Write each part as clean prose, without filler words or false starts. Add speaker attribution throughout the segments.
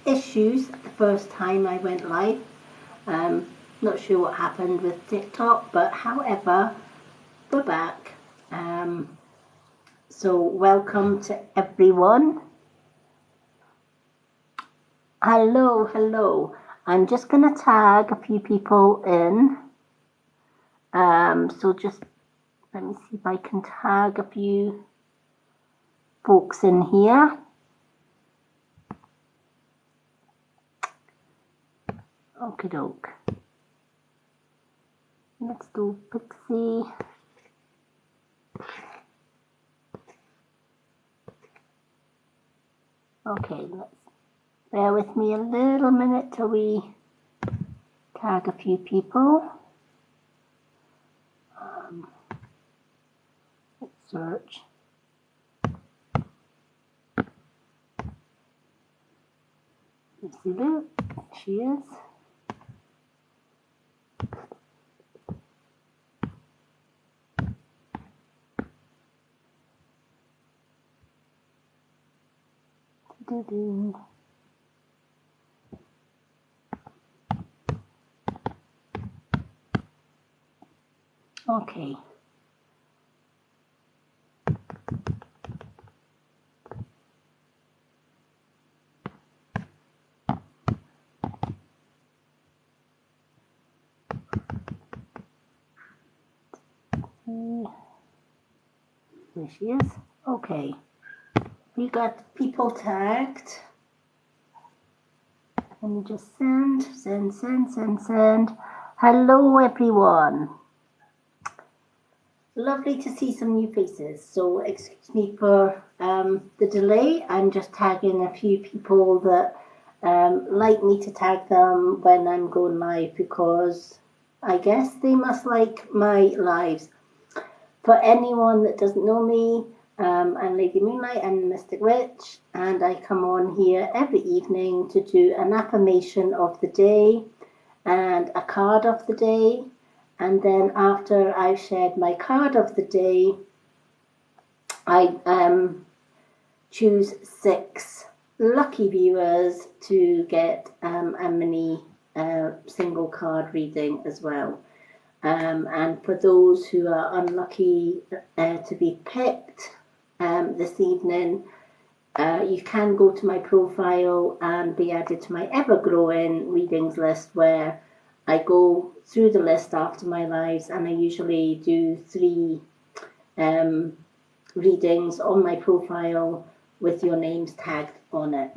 Speaker 1: issues the first time I went live. Not sure what happened with TikTok, but however, we're back. So welcome to everyone. Hello. I'm just going to tag a few people in. So just let me see if I can tag a few folks in here. Okie doke. Let's do Pixie. Okay, let's bear with me a little minute till we tag a few people. Let's search. Lucy Lou, she is. Doo-doo. Okay. There she is. Okay. We got people tagged. Let me just send. Hello, everyone. Lovely to see some new faces. So excuse me for the delay. I'm just tagging a few people that like me to tag them when I'm going live, because I guess they must like my lives. For anyone that doesn't know me, I'm Lady Moonlight, I'm the Mystic Witch, and I come on here every evening to do an affirmation of the day and a card of the day. And then after I've shared my card of the day, I choose 6 lucky viewers to get a mini single card reading as well. And for those who are unlucky to be picked this evening, you can go to my profile and be added to my ever-growing readings list, where I go through the list after my lives, and I usually do 3 readings on my profile with your names tagged on it.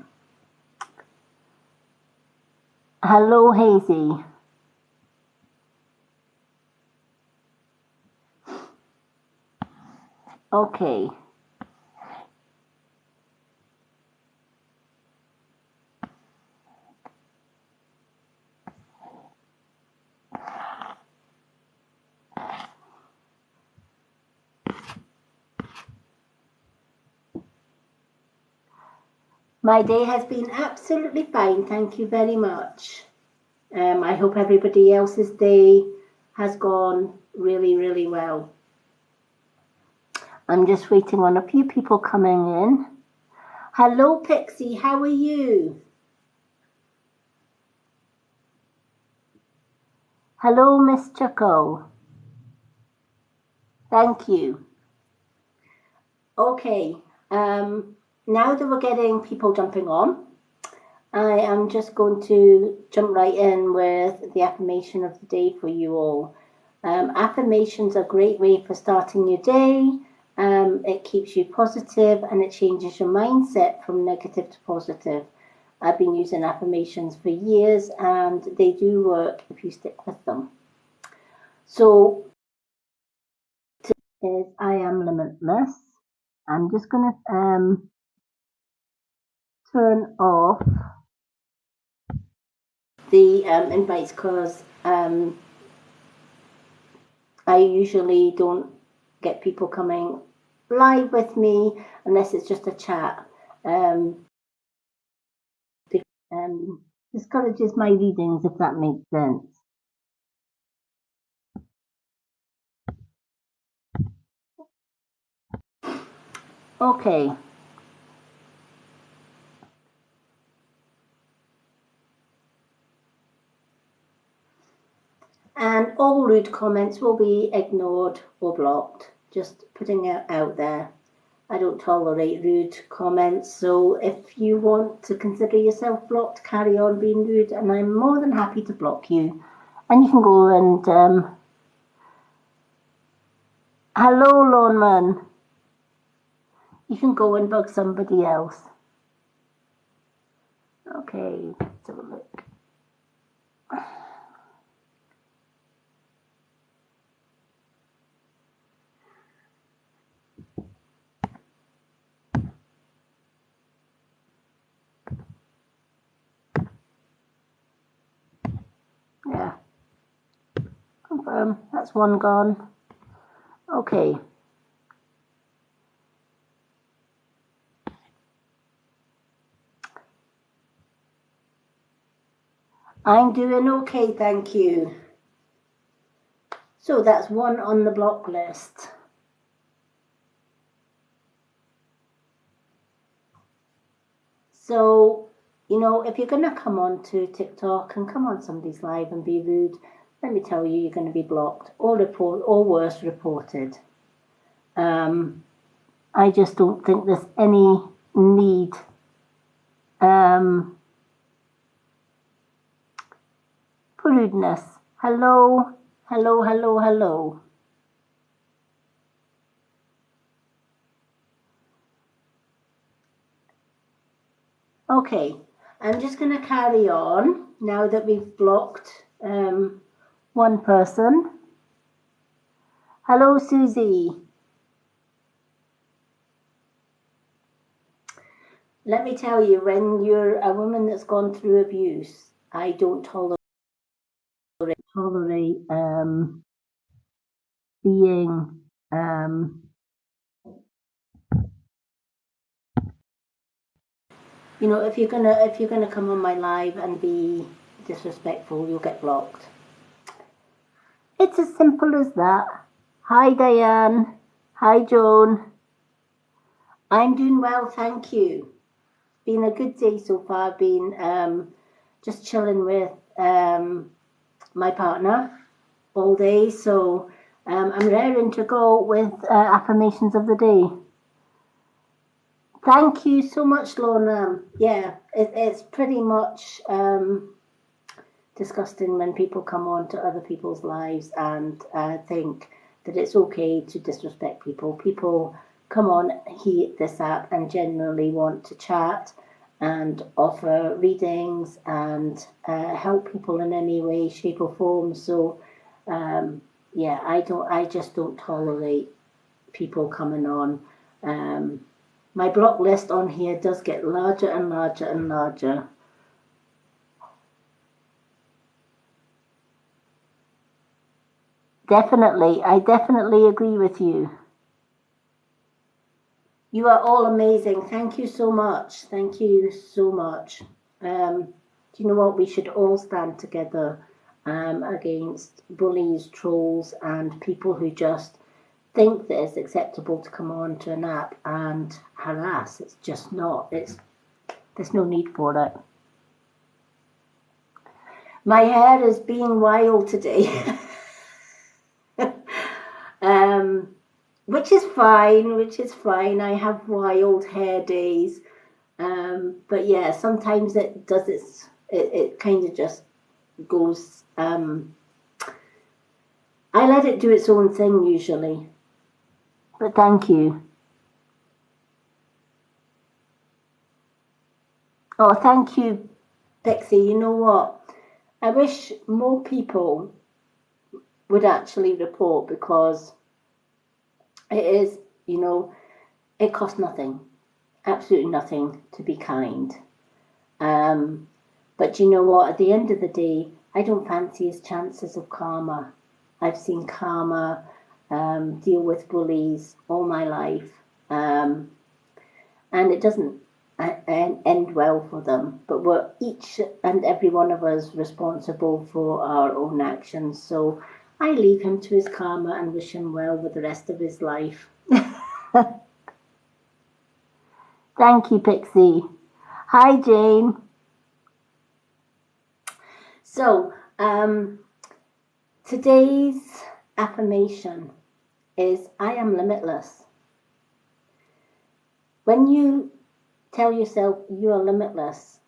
Speaker 1: Hello, Hazy. Okay. My day has been absolutely fine, thank you very much. I hope everybody else's day has gone really, really well. I'm just waiting on a few people coming in. Hello, Pixie, how are you? Hello, Miss Choco. Thank you. Okay, now that we're getting people jumping on, I am just going to jump right in with the affirmation of the day for you all. Affirmations are a great way for starting your day. It keeps you positive and it changes your mindset from negative to positive. I've been using affirmations for years and they do work if you stick with them. So, is I am limitless. I'm just going to turn off the invites, because I usually don't get people coming live with me unless it's just a chat. Discourages my readings, if that makes sense. Okay. And all rude comments will be ignored or blocked. Just putting it out there. I don't tolerate rude comments, so if you want to consider yourself blocked, carry on being rude, and I'm more than happy to block you. And you can go and hello, Lawnman. You can go and bug somebody else. Okay, let's have a look. Yeah. Confirm. That's one gone. Okay. I'm doing okay, thank you. So that's one on the block list. So, you know, if you're going to come on to TikTok and come on somebody's live and be rude, let me tell you, you're going to be blocked or worse, reported. I just don't think there's any need for rudeness. Hello, hello, hello, hello. Okay, I'm just going to carry on now that we've blocked one person. Hello, Susie. Let me tell you, when you're a woman that's gone through abuse, I don't tolerate being you know, if you're gonna come on my live and be disrespectful, you'll get blocked. It's as simple as that. Hi, Diane. Hi, Joan. I'm doing well, thank you. Been a good day so far. Been just chilling with my partner all day, so I'm raring to go with affirmations of the day. Thank you so much, Lorna. Yeah, it's pretty much disgusting when people come on to other people's lives and think that it's okay to disrespect people. People come on this app and genuinely want to chat and offer readings and help people in any way, shape, or form. So yeah, I just don't tolerate people coming on. My block list on here does get larger and larger and larger. Definitely, I definitely agree with you. You are all amazing. Thank you so much. Thank you so much. Do you know what? We should all stand together against bullies, trolls, and people who just think that it's acceptable to come on to an app and harass. It's just not. There's no need for it. My hair is being wild today. Which is fine. I have wild hair days. But yeah, sometimes it does it kind of just goes, I let it do its own thing usually. But thank you. Oh, thank you, Pixie. You know what? I wish more people would actually report, because it is, you know, it costs nothing, absolutely nothing to be kind. But you know what? At the end of the day, I don't fancy his chances of karma. I've seen karma deal with bullies all my life, and it doesn't end well for them. But we're each and every one of us responsible for our own actions. So I leave him to his karma and wish him well with the rest of his life. Thank you, Pixie. Hi, Jane. So, Today's affirmation is I am limitless. When you tell yourself you are limitless,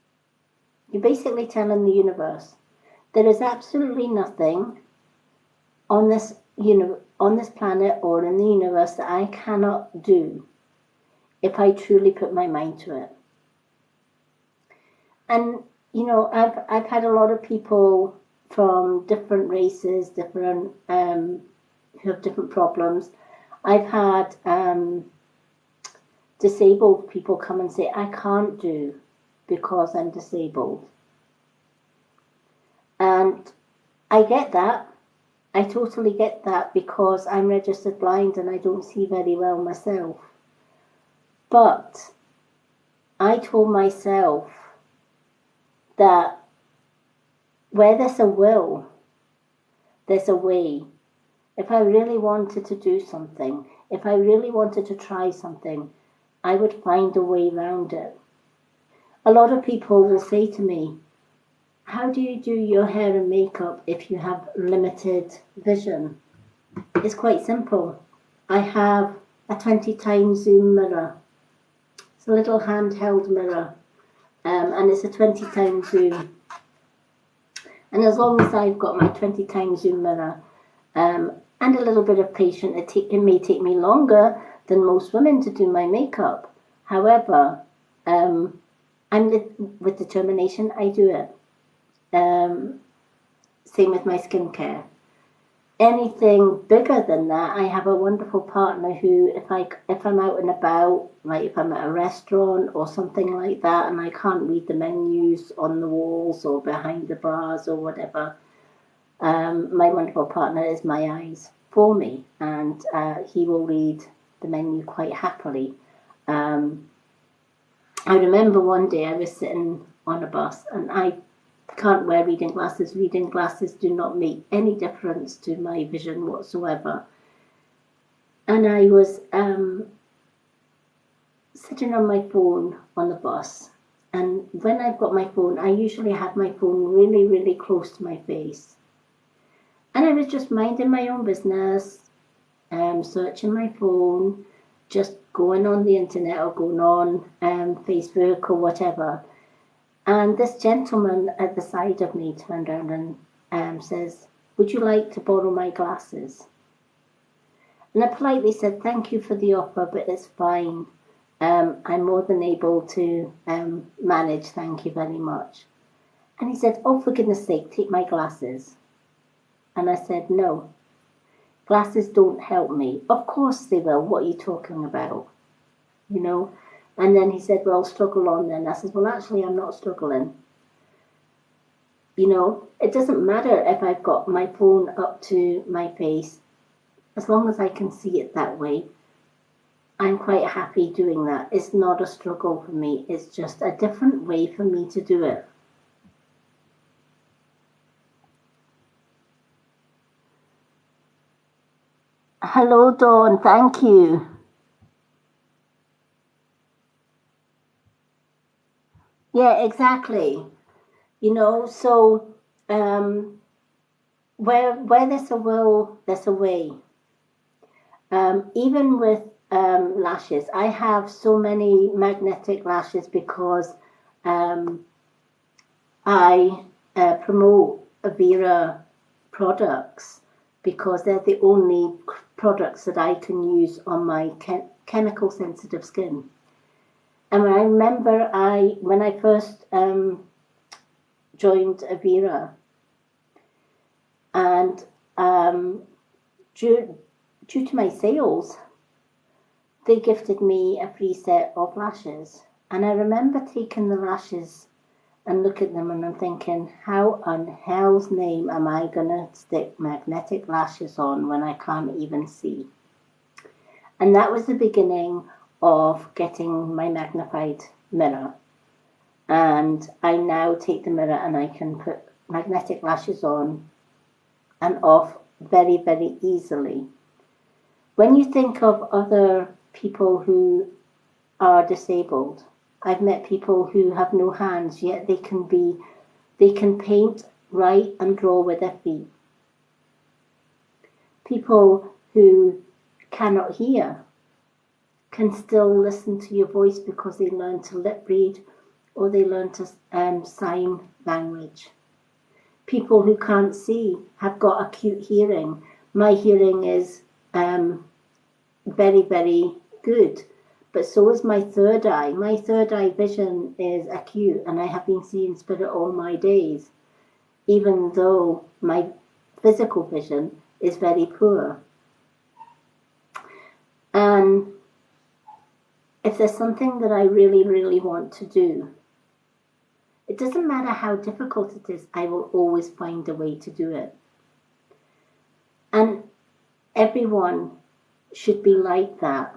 Speaker 1: you're basically telling the universe there is absolutely nothing on this on this planet or in the universe that I cannot do if I truly put my mind to it. And I've had a lot of people from different races, different who have different problems. I've had disabled people come and say, I can't do because I'm disabled. And I get that. I totally get that because I'm registered blind and I don't see very well myself. But I told myself that where there's a will, there's a way. If I really wanted to do something, if I really wanted to try something, I would find a way around it. A lot of people will say to me, how do you do your hair and makeup if you have limited vision? It's quite simple. I have a 20 times zoom mirror. It's a little handheld mirror, and it's a 20 times zoom. And as long as I've got my 20 times zoom mirror and a little bit of patience, it may take me longer than most women to do my makeup. However, with determination, I do it. Same with my skincare. Anything bigger than that, I have a wonderful partner who, if I'm out and about, like if I'm at a restaurant or something like that, and I can't read the menus on the walls or behind the bars or whatever, my wonderful partner is my eyes for me, and he will read the menu quite happily. I remember one day I was sitting on a bus, and I can't wear reading glasses. Reading glasses do not make any difference to my vision whatsoever. And I was sitting on my phone on the bus. And when I've got my phone, I usually have my phone really, really close to my face. And I was just minding my own business, searching my phone, just going on the internet or going on Facebook or whatever. And this gentleman at the side of me turned around and says, would you like to borrow my glasses? And I politely said, thank you for the offer, but it's fine. I'm more than able to manage, thank you very much. And he said, oh, for goodness sake, take my glasses. And I said, no, glasses don't help me. Of course they will, what are you talking about? And then he said, well, struggle on then. I said, well, actually, I'm not struggling. It doesn't matter if I've got my phone up to my face. As long as I can see it that way, I'm quite happy doing that. It's not a struggle for me. It's just a different way for me to do it. Hello, Dawn. Thank you. Yeah, exactly. So where there's a will, there's a way. Even with lashes, I have so many magnetic lashes because I promote Avera products because they're the only products that I can use on my chemical sensitive skin. And I remember when I first joined Avera, and due to my sales, they gifted me a free set of lashes. And I remember taking the lashes and look at them and I'm thinking, how on hell's name am I going to stick magnetic lashes on when I can't even see? And that was the beginning of getting my magnified mirror. And I now take the mirror and I can put magnetic lashes on and off very, very easily. When you think of other people who are disabled, I've met people who have no hands, yet they can paint, write and draw with their feet. People who cannot hear can still listen to your voice because they learn to lip read or they learn to sign language. People who can't see have got acute hearing. My hearing is very, very good, but so is my third eye. My third eye vision is acute, and I have been seeing spirit all my days, even though my physical vision is very poor. And if there's something that I really, really want to do, it doesn't matter how difficult it is, I will always find a way to do it. And everyone should be like that.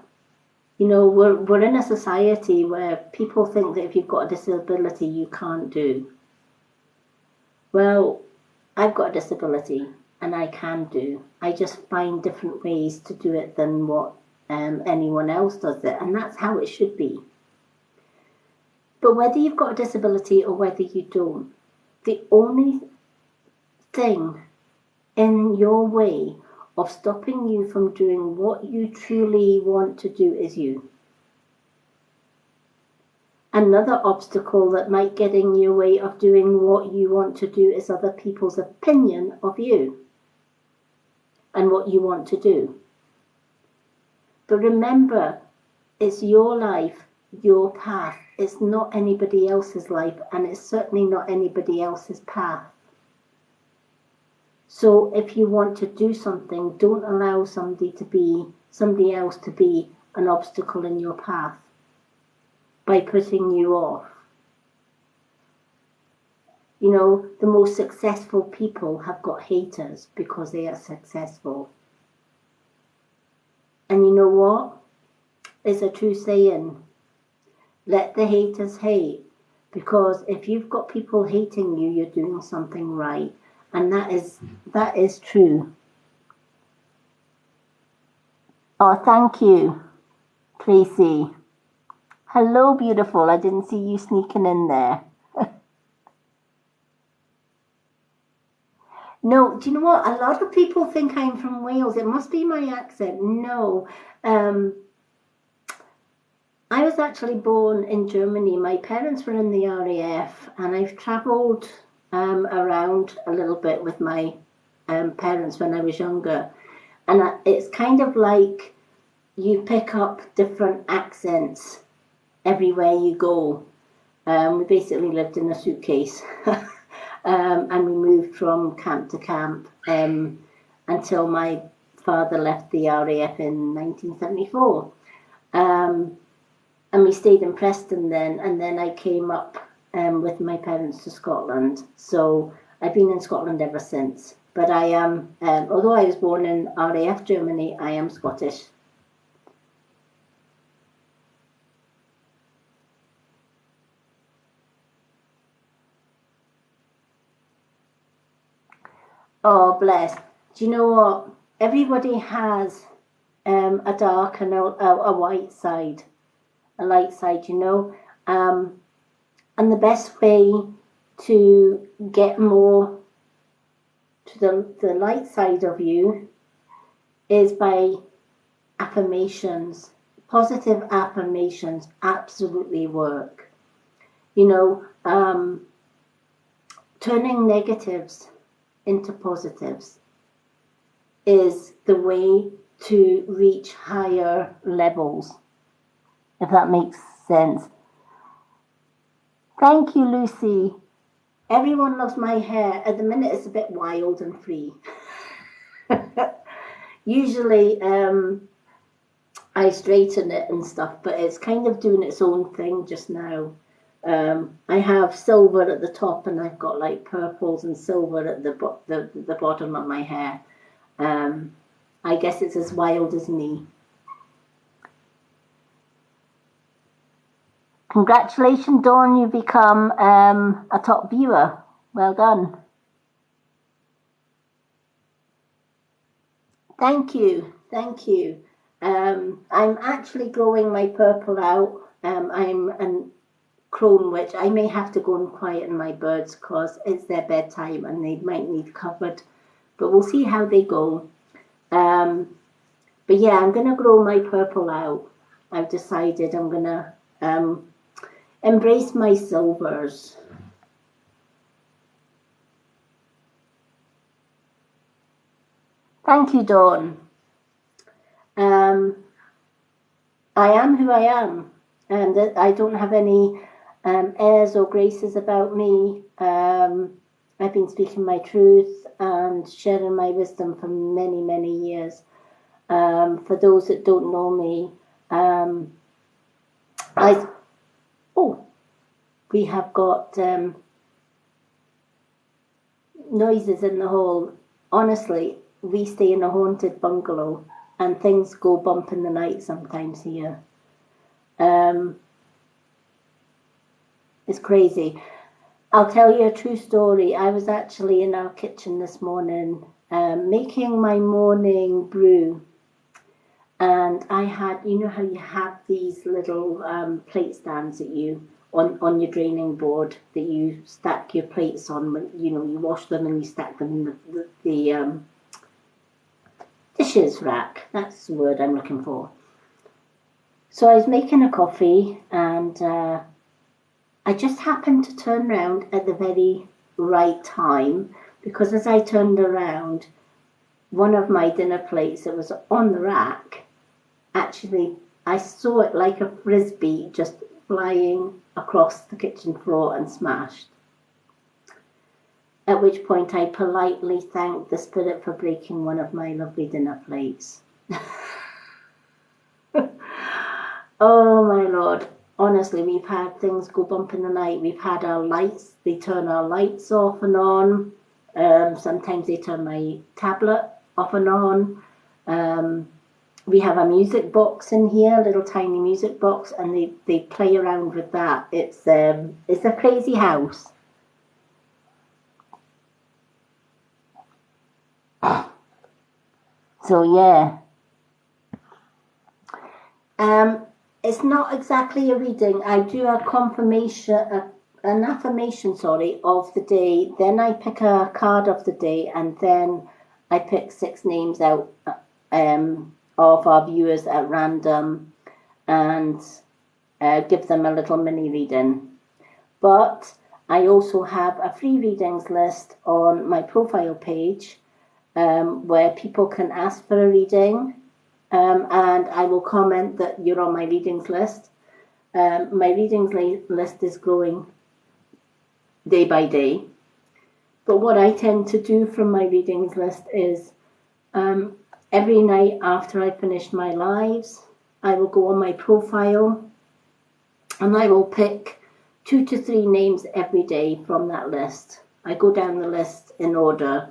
Speaker 1: You know, we're in a society where people think that if you've got a disability, you can't do. Well, I've got a disability and I can do. I just find different ways to do it than what anyone else does it, and that's how it should be. But whether you've got a disability or whether you don't, the only thing in your way of stopping you from doing what you truly want to do is you. Another obstacle that might get in your way of doing what you want to do is other people's opinion of you and what you want to do. But remember, it's your life, your path. It's not anybody else's life, and it's certainly not anybody else's path. So if you want to do something, don't allow somebody else to be an obstacle in your path by putting you off. You know, the most successful people have got haters because they are successful. And you know what? It's a true saying. Let the haters hate, because if you've got people hating you, you're doing something right. And that is true. Oh, thank you, Tracy. Hello, beautiful. I didn't see you sneaking in there. No, do you know what? A lot of people think I'm from Wales. It must be my accent. No. I was actually born in Germany. My parents were in the RAF, and I've travelled around a little bit with my parents when I was younger. And it's kind of like you pick up different accents everywhere you go. We basically lived in a suitcase. And we moved from camp to camp until my father left the RAF in 1974. And we stayed in Preston then, and then I came up with my parents to Scotland. So I've been in Scotland ever since. But I am, although I was born in RAF Germany, I am Scottish. Oh, bless. Do you know what? Everybody has a dark and a white side, a light side, you know. And the best way to get more to the light side of you is by affirmations. Positive affirmations absolutely work. You know, turning negatives into positives is the way to reach higher levels, if that makes sense. Thank you, Lucy. Everyone loves my hair. At the minute, it's a bit wild and free. Usually, I straighten it and stuff, but it's kind of doing its own thing just now. I have silver at the top, and I've got like purples and silver at the bottom of my hair. I guess it's as wild as me. Congratulations, Dawn, you've become a top viewer. Well done. Thank you, thank you. I'm actually growing my purple out. I'm a crone witch. I may have to go and quieten my birds because it's their bedtime and they might need covered. But we'll see how they go. But yeah, I'm going to grow my purple out. I've decided I'm going to embrace my silvers. Thank you, Dawn. I am who I am, and I don't have any airs or graces about me. I've been speaking my truth and sharing my wisdom for many, many years. For those that don't know me, I we have got noises in the hall. Honestly, we stay in a haunted bungalow, and things go bump in the night sometimes here. It's crazy. I'll tell you a true story. I was actually in our kitchen this morning making my morning brew. And I had, you know how you have these little plate stands that you, on your draining board, that you stack your plates on, when, you know, you wash them and you stack them in the dishes rack. That's the word I'm looking for. So I was making a coffee and I just happened to turn around at the very right time, because as I turned around, one of my dinner plates that was on the rack, actually, I saw it like a frisbee just flying across the kitchen floor and smashed. At which point I politely thanked the spirit for breaking one of my lovely dinner plates. Oh my Lord. Honestly, we've had things go bump in the night. We've had our lights, they turn our lights off and on. Sometimes they turn my tablet off and on. We have a music box in here, a little tiny music box, and they play around with that. It's a crazy house. So yeah. It's not exactly a reading. I do a confirmation, an affirmation, of the day. Then I pick a card of the day, and then I pick 6 names out of our viewers at random, and give them a little mini reading. But I also have a free readings list on my profile page, where people can ask for a reading. And I will comment that you're on my readings list. My readings list is growing day by day. But what I tend to do from my readings list is every night after I finish my lives, I will go on my profile and I will pick 2 to 3 names every day from that list. I go down the list in order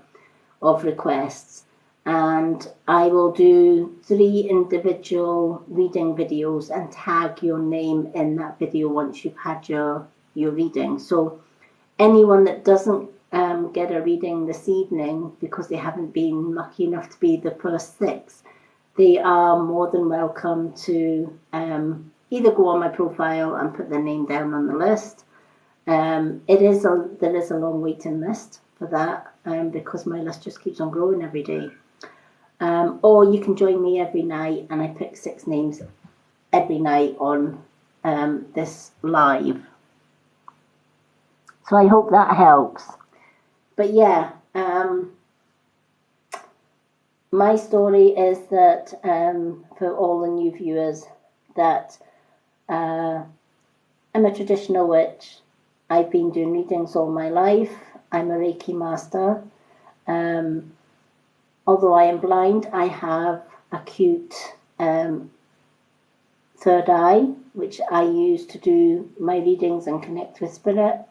Speaker 1: of requests. And I will do 3 individual reading videos and tag your name in that video once you've had your reading. So anyone that doesn't get a reading this evening because they haven't been lucky enough to be the first 6, they are more than welcome to either go on my profile and put their name down on the list. There is a long waiting list for that because my list just keeps on growing every day. Or you can join me every night, and I pick 6 names every night on this live. So I hope that helps. But yeah, my story is that for all the new viewers, that I'm a traditional witch. I've been doing readings all my life. I'm a Reiki master. Although I am blind, I have acute third eye, which I use to do my readings and connect with spirit.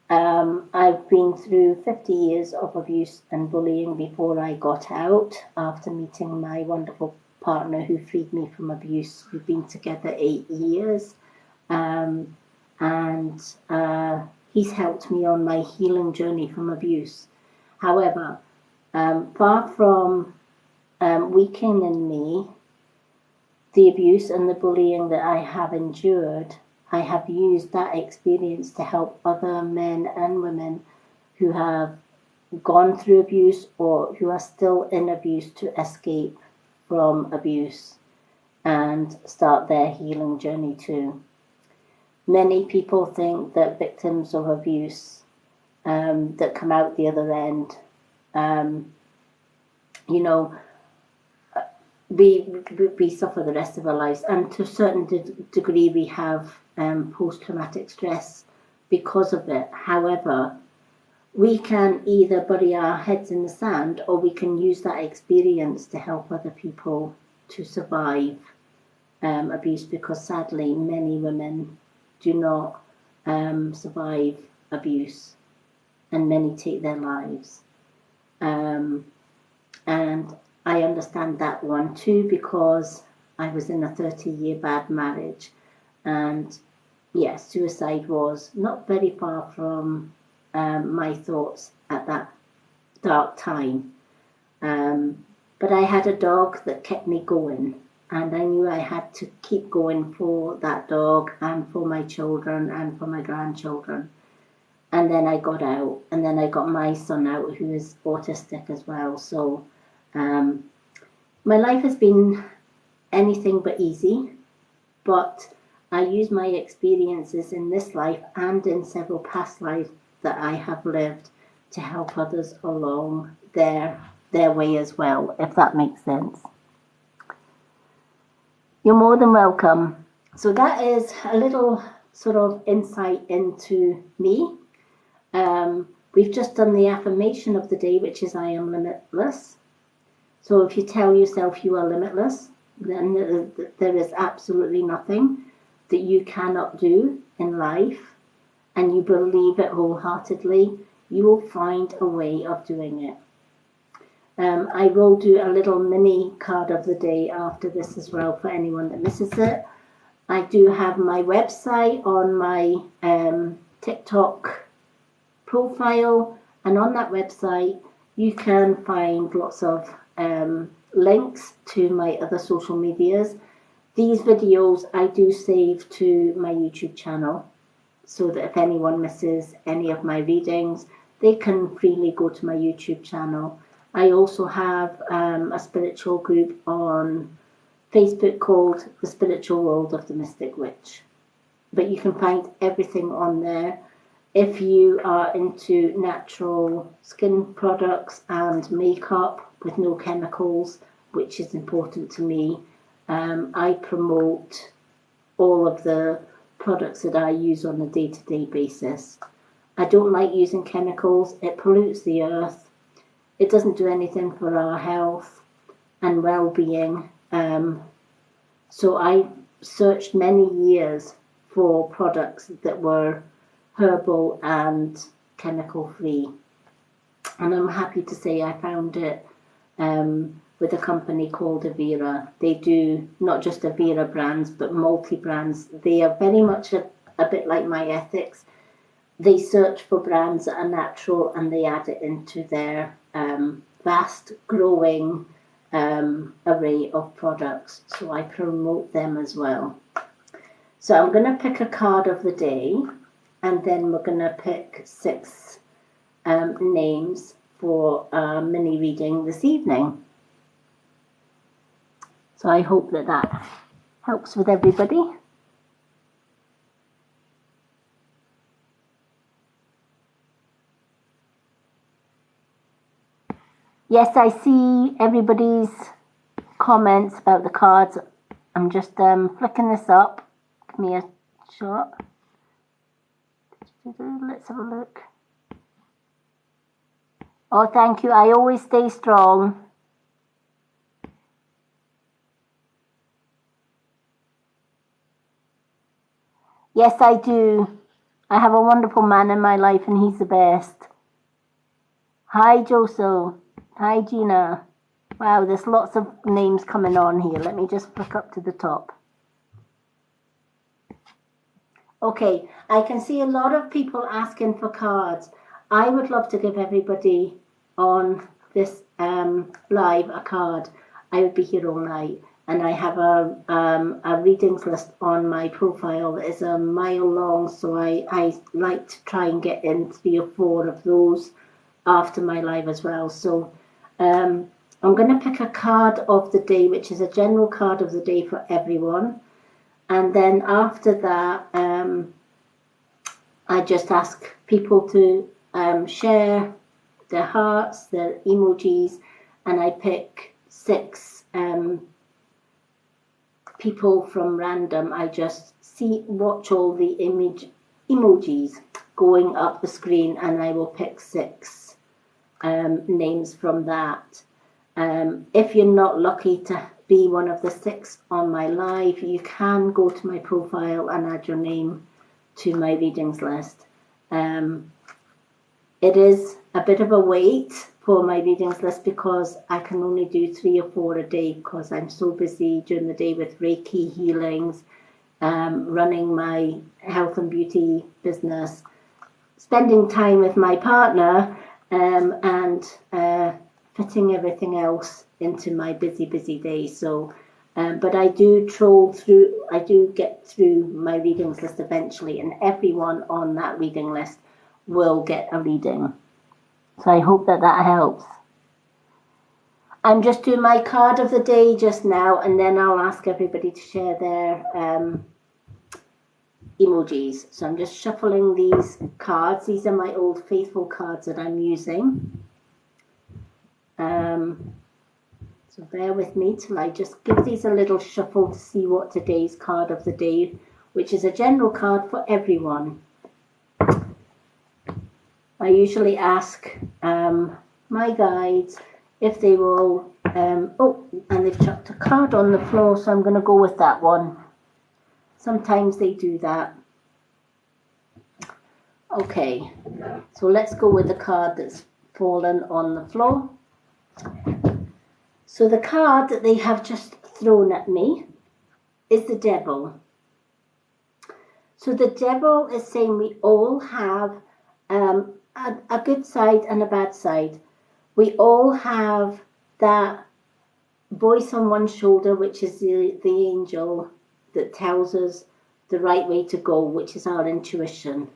Speaker 1: I've been through 50 years of abuse and bullying before I got out, after meeting my wonderful partner who freed me from abuse. We've been together 8 years, and he's helped me on my healing journey from abuse. However, far from weakening me, the abuse and the bullying that I have endured, I have used that experience to help other men and women who have gone through abuse or who are still in abuse to escape from abuse and start their healing journey too. Many people think that victims of abuse that come out the other end, you know, we suffer the rest of our lives, and to a certain degree we have post-traumatic stress because of it. However, we can either bury our heads in the sand, or we can use that experience to help other people to survive abuse, because sadly many women do not survive abuse, and many take their lives. And I understand that one too, because I was in a 30-year bad marriage, and yes, suicide was not very far from my thoughts at that dark time. But I had a dog that kept me going, and I knew I had to keep going for that dog and for my children and for my grandchildren. And then I got out, and then I got my son out, who is autistic as well. So my life has been anything but easy, but I use my experiences in this life and in several past lives that I have lived to help others along their way as well, if that makes sense. You're more than welcome. So that is a little sort of insight into me. We've just done the affirmation of the day, which is I am limitless. So if you tell yourself you are limitless, then there is absolutely nothing that you cannot do in life, and you believe it wholeheartedly, you will find a way of doing it. I will do a little mini card of the day after this as well for anyone that misses it. I do have my website on my TikTok profile, and on that website you can find lots of links to my other social medias. These videos I do save to my YouTube channel, so that if anyone misses any of my readings, they can freely go to my YouTube channel. I also have a spiritual group on Facebook called The Spiritual World of the Mystic Witch. But you can find everything on there. If you are into natural skin products and makeup with no chemicals, which is important to me, I promote all of the products that I use on a day-to-day basis. I don't like using chemicals. It pollutes the earth. It doesn't do anything for our health and well-being. So I searched many years for products that were herbal and chemical free, and I'm happy to say I found it with a company called Avera. They do not just Avera brands but multi-brands. They are very much a bit like My Ethics. They search for brands that are natural and they add it into their vast growing array of products, so I promote them as well. So I'm going to pick a card of the day, and then we're going to pick 6 names for a mini reading this evening. So I hope that helps with everybody. Yes, I see everybody's comments about the cards. I'm just flicking this up. Give me a shot. Let's have a look. Oh, thank you. I always stay strong. Yes, I do. I have a wonderful man in my life, and he's the best. Hi, Joso. Hi, Gina. Wow, there's lots of names coming on here. Let me just flick up to the top. Okay, I can see a lot of people asking for cards. I would love to give everybody on this live a card. I would be here all night, and I have a readings list on my profile that is a mile long, so I like to try and get in 3 or 4 of those after my live as well. So I'm going to pick a card of the day, which is a general card of the day for everyone. And then after that, I just ask people to share their hearts, their emojis, and I pick 6 people from random. I just watch all the emojis going up the screen, and I will pick 6 names from that. If you're not lucky to be one of the 6 on my live, you can go to my profile and add your name to my readings list. It is a bit of a wait for my readings list because I can only do 3 or 4 a day because I'm so busy during the day with Reiki healings, running my health and beauty business, spending time with my partner, and fitting everything else into my busy day. So, but I do get through my readings list eventually, and everyone on that reading list will get a reading. So I hope that helps. I'm just doing my card of the day just now, and then I'll ask everybody to share their emojis. So I'm just shuffling these cards. These are my old faithful cards that I'm using. So bear with me till I just give these a little shuffle to see what today's card of the day, which is a general card for everyone. I usually ask my guides if they will, and they've chucked a card on the floor, so I'm going to go with that one. Sometimes they do that. Okay, so let's go with the card that's fallen on the floor. So the card that they have just thrown at me is the devil. So the devil is saying we all have a good side and a bad side. We all have that voice on one shoulder, which is the angel that tells us the right way to go, which is our intuition.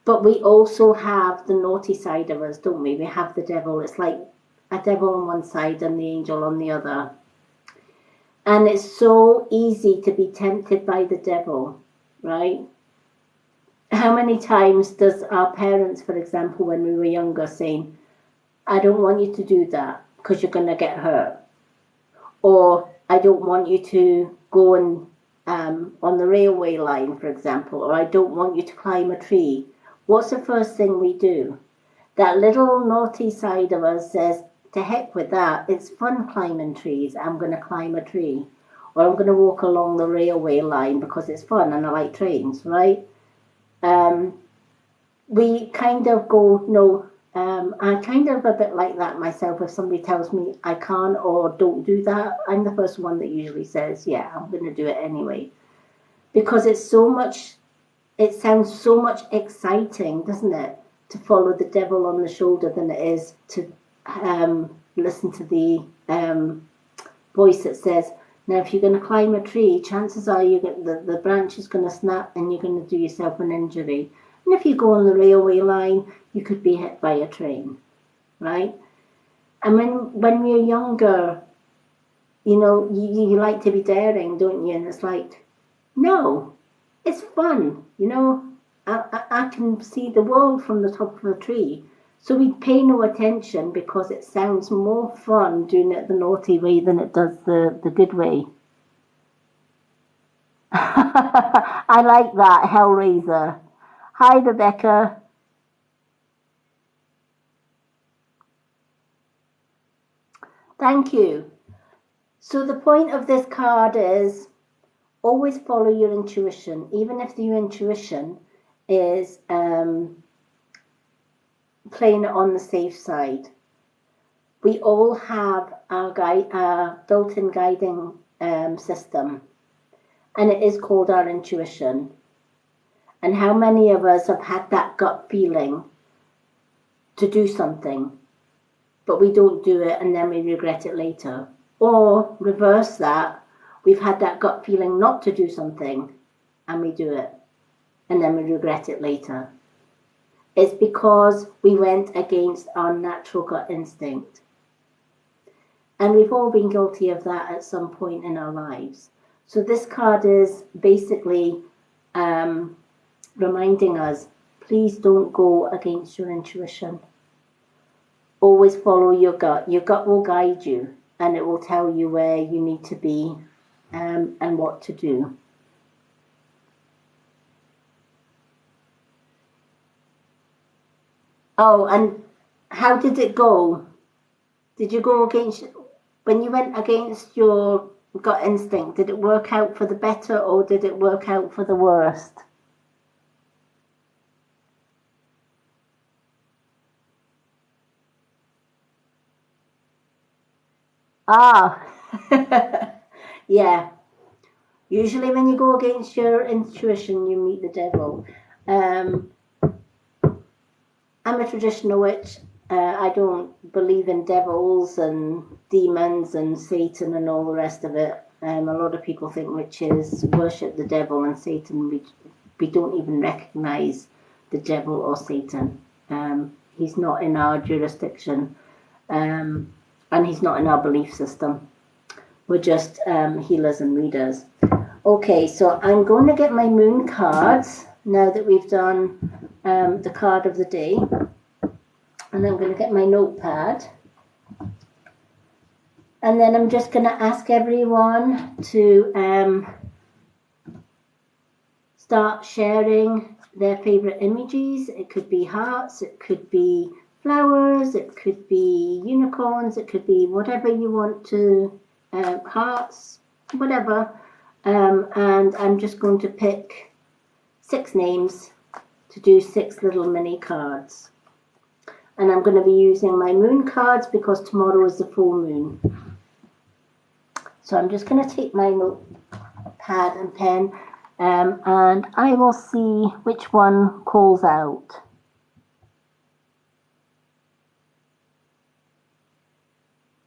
Speaker 1: But we also have the naughty side of us, don't we? We have the devil. It's like a devil on one side and the angel on the other. And it's so easy to be tempted by the devil, right? How many times does our parents, for example, when we were younger, saying, I don't want you to do that because you're going to get hurt. Or I don't want you to go on the railway line, for example, or I don't want you to climb a tree. What's the first thing we do? That little naughty side of us says, to heck with that. It's fun climbing trees. I'm going to climb a tree. Or I'm going to walk along the railway line because it's fun and I like trains, right? We kind of go, no, I'm kind of a bit like that myself. If somebody tells me I can't or don't do that, I'm the first one that usually says, yeah, I'm going to do it anyway. Because it sounds so much exciting, doesn't it, to follow the devil on the shoulder than it is to listen to the voice that says, now if you're going to climb a tree, chances are the branch is going to snap and you're going to do yourself an injury. And if you go on the railway line, you could be hit by a train, right? And when we're younger, you know, you like to be daring, don't you? And it's like, no, it's fun, you know. I can see the world from the top of a tree. So we pay no attention because it sounds more fun doing it the naughty way than it does the good way. I like that, Hellraiser. Hi, Rebecca. Thank you. So the point of this card is always follow your intuition, even if your intuition is playing it on the safe side. We all have our built-in guiding system, and it is called our intuition. And how many of us have had that gut feeling to do something, but we don't do it and then we regret it later? Or reverse that, we've had that gut feeling not to do something and we do it and then we regret it later. It's because we went against our natural gut instinct. And we've all been guilty of that at some point in our lives. So this card is basically reminding us, please don't go against your intuition. Always follow your gut. Your gut will guide you, and it will tell you where you need to be and what to do. Oh, and how did it go? Did you go against, when you went against your gut instinct, did it work out for the better or did it work out for the worst? Ah, yeah. Usually when you go against your intuition, you meet the devil. Um, I'm a traditional witch. I don't believe in devils and demons and Satan and all the rest of it. A lot of people think witches worship the devil and Satan. We don't even recognize the devil or Satan. He's not in our jurisdiction, and he's not in our belief system. We're just healers and readers. Okay, so I'm going to get my moon cards now that we've done the card of the day. And I'm going to get my notepad. And then I'm just going to ask everyone to start sharing their favorite images. It could be hearts, it could be flowers, it could be unicorns, it could be whatever you want to, hearts, whatever. And I'm just going to pick 6 names to do 6 little mini cards. And I'm going to be using my moon cards because tomorrow is the full moon. So I'm just going to take my notepad and pen and I will see which one calls out.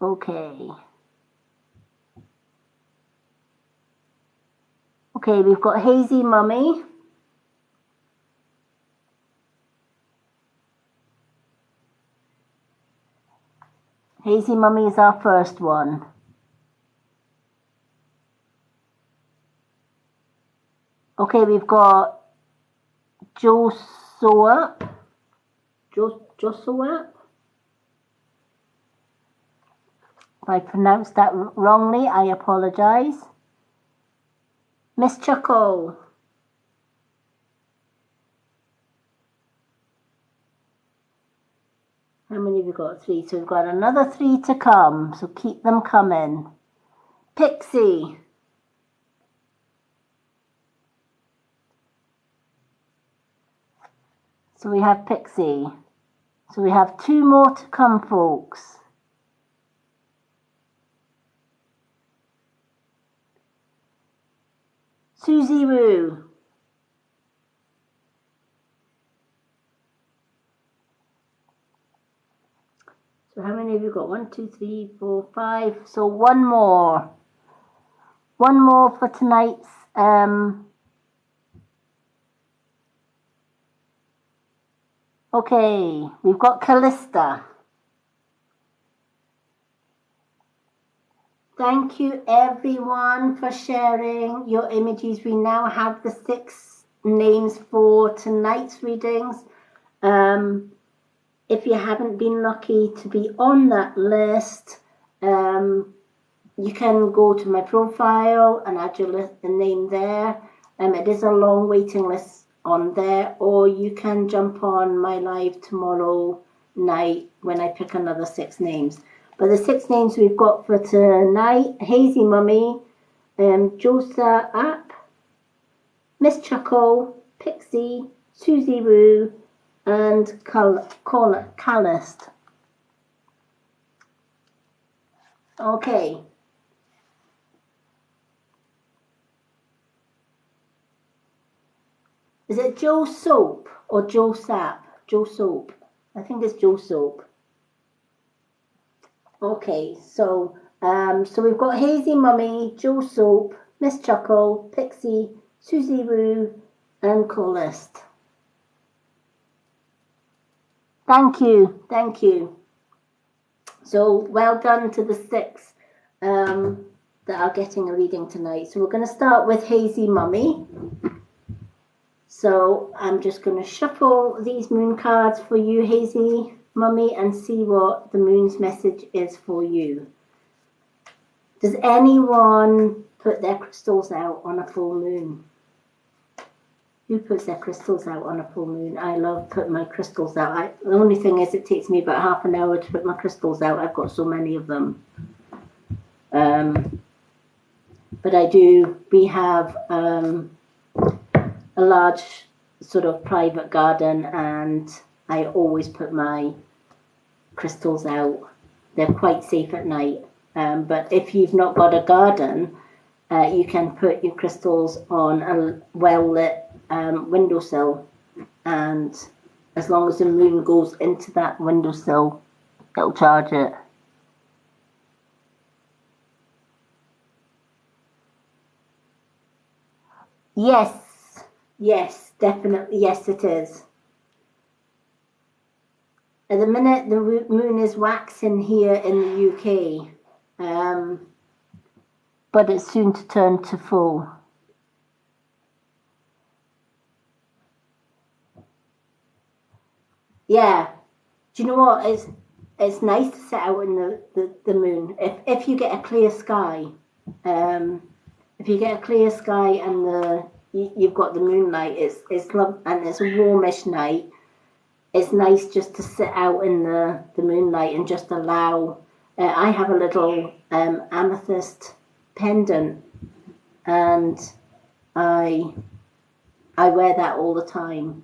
Speaker 1: Okay. Okay, we've got Hazy Mummy. Hazy Mummy is our first one. Okay, we've got Joshua. Joshua. If I pronounced that wrongly, I apologize. Miss Chuckle. How many have we got? 3. So we've got another 3 to come. So keep them coming. Pixie. So we have Pixie. So we have 2 more to come, folks. Susie Roo. So how many have you got? 1, 2, 3, 4, 5. So 1 more. 1 more for tonight's okay, we've got Callista. Thank you everyone for sharing your images. We now have the 6 names for tonight's readings. If you haven't been lucky to be on that list, you can go to my profile and add your name there. It is a long waiting list on there, or you can jump on my live tomorrow night when I pick another 6 names. But the 6 names we've got for tonight: Hazy Mummy, Josa App, Miss Chuckle, Pixie, Susie Roo, and Callist. Okay. Is it Joe Soap or Joe Sap? Joe Soap. I think it's Joe Soap. Okay, so we've got Hazy Mummy, Joe Soap, Miss Chuckle, Pixie, Susie Roo, and Callist. Thank you, thank you. So well done to the six that are getting a reading tonight. So we're going to start with Hazy Mummy. So I'm just going to shuffle these moon cards for you, Hazy Mummy, and see what the moon's message is for you. Does anyone put their crystals out on a full moon? Who puts their crystals out on a full moon? I love putting my crystals out. The only thing is it takes me about half an hour to put my crystals out. I've got so many of them. But I do, we have a large sort of private garden, and I always put my crystals out. They're quite safe at night. But if you've not got a garden, you can put your crystals on a well-lit windowsill, and as long as the moon goes into that windowsill, it'll charge it. Yes, definitely, yes it is. At the minute, the moon is waxing here in the UK, but it's soon to turn to full. Yeah. Do you know what? It's nice to sit out in the moon. If you get a clear sky, if you get a clear sky and you've got the moonlight, it's love, and it's a warmish night. It's nice just to sit out in the moonlight and just allow. I have a little amethyst pendant, and I wear that all the time.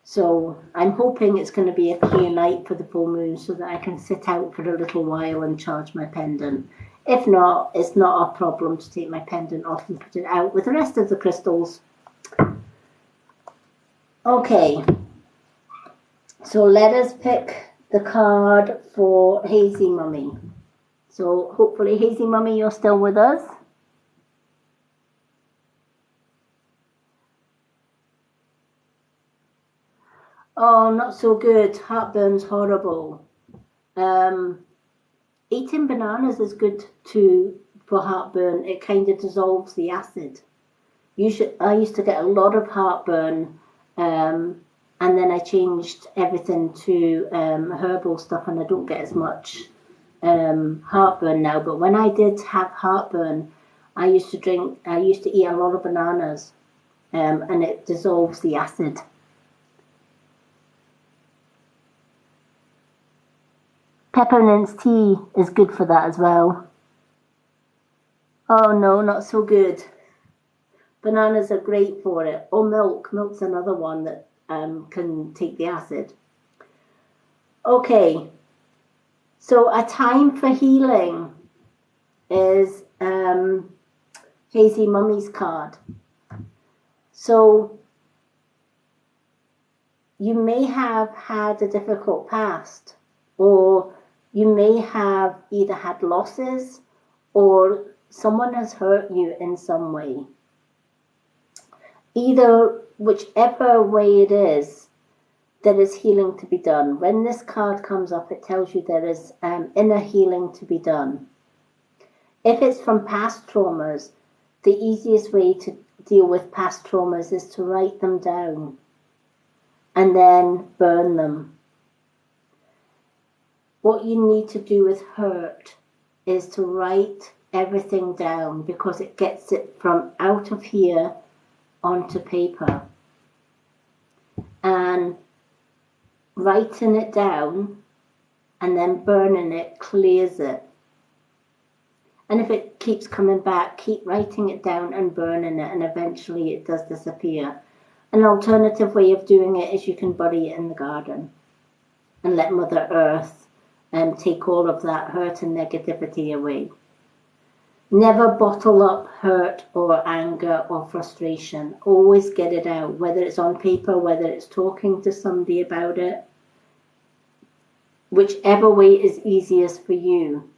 Speaker 1: So I'm hoping it's going to be a clear night for the full moon so that I can sit out for a little while and charge my pendant. If not, it's not a problem to take my pendant off and put it out with the rest of the crystals. Okay, so let us pick the card for Hazy Mummy. So hopefully, Hazy Mummy, you're still with us. Oh, not so good. Heartburn's horrible. Eating bananas is good for heartburn. It kind of dissolves the acid. I used to get a lot of heartburn, and then I changed everything to herbal stuff, and I don't get as much heartburn now. But when I did have heartburn, I used to eat a lot of bananas, and it dissolves the acid. Peppermint tea is good for that as well. Oh no, not so good. Bananas are great for it. Or milk. Milk's another one that can take the acid. Okay. So a time for healing is Hazy Mummy's card. So you may have had a difficult past, or you may have either had losses or someone has hurt you in some way. Whichever way it is, there is healing to be done. When this card comes up, it tells you there is inner healing to be done. If it's from past traumas, the easiest way to deal with past traumas is to write them down and then burn them. What you need to do with hurt is to write everything down, because it gets it from out of here onto paper. And writing it down and then burning it clears it. And if it keeps coming back, keep writing it down and burning it, and eventually it does disappear. An alternative way of doing it is you can bury it in the garden and let Mother Earth take all of that hurt and negativity away. Never bottle up hurt or anger or frustration. Always get it out, whether it's on paper, whether it's talking to somebody about it. Whichever way is easiest for you.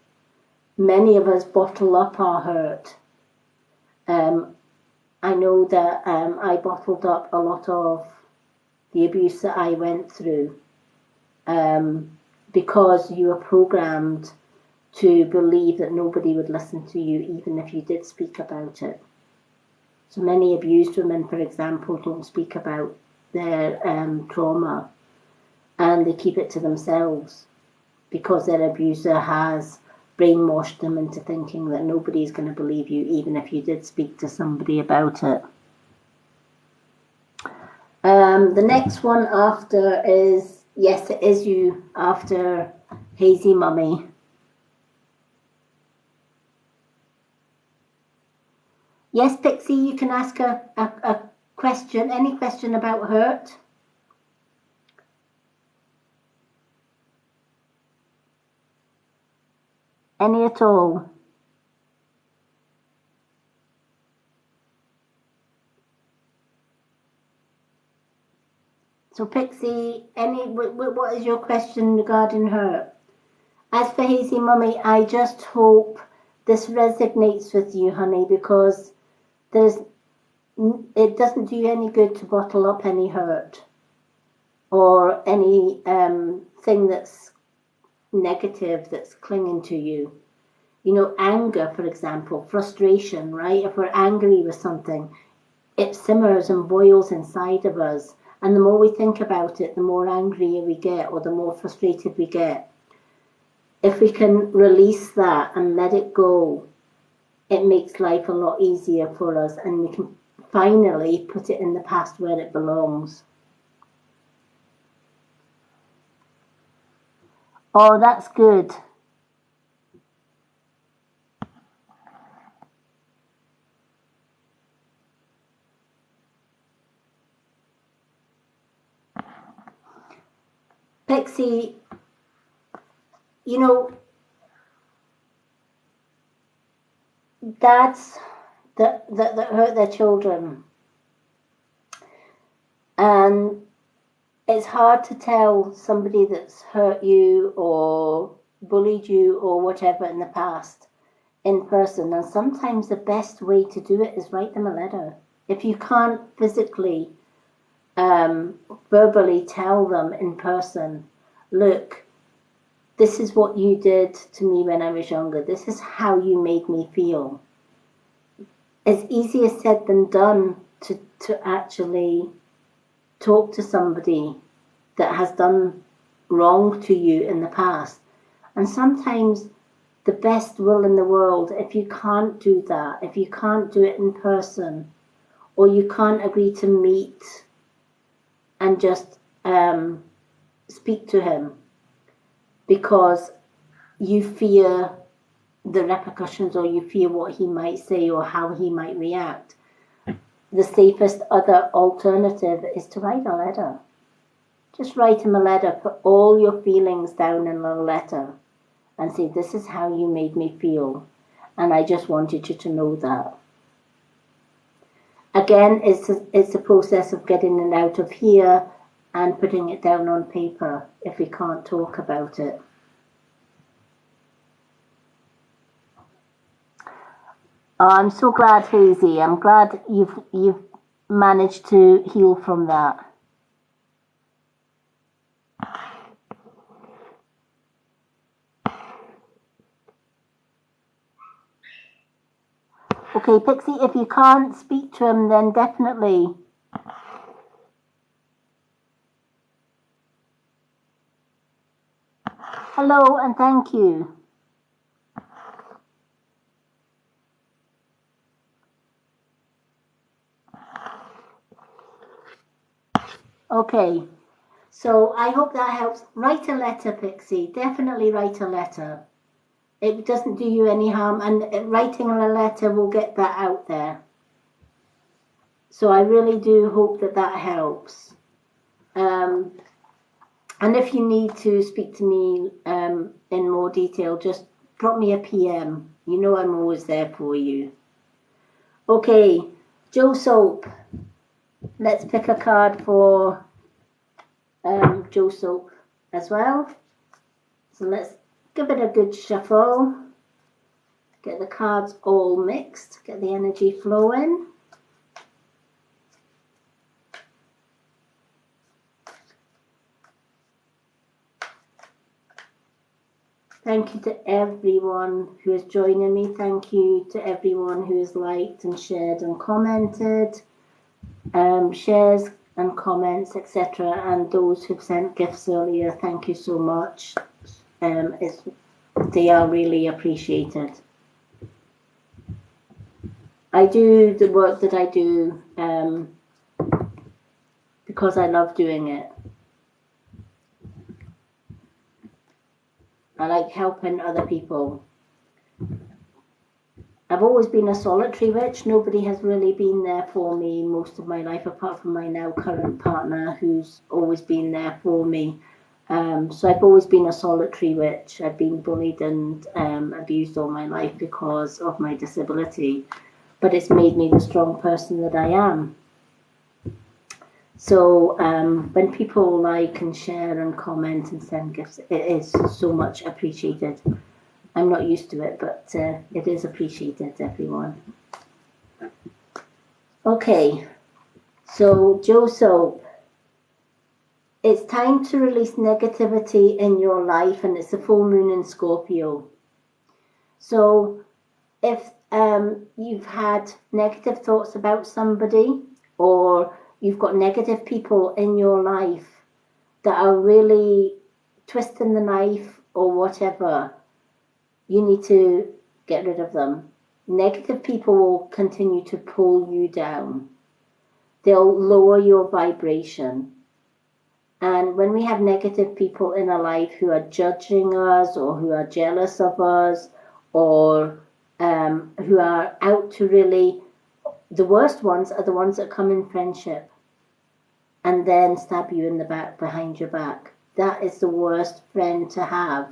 Speaker 1: Many of us bottle up our hurt. I know that I bottled up a lot of the abuse that I went through. because you were programmed to believe that nobody would listen to you even if you did speak about it. So many abused women, for example, don't speak about their trauma, and they keep it to themselves because their abuser has brainwashed them into thinking that nobody's going to believe you even if you did speak to somebody about it. The next one after is, yes, it is you, after Hazy Mummy. Yes, Pixie, you can ask a question, any question about hurt. Any at all. So Pixie, what is your question regarding hurt? As for Hazy Mummy, I just hope this resonates with you, honey, because it doesn't do you any good to bottle up any hurt or any thing that's negative that's clinging to you. You know, anger, for example, frustration, right? If we're angry with something, it simmers and boils inside of us. And the more we think about it, the more angry we get or the more frustrated we get. If we can release that and let it go, it makes life a lot easier for us, and we can finally put it in the past where it belongs. Oh, that's good. Pixie, you know, dads that hurt their children, and it's hard to tell somebody that's hurt you or bullied you or whatever in the past in person, and sometimes the best way to do it is write them a letter. If you can't physically verbally tell them in person, look, this is what you did to me when I was younger, this is how you made me feel. It's easier said than done to actually talk to somebody that has done wrong to you in the past. And sometimes the best will in the world, if you can't do that, if you can't do it in person, or you can't agree to meet and just speak to him because you fear the repercussions or you fear what he might say or how he might react, the safest other alternative is to write a letter. Just write him a letter, put all your feelings down in a letter and say, this is how you made me feel, and I just wanted you to know that. Again, it's a process of getting it out of here and putting it down on paper if we can't talk about it. Oh, I'm so glad, Hazy. I'm glad you've managed to heal from that. Okay, Pixie, if you can't speak to him, then definitely. Hello and thank you. Okay, so I hope that helps. Write a letter, Pixie. Definitely write a letter. It doesn't do you any harm, and writing a letter will get that out there. So I really do hope that that helps. And if you need to speak to me in more detail, just drop me a PM. You know I'm always there for you. Okay, Joe Soap. Let's pick a card for Joe Soap as well. So let's give it a good shuffle. Get the cards all mixed. Get the energy flowing. Thank you to everyone who is joining me. Thank you to everyone who has liked and shared and commented, shares and comments, etc. And those who've sent gifts earlier, thank you so much. They are really appreciated. I do the work that I do because I love doing it. I like helping other people. I've always been a solitary witch. Nobody has really been there for me most of my life, apart from my now current partner, who's always been there for me. So I've always been a solitary witch. I've been bullied and abused all my life because of my disability, but it's made me the strong person that I am. So when people like and share and comment and send gifts, it is so much appreciated. I'm not used to it, but it is appreciated, everyone. Okay, so Joe Soap. It's time to release negativity in your life, and it's a full moon in Scorpio. So if you've had negative thoughts about somebody, or you've got negative people in your life that are really twisting the knife or whatever, you need to get rid of them. Negative people will continue to pull you down. They'll lower your vibration. And when we have negative people in our life who are judging us or who are jealous of us or who are out to really, the worst ones are the ones that come in friendship and then stab you in the back, behind your back. That is the worst friend to have.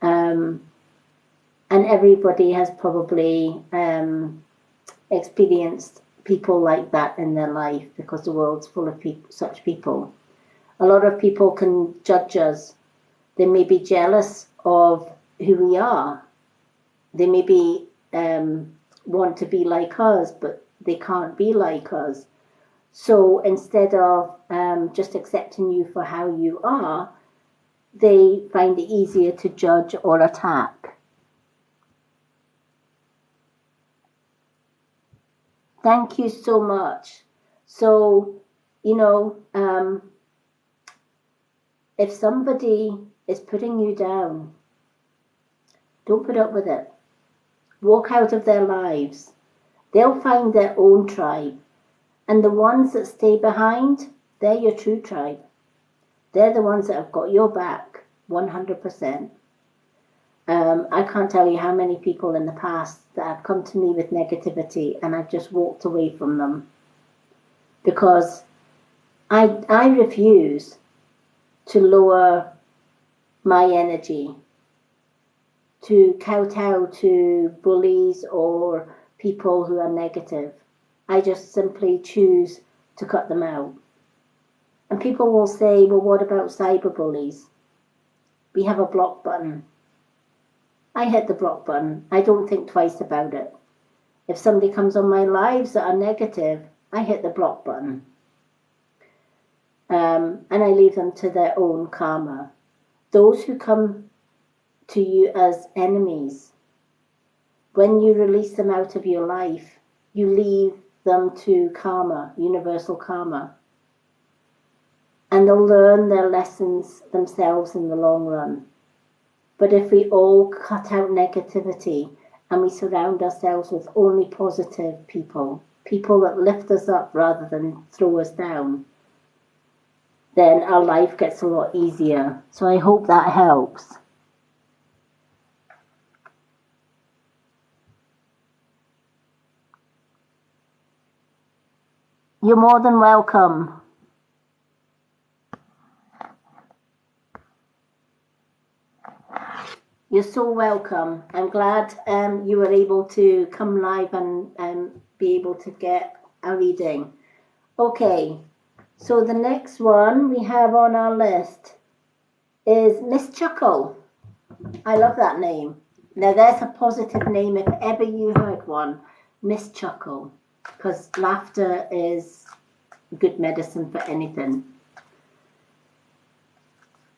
Speaker 1: And everybody has probably experienced people like that in their life because the world's full of such people. A lot of people can judge us. They may be jealous of who we are. They may be want to be like us, but they can't be like us. So instead of just accepting you for how you are, they find it easier to judge or attack. Thank you so much. So, if somebody is putting you down, don't put up with it. Walk out of their lives. They'll find their own tribe. And the ones that stay behind, they're your true tribe. They're the ones that have got your back 100%. I can't tell you how many people in the past that have come to me with negativity and I've just walked away from them. Because I refuse to lower my energy, to kowtow to bullies or people who are negative. I just simply choose to cut them out. And people will say, well, what about cyberbullies? We have a block button. I hit the block button. I don't think twice about it. If somebody comes on my lives that are negative, I hit the block button. And I leave them to their own karma. Those who come to you as enemies, when you release them out of your life, you leave them to karma, universal karma. And they'll learn their lessons themselves in the long run. But if we all cut out negativity and we surround ourselves with only positive people, people that lift us up rather than throw us down, then our life gets a lot easier. So I hope that helps. You're more than welcome. You're so welcome. I'm glad you were able to come live and be able to get a reading. Okay, so the next one we have on our list is Miss Chuckle. I love that name. Now there's a positive name if ever you heard one, Miss Chuckle, because laughter is good medicine for anything.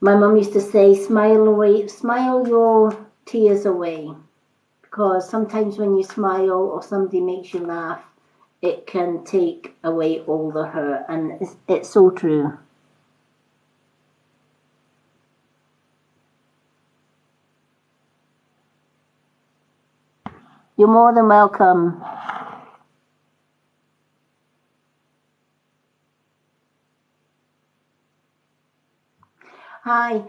Speaker 1: My mum used to say, smile your tears away, because sometimes when you smile or somebody makes you laugh, it can take away all the hurt, and it's so true. You're more than welcome. Hi,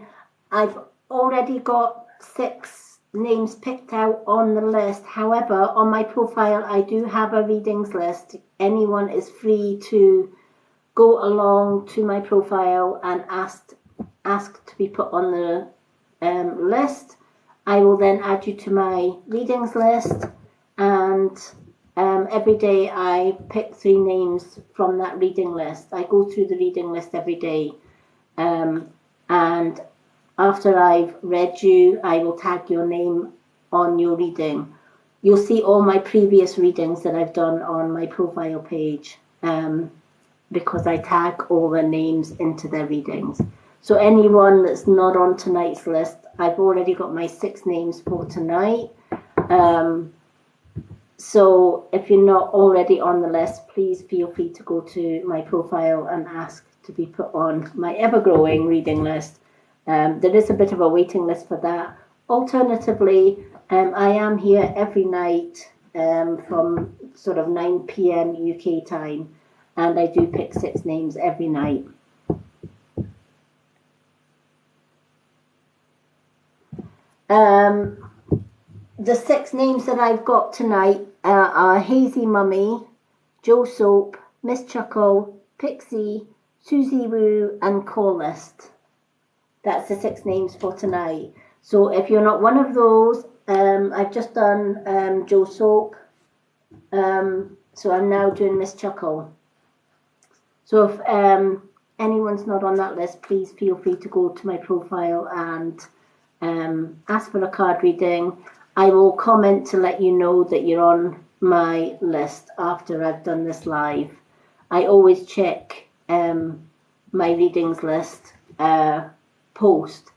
Speaker 1: I've already got 6 names picked out on the list. However, on my profile, I do have a readings list. Anyone is free to go along to my profile and ask to be put on the list. I will then add you to my readings list, and every day I pick 3 names from that reading list. I go through the reading list every day. And after I've read you, I will tag your name on your reading. You'll see all my previous readings that I've done on my profile page, because I tag all the names into their readings. So anyone that's not on tonight's list, I've already got my 6 names for tonight. So if you're not already on the list, please feel free to go to my profile and ask to be put on my ever-growing reading list. There is a bit of a waiting list for that. Alternatively, I am here every night from sort of 9 p.m. UK time, and I do pick 6 names every night. The 6 names that I've got tonight are Hazy Mummy, Joe Soap, Miss Chuckle, Pixie, Susie Woo, and Call List. That's the 6 names for tonight. So if you're not one of those, I've just done Joe Soap. So I'm now doing Miss Chuckle. So if anyone's not on that list, please feel free to go to my profile and ask for a card reading. I will comment to let you know that you're on my list after I've done this live. I always check my readings list post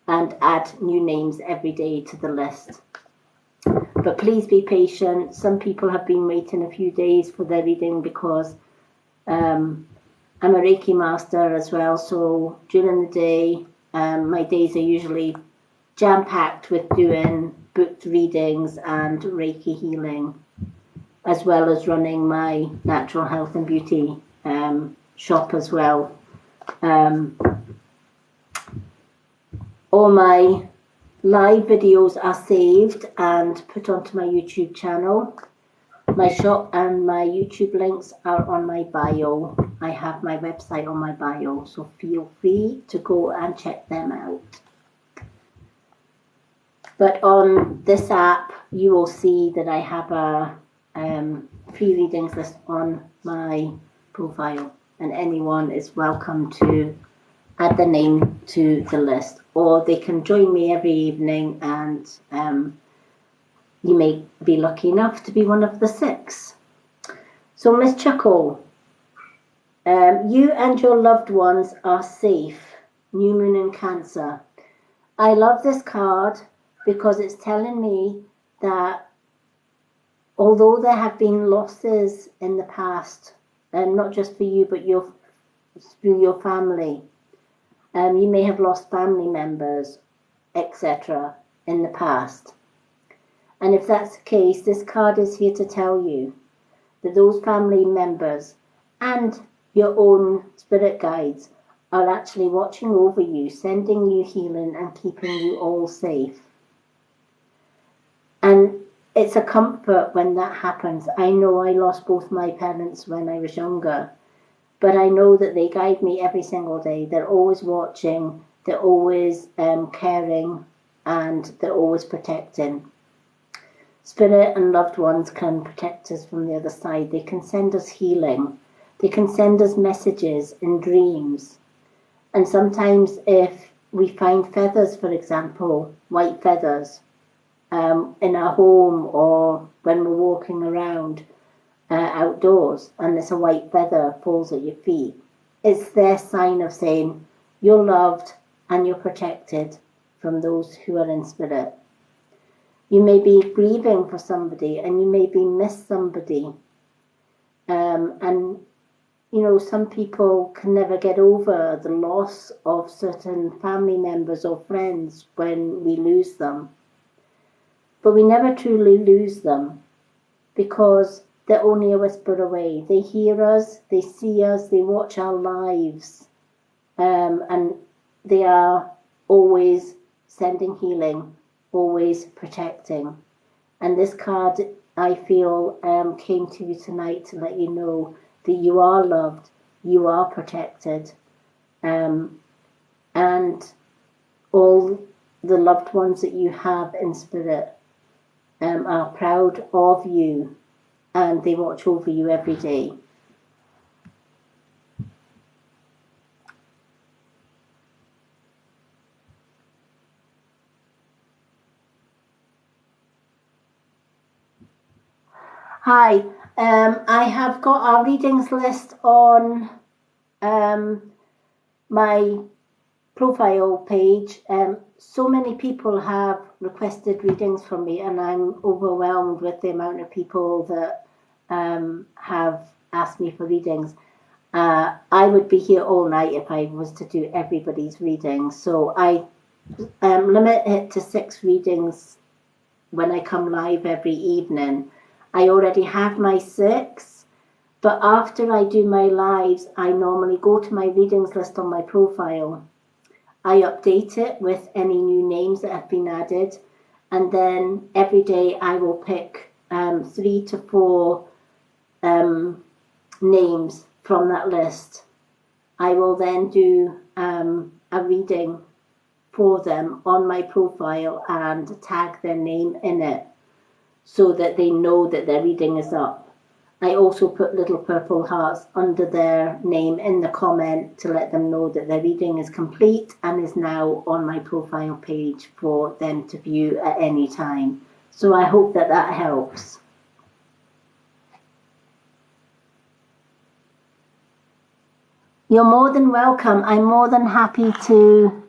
Speaker 1: and add new names every day to the list. But please be patient. Some people have been waiting a few days for their reading because I'm a Reiki master as well, so during the day my days are usually jam-packed with doing booked readings and Reiki healing, as well as running my natural health and beauty shop as well. All my live videos are saved and put onto my YouTube channel. My shop and my YouTube links are on my bio. I have my website on my bio, so feel free to go and check them out. But on this app, you will see that I have a free readings list on my profile, and anyone is welcome to add their name to the list, or they can join me every evening, and you may be lucky enough to be one of the 6. So Miss Chuckle, you and your loved ones are safe. New Moon in Cancer. I love this card because it's telling me that although there have been losses in the past, and not just for you, but through your family, you may have lost family members, etc. in the past. And if that's the case, this card is here to tell you that those family members and your own spirit guides are actually watching over you, sending you healing and keeping you all safe. And it's a comfort when that happens. I know I lost both my parents when I was younger, but I know that they guide me every single day. They're always watching, they're always caring, and they're always protecting. Spirit and loved ones can protect us from the other side. They can send us healing. They can send us messages in dreams. And sometimes if we find feathers, for example, white feathers, in our home, or when we're walking around outdoors and there's a white feather falls at your feet, it's their sign of saying, you're loved, and you're protected from those who are in spirit. You may be grieving for somebody, and you maybe miss somebody. And you know, some people can never get over the loss of certain family members or friends when we lose them. But we never truly lose them, because they're only a whisper away. They hear us, they see us, they watch our lives, and they are always sending healing, always protecting. And this card, I feel, came to you tonight to let you know that you are loved, you are protected, and all the loved ones that you have in spirit are proud of you, and they watch over you every day. Hi, I have got our readings list on my profile page. So many people have requested readings from me, and I'm overwhelmed with the amount of people that have asked me for readings. I would be here all night if I was to do everybody's readings. So I limit it to 6 readings when I come live every evening. I already have my 6, but after I do my lives, I normally go to my readings list on my profile. I update it with any new names that have been added, and then every day I will pick 3 to 4 names from that list. I will then do a reading for them on my profile and tag their name in it, so that they know that their reading is up. I also put little purple hearts under their name in the comment to let them know that their reading is complete and is now on my profile page for them to view at any time. So I hope that that helps. You're more than welcome. I'm more than happy to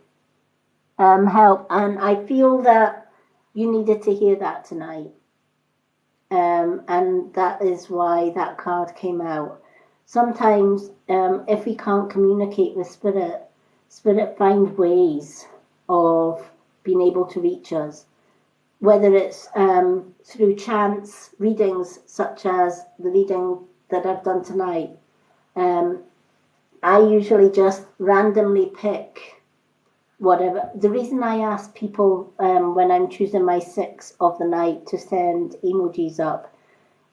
Speaker 1: help, and I feel that you needed to hear that tonight. And that is why that card came out. Sometimes if we can't communicate with spirit finds ways of being able to reach us, whether it's through chance readings such as the reading that I've done tonight. I usually just randomly pick whatever. The reason I ask people when I'm choosing my 6 of the night to send emojis up,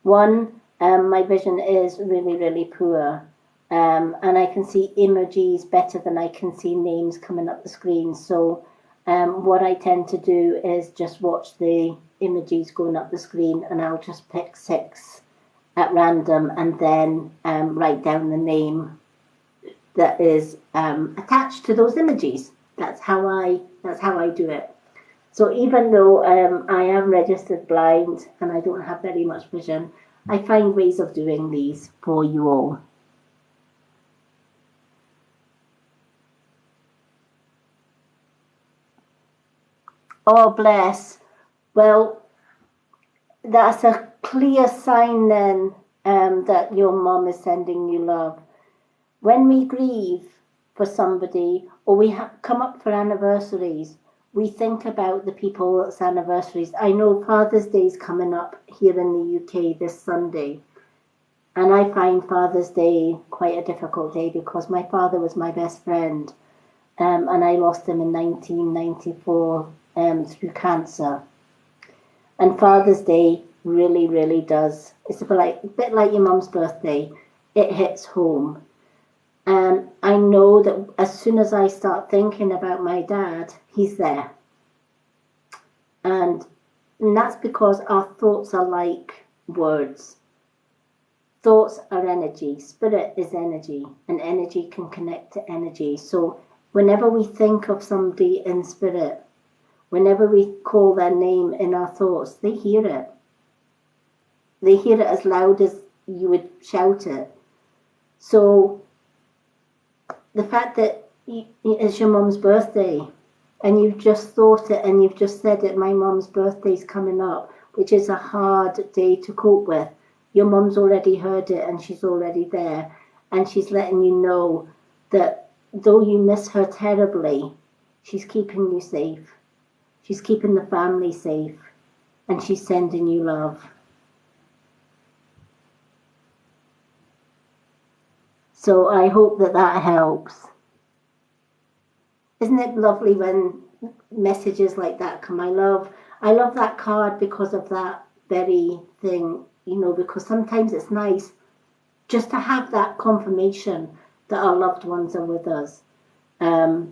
Speaker 1: one, my vision is really, really poor, and I can see emojis better than I can see names coming up the screen. So what I tend to do is just watch the emojis going up the screen, and I'll just pick 6 at random and then write down the name that is attached to those emojis. That's how I do it. So even though I am registered blind and I don't have very much vision, I find ways of doing these for you all. Oh, bless. Well, that's a clear sign then that your mom is sending you love. When we grieve for somebody, or we come up for anniversaries, we think about the people that's anniversaries. I know Father's Day is coming up here in the UK this Sunday, and I find Father's Day quite a difficult day because my father was my best friend, and I lost him in 1994 through cancer. And Father's Day really, really does. It's a bit like your mum's birthday. It hits home. And I know that as soon as I start thinking about my dad, he's there. And that's because our thoughts are like words. Thoughts are energy. Spirit is energy. And energy can connect to energy. So whenever we think of somebody in spirit, whenever we call their name in our thoughts, they hear it. They hear it as loud as you would shout it. So the fact that It's your mum's birthday, and you've just thought it and you've just said it, my mum's birthday's coming up, which is a hard day to cope with. Your mum's already heard it and she's already there, and she's letting you know that though you miss her terribly, she's keeping you safe. She's keeping the family safe, and she's sending you love. So I hope that that helps. Isn't it lovely when messages like that come? I love that card because of that very thing, because sometimes it's nice just to have that confirmation that our loved ones are with us. My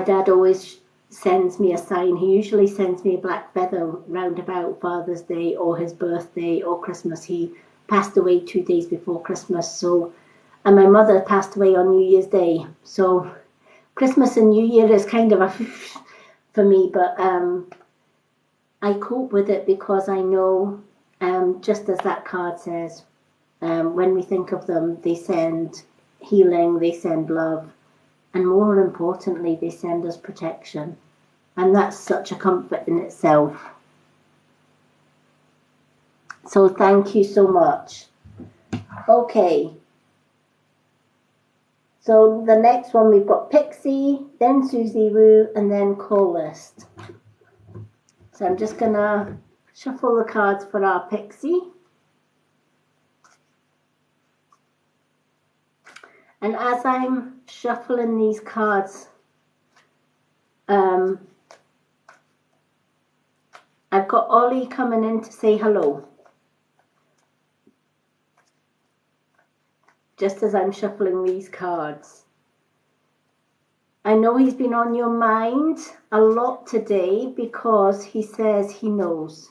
Speaker 1: dad always sends me a sign. He usually sends me a black feather round about Father's Day or his birthday or Christmas. He passed away 2 days before Christmas, and my mother passed away on New Year's Day. So Christmas and New Year is kind of a for me, but I cope with it because I know, just as that card says, when we think of them, they send healing, they send love, and more importantly, they send us protection. And that's such a comfort in itself. So thank you so much. Okay. So the next one, we've got Pixie, then Susie Woo, and then Call List. So I'm just going to shuffle the cards for our Pixie. And as I'm shuffling these cards, I've got Ollie coming in to say hello. Just as I'm shuffling these cards. I know he's been on your mind a lot today because he says he knows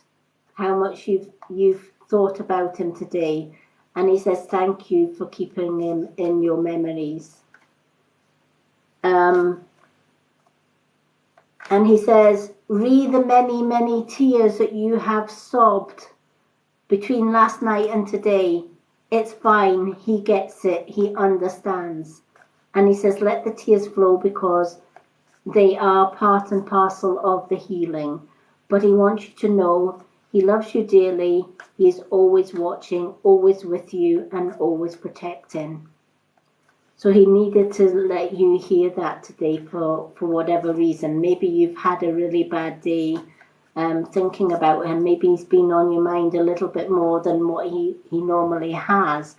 Speaker 1: how much you've thought about him today, and he says thank you for keeping him in your memories. And he says, re the many, many tears that you have sobbed between last night and today. It's fine. He gets it. He understands. And he says, let the tears flow because they are part and parcel of the healing. But he wants you to know he loves you dearly. He is always watching, always with you, and always protecting. So he needed to let you hear that today for whatever reason. Maybe you've had a really bad day thinking about him. Maybe he's been on your mind a little bit more than what he normally has.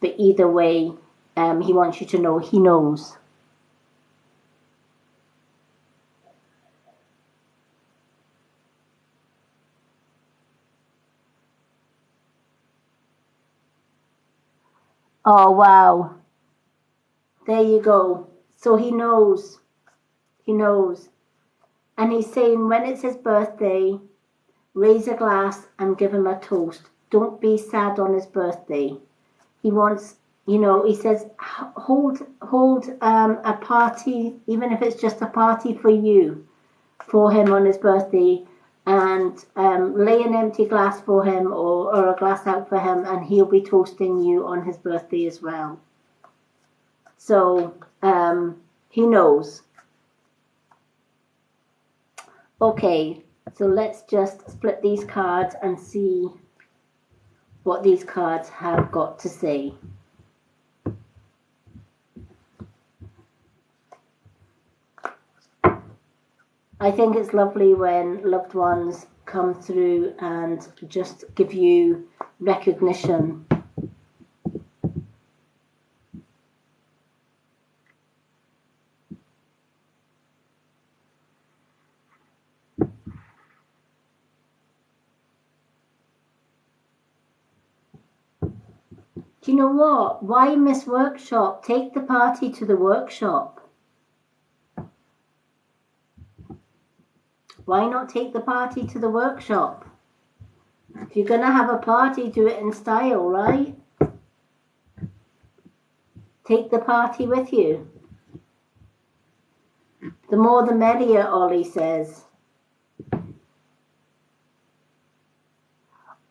Speaker 1: But either way, he wants you to know he knows. Oh, wow. There you go. So he knows. He knows. And he's saying when it's his birthday, raise a glass and give him a toast. Don't be sad on his birthday. He wants, he says, hold a party, even if it's just a party for you, for him on his birthday, and lay an empty glass for him or a glass out for him, and he'll be toasting you on his birthday as well. So he knows. Okay, so let's just split these cards and see what these cards have got to say. I think it's lovely when loved ones come through and just give you recognition. Do you know what? Why miss workshop? Take the party to the workshop. Why not take the party to the workshop? If you're going to have a party, do it in style, right? Take the party with you. The more the merrier, Ollie says.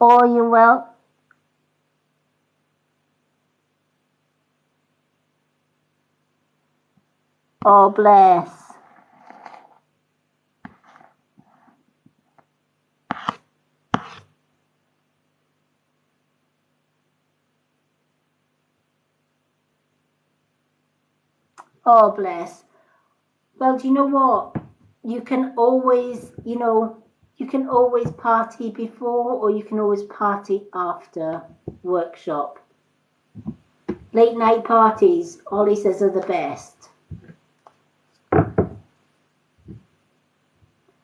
Speaker 1: Or you will. Oh, bless. Oh, bless. Well, do you know what? You can always, you can always party before or you can always party after workshop. Late night parties, Ollie says, are the best.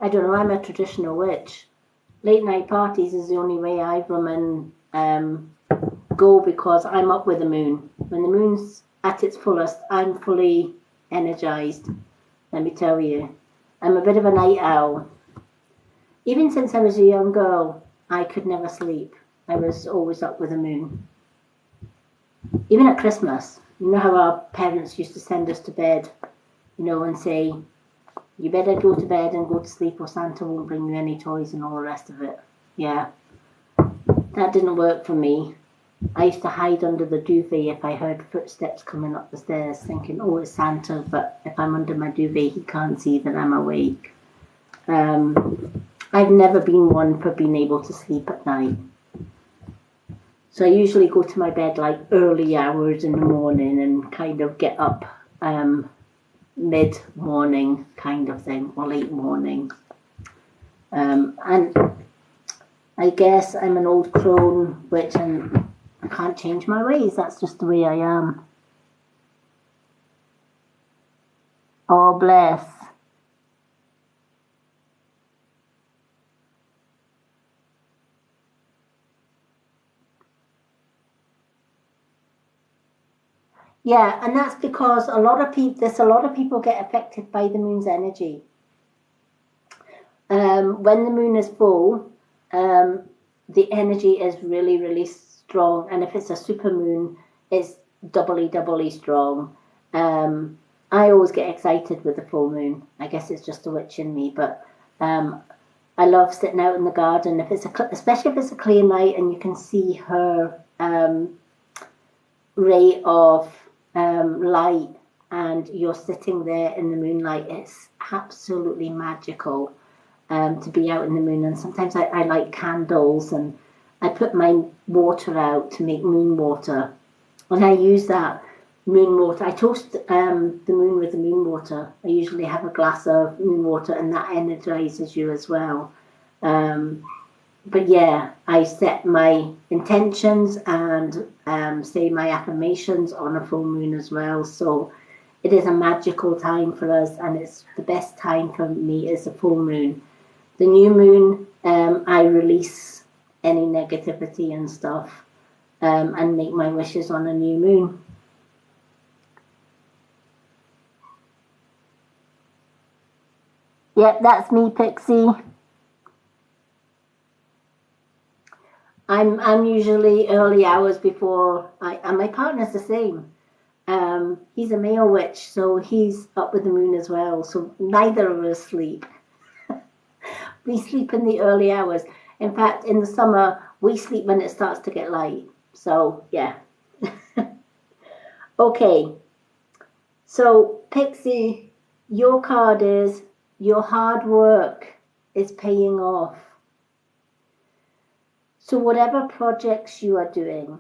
Speaker 1: I don't know, I'm a traditional witch. Late night parties is the only way I women go because I'm up with the moon. When the moon's at its fullest, I'm fully energized. Let me tell you, I'm a bit of a night owl. Even since I was a young girl, I could never sleep. I was always up with the moon. Even at Christmas, you know how our parents used to send us to bed, and say, you better go to bed and go to sleep or Santa won't bring you any toys and all the rest of it. Yeah, that didn't work for me. I used to hide under the duvet if I heard footsteps coming up the stairs, thinking, oh, it's Santa, but if I'm under my duvet, he can't see that I'm awake. I've never been one for being able to sleep at night. So I usually go to my bed like early hours in the morning and kind of get up mid-morning kind of thing, or late morning. And I guess I'm an old crone, which I can't change my ways. That's just the way I am. Oh, bless. Yeah, and that's because a lot of people get affected by the moon's energy. When the moon is full, the energy is really, really strong, and if it's a super moon, it's doubly strong. I always get excited with the full moon. I guess it's just a witch in me, but I love sitting out in the garden. Especially if it's a clear night and you can see her ray of light, and you're sitting there in the moonlight. It's absolutely magical to be out in the moon. And sometimes I light candles and I put my water out to make moon water, and I use that moon water. I toast the moon with the moon water. I usually have a glass of moon water, and that energizes you as well. But yeah, I set my intentions and say my affirmations on a full moon as well. So it is a magical time for us, and it's the best time for me is the full moon. The new moon, I release any negativity and stuff, and make my wishes on a new moon. Yep, that's me, Pixie. I'm usually early hours before and my partner's the same. He's a male witch, so he's up with the moon as well. So neither of us sleep. We sleep in the early hours. In fact, in the summer, we sleep when it starts to get light. So, yeah. Okay. So, Pixie, your card is your hard work is paying off. So, whatever projects you are doing,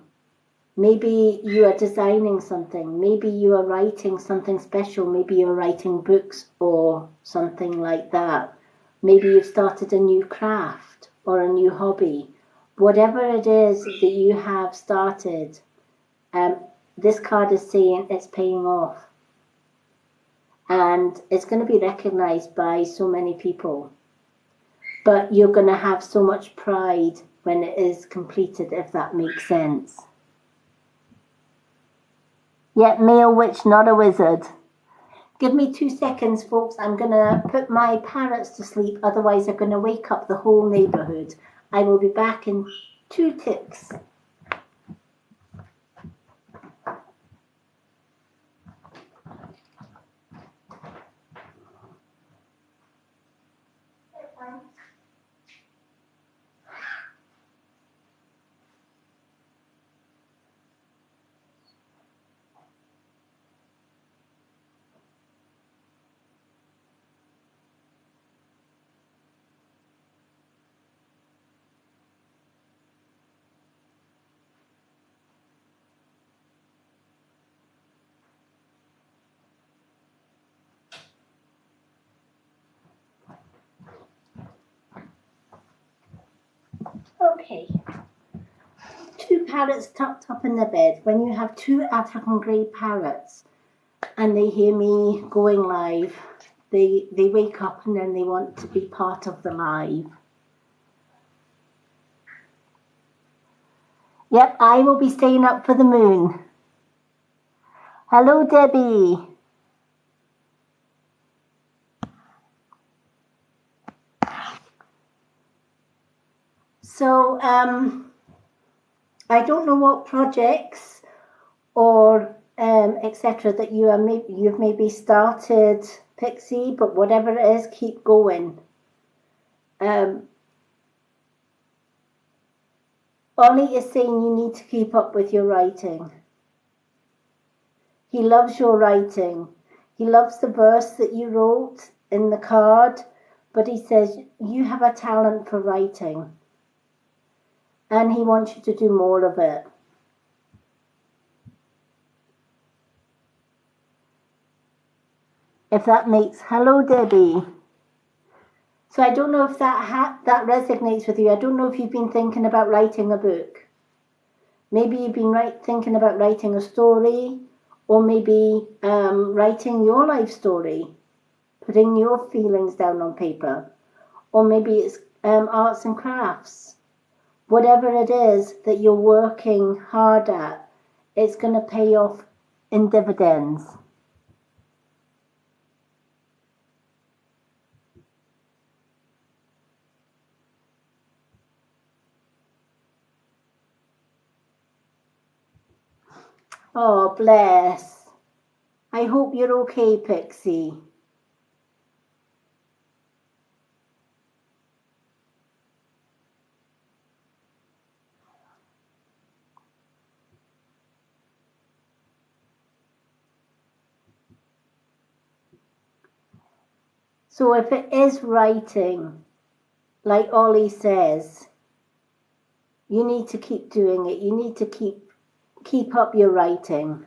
Speaker 1: maybe you are designing something, maybe you are writing something special, maybe you're writing books or something like that. Maybe you've started a new craft or a new hobby. Whatever it is that you have started, this card is saying it's paying off. And it's going to be recognized by so many people. But you're going to have so much pride when it is completed, if that makes sense. Yet, male witch, not a wizard. Give me 2 seconds, folks. I'm going to put my parrots to sleep. Otherwise, they're going to wake up the whole neighborhood. I will be back in 2 ticks. Okay. Two parrots tucked up in the bed. When you have two African grey parrots and they hear me going live, they wake up and then they want to be part of the live. Yep, I will be staying up for the moon. Hello, Debbie. So, I don't know what projects or etc. that you've maybe started, Pixie, but whatever it is, keep going. Ollie is saying you need to keep up with your writing. He loves your writing. He loves the verse that you wrote in the card, but he says you have a talent for writing and he wants you to do more of it. If that makes... Hello, Debbie. So I don't know if that resonates with you. I don't know if you've been thinking about writing a book. Maybe you've been thinking about writing a story, or maybe writing your life story, putting your feelings down on paper, or maybe it's arts and crafts. Whatever it is that you're working hard at, it's going to pay off in dividends. Oh, bless. I hope you're okay, Pixie. So if it is writing, like Ollie says, you need to keep doing it. You need to keep up your writing.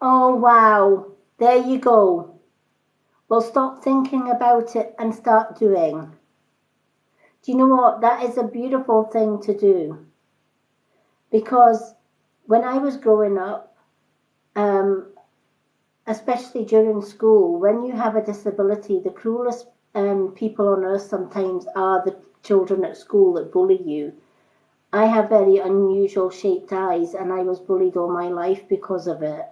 Speaker 1: Oh, wow. There you go. Well, stop thinking about it and start doing. Do you know what? That is a beautiful thing to do. Because when I was growing up, especially during school, when you have a disability, the cruelest people on earth sometimes are the children at school that bully you. I have very unusual shaped eyes and I was bullied all my life because of it.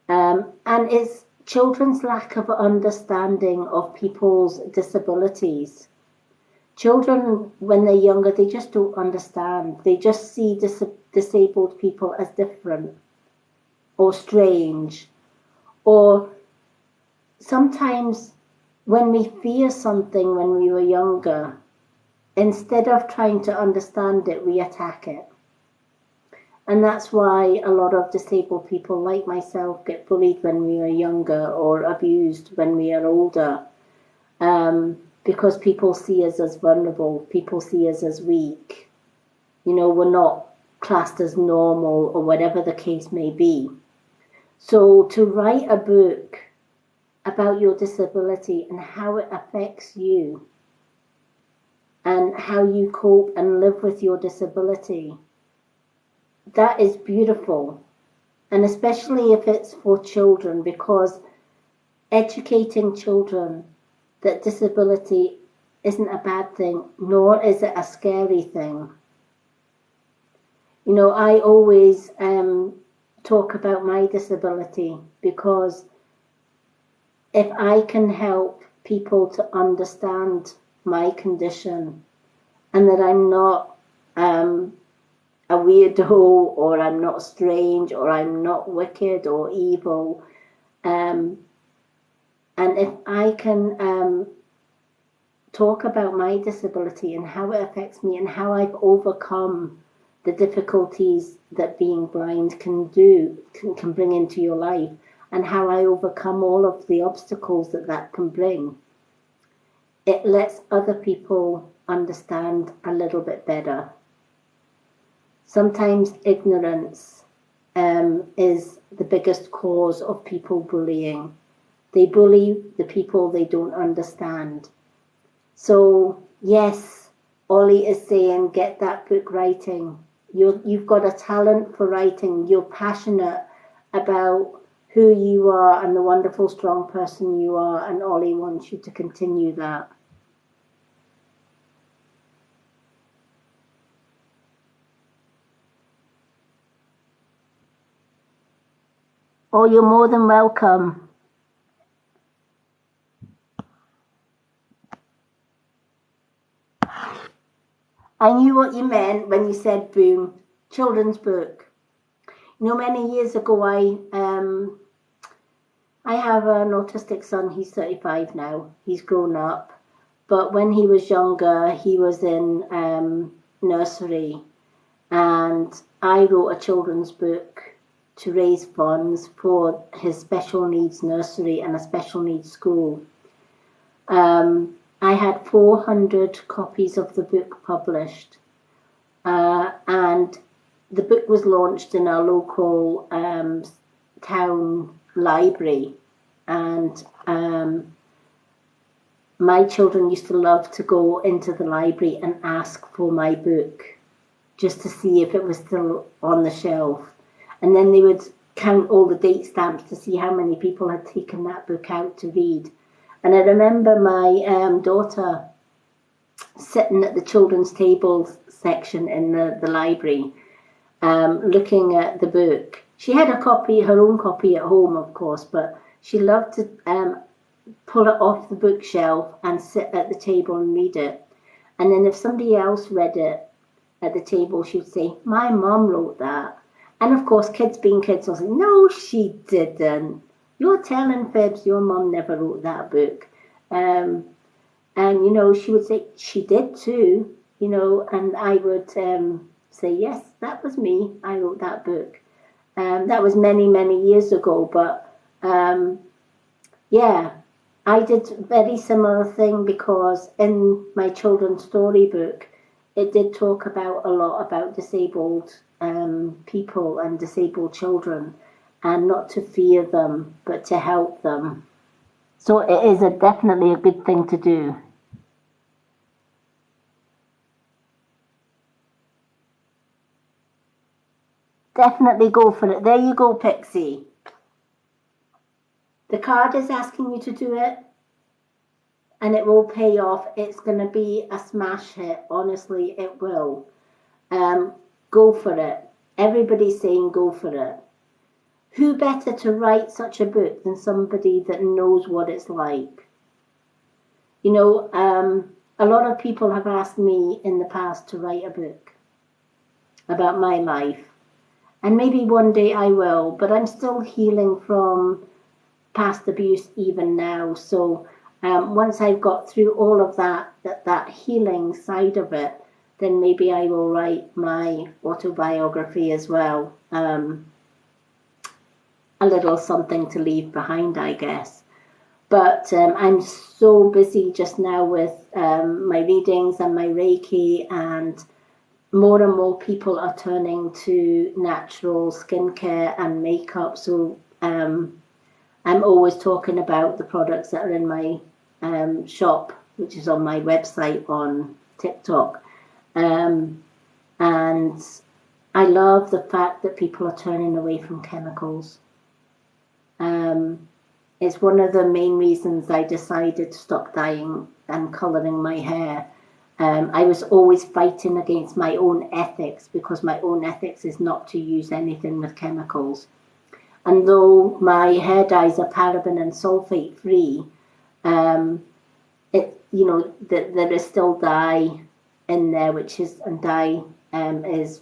Speaker 1: And it's children's lack of understanding of people's disabilities. Children, when they're younger, they just don't understand. They just see disabled people as different or strange. Or sometimes when we fear something when we were younger, instead of trying to understand it, we attack it. And that's why a lot of disabled people like myself get bullied when we are younger or abused when we are older. Because people see us as vulnerable, people see us as weak. You know, we're not classed as normal or whatever the case may be. So to write a book about your disability and how it affects you and how you cope and live with your disability, that is beautiful. And especially if it's for children, because educating children that disability isn't a bad thing, nor is it a scary thing. You know, I always talk about my disability because if I can help people to understand my condition and that I'm not a weirdo or I'm not strange or I'm not wicked or evil, and if I can talk about my disability and how it affects me and how I've overcome the difficulties that being blind can bring into your life, and how I overcome all of the obstacles that can bring, it lets other people understand a little bit better. Sometimes ignorance is the biggest cause of people bullying. They bully the people they don't understand. So, yes, Ollie is saying, get that book writing. You've got a talent for writing. You're passionate about who you are and the wonderful, strong person you are, and Ollie wants you to continue that. Oh, you're more than welcome. I knew what you meant when you said boom. Children's book. You know, many years ago, I have an autistic son. He's 35 now. He's grown up. But when he was younger, he was in nursery. And I wrote a children's book to raise funds for his special needs nursery and a special needs school. I had 400 copies of the book published. And the book was launched in our local town library. And my children used to love to go into the library and ask for my book just to see if it was still on the shelf. And then they would count all the date stamps to see how many people had taken that book out to read. And I remember my daughter sitting at the children's tables section in the library, looking at the book. She had a copy, her own copy at home, of course, but she loved to pull it off the bookshelf and sit at the table and read it. And then if somebody else read it at the table, she would say, my mum wrote that. And of course, kids being kids will say, no, she didn't. You're telling fibs, your mum never wrote that book. And, you know, she would say, she did too, you know, and I would say, yes, that was me. I wrote that book. That was many, many years ago, but yeah, I did a very similar thing because in my children's storybook, it did talk about a lot about disabled people and disabled children, and not to fear them, but to help them. So it is definitely a good thing to do. Definitely go for it. There you go, Pixie. The card is asking you to do it, and it will pay off. It's going to be a smash hit. Honestly, it will. Go for it. Everybody's saying go for it. Who better to write such a book than somebody that knows what it's like? You know, a lot of people have asked me in the past to write a book about my life. And maybe one day I will, but I'm still healing from past abuse even now. So once I've got through all of that healing side of it, then maybe I will write my autobiography as well. A little something to leave behind, I guess. But I'm so busy just now with my readings and my Reiki, and more people are turning to natural skincare and makeup. So I'm always talking about the products that are in my shop, which is on my website on TikTok. And I love the fact that people are turning away from chemicals. It's one of the main reasons I decided to stop dyeing and colouring my hair. I was always fighting against my own ethics, because my own ethics is not to use anything with chemicals. And though my hair dyes are paraben and sulfate free, there is still dye in there, which is, and dye is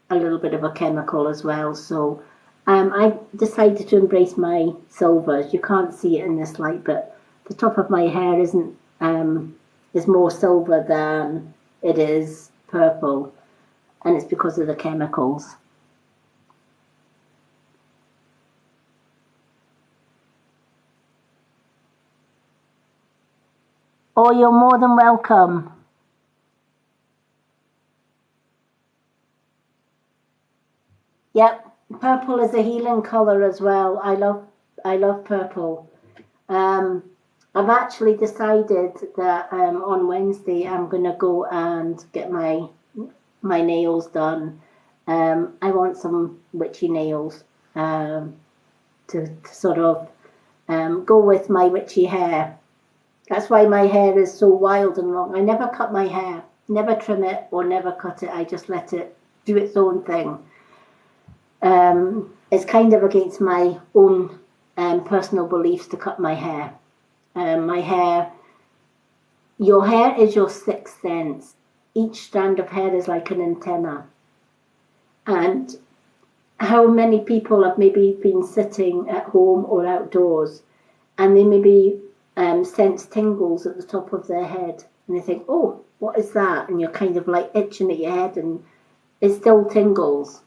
Speaker 1: a little bit of a chemical as well. So I decided to embrace my silvers. You can't see it in this light, but the top of my hair is more silver than it is purple, and it's because of the chemicals. Oh, you're more than welcome. Yep, purple is a healing color as well. I love purple. I've actually decided that on Wednesday I'm going to go and get my nails done. I want some witchy nails to sort of go with my witchy hair. That's why my hair is so wild and long. I never cut my hair, never trim it or never cut it. I just let it do its own thing. It's kind of against my own personal beliefs to cut my hair. My hair, your hair is your sixth sense. Each strand of hair is like an antenna. And how many people have maybe been sitting at home or outdoors and they maybe sense tingles at the top of their head and they think, oh, what is that? And you're kind of like itching at your head and it still tingles.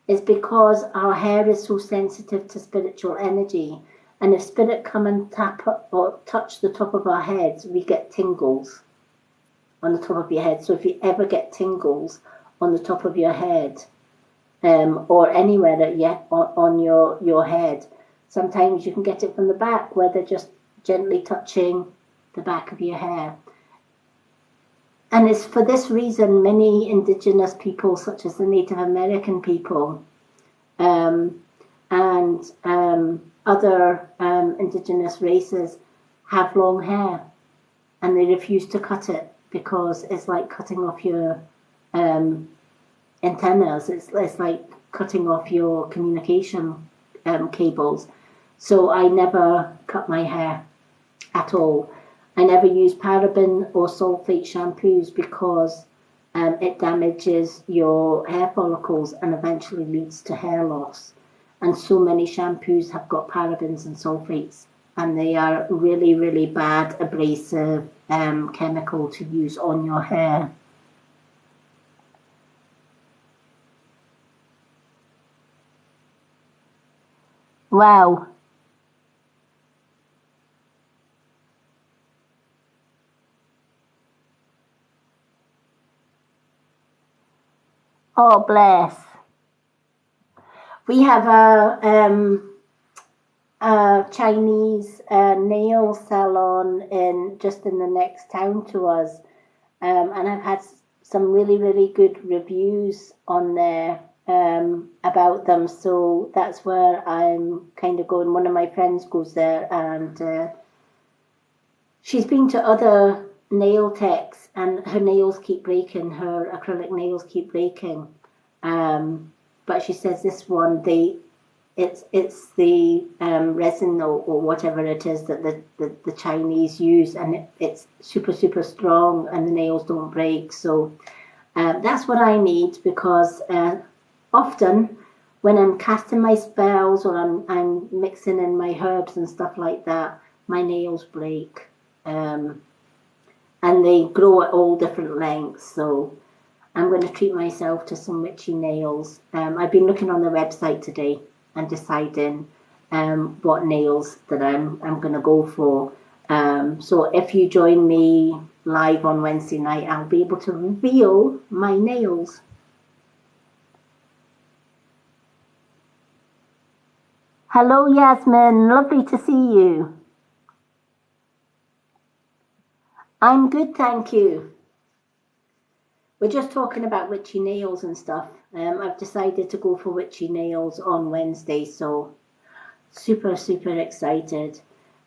Speaker 1: It's because our hair is so sensitive to spiritual energy. And if spirit come and tap or touch the top of our heads, we get tingles on the top of your head. So if you ever get tingles on the top of your head, or anywhere on your head, sometimes you can get it from the back where they're just gently touching the back of your hair. And it's for this reason many indigenous people, such as the Native American people, and other indigenous races have long hair and they refuse to cut it because it's like cutting off your antennas. It's like cutting off your communication cables. So I never cut my hair at all. I never use paraben or sulfate shampoos because it damages your hair follicles and eventually leads to hair loss. And so many shampoos have got parabens and sulfates, and they are really, really bad, abrasive chemical to use on your hair. Wow. Oh, bless. We have a Chinese nail salon just in the next town to us, and I've had some really, really good reviews on there about them. So that's where I'm kind of going. One of my friends goes there, and she's been to other nail techs, and her nails keep breaking. Her acrylic nails keep breaking. But she says this one, it's the resin or whatever it is that the Chinese use, and it's super, super strong, and the nails don't break. So that's what I need, because often when I'm casting my spells or I'm mixing in my herbs and stuff like that, my nails break, and they grow at all different lengths. So I'm going to treat myself to some witchy nails. I've been looking on the website today and deciding what nails that I'm going to go for. So if you join me live on Wednesday night, I'll be able to reveal my nails. Hello, Yasmin. Lovely to see you. I'm good, thank you. We're just talking about witchy nails and stuff. I've decided to go for witchy nails on Wednesday, so super, super excited.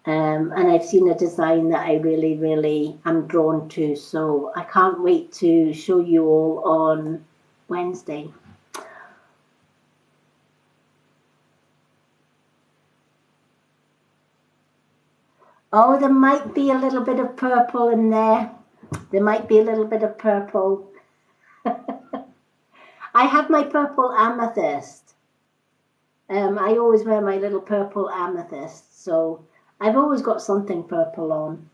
Speaker 1: And I've seen a design that I really, really am drawn to, so I can't wait to show you all on Wednesday. Oh, there might be a little bit of purple in there. There might be a little bit of purple. I have my purple amethyst. I always wear my little purple amethyst, so I've always got something purple on.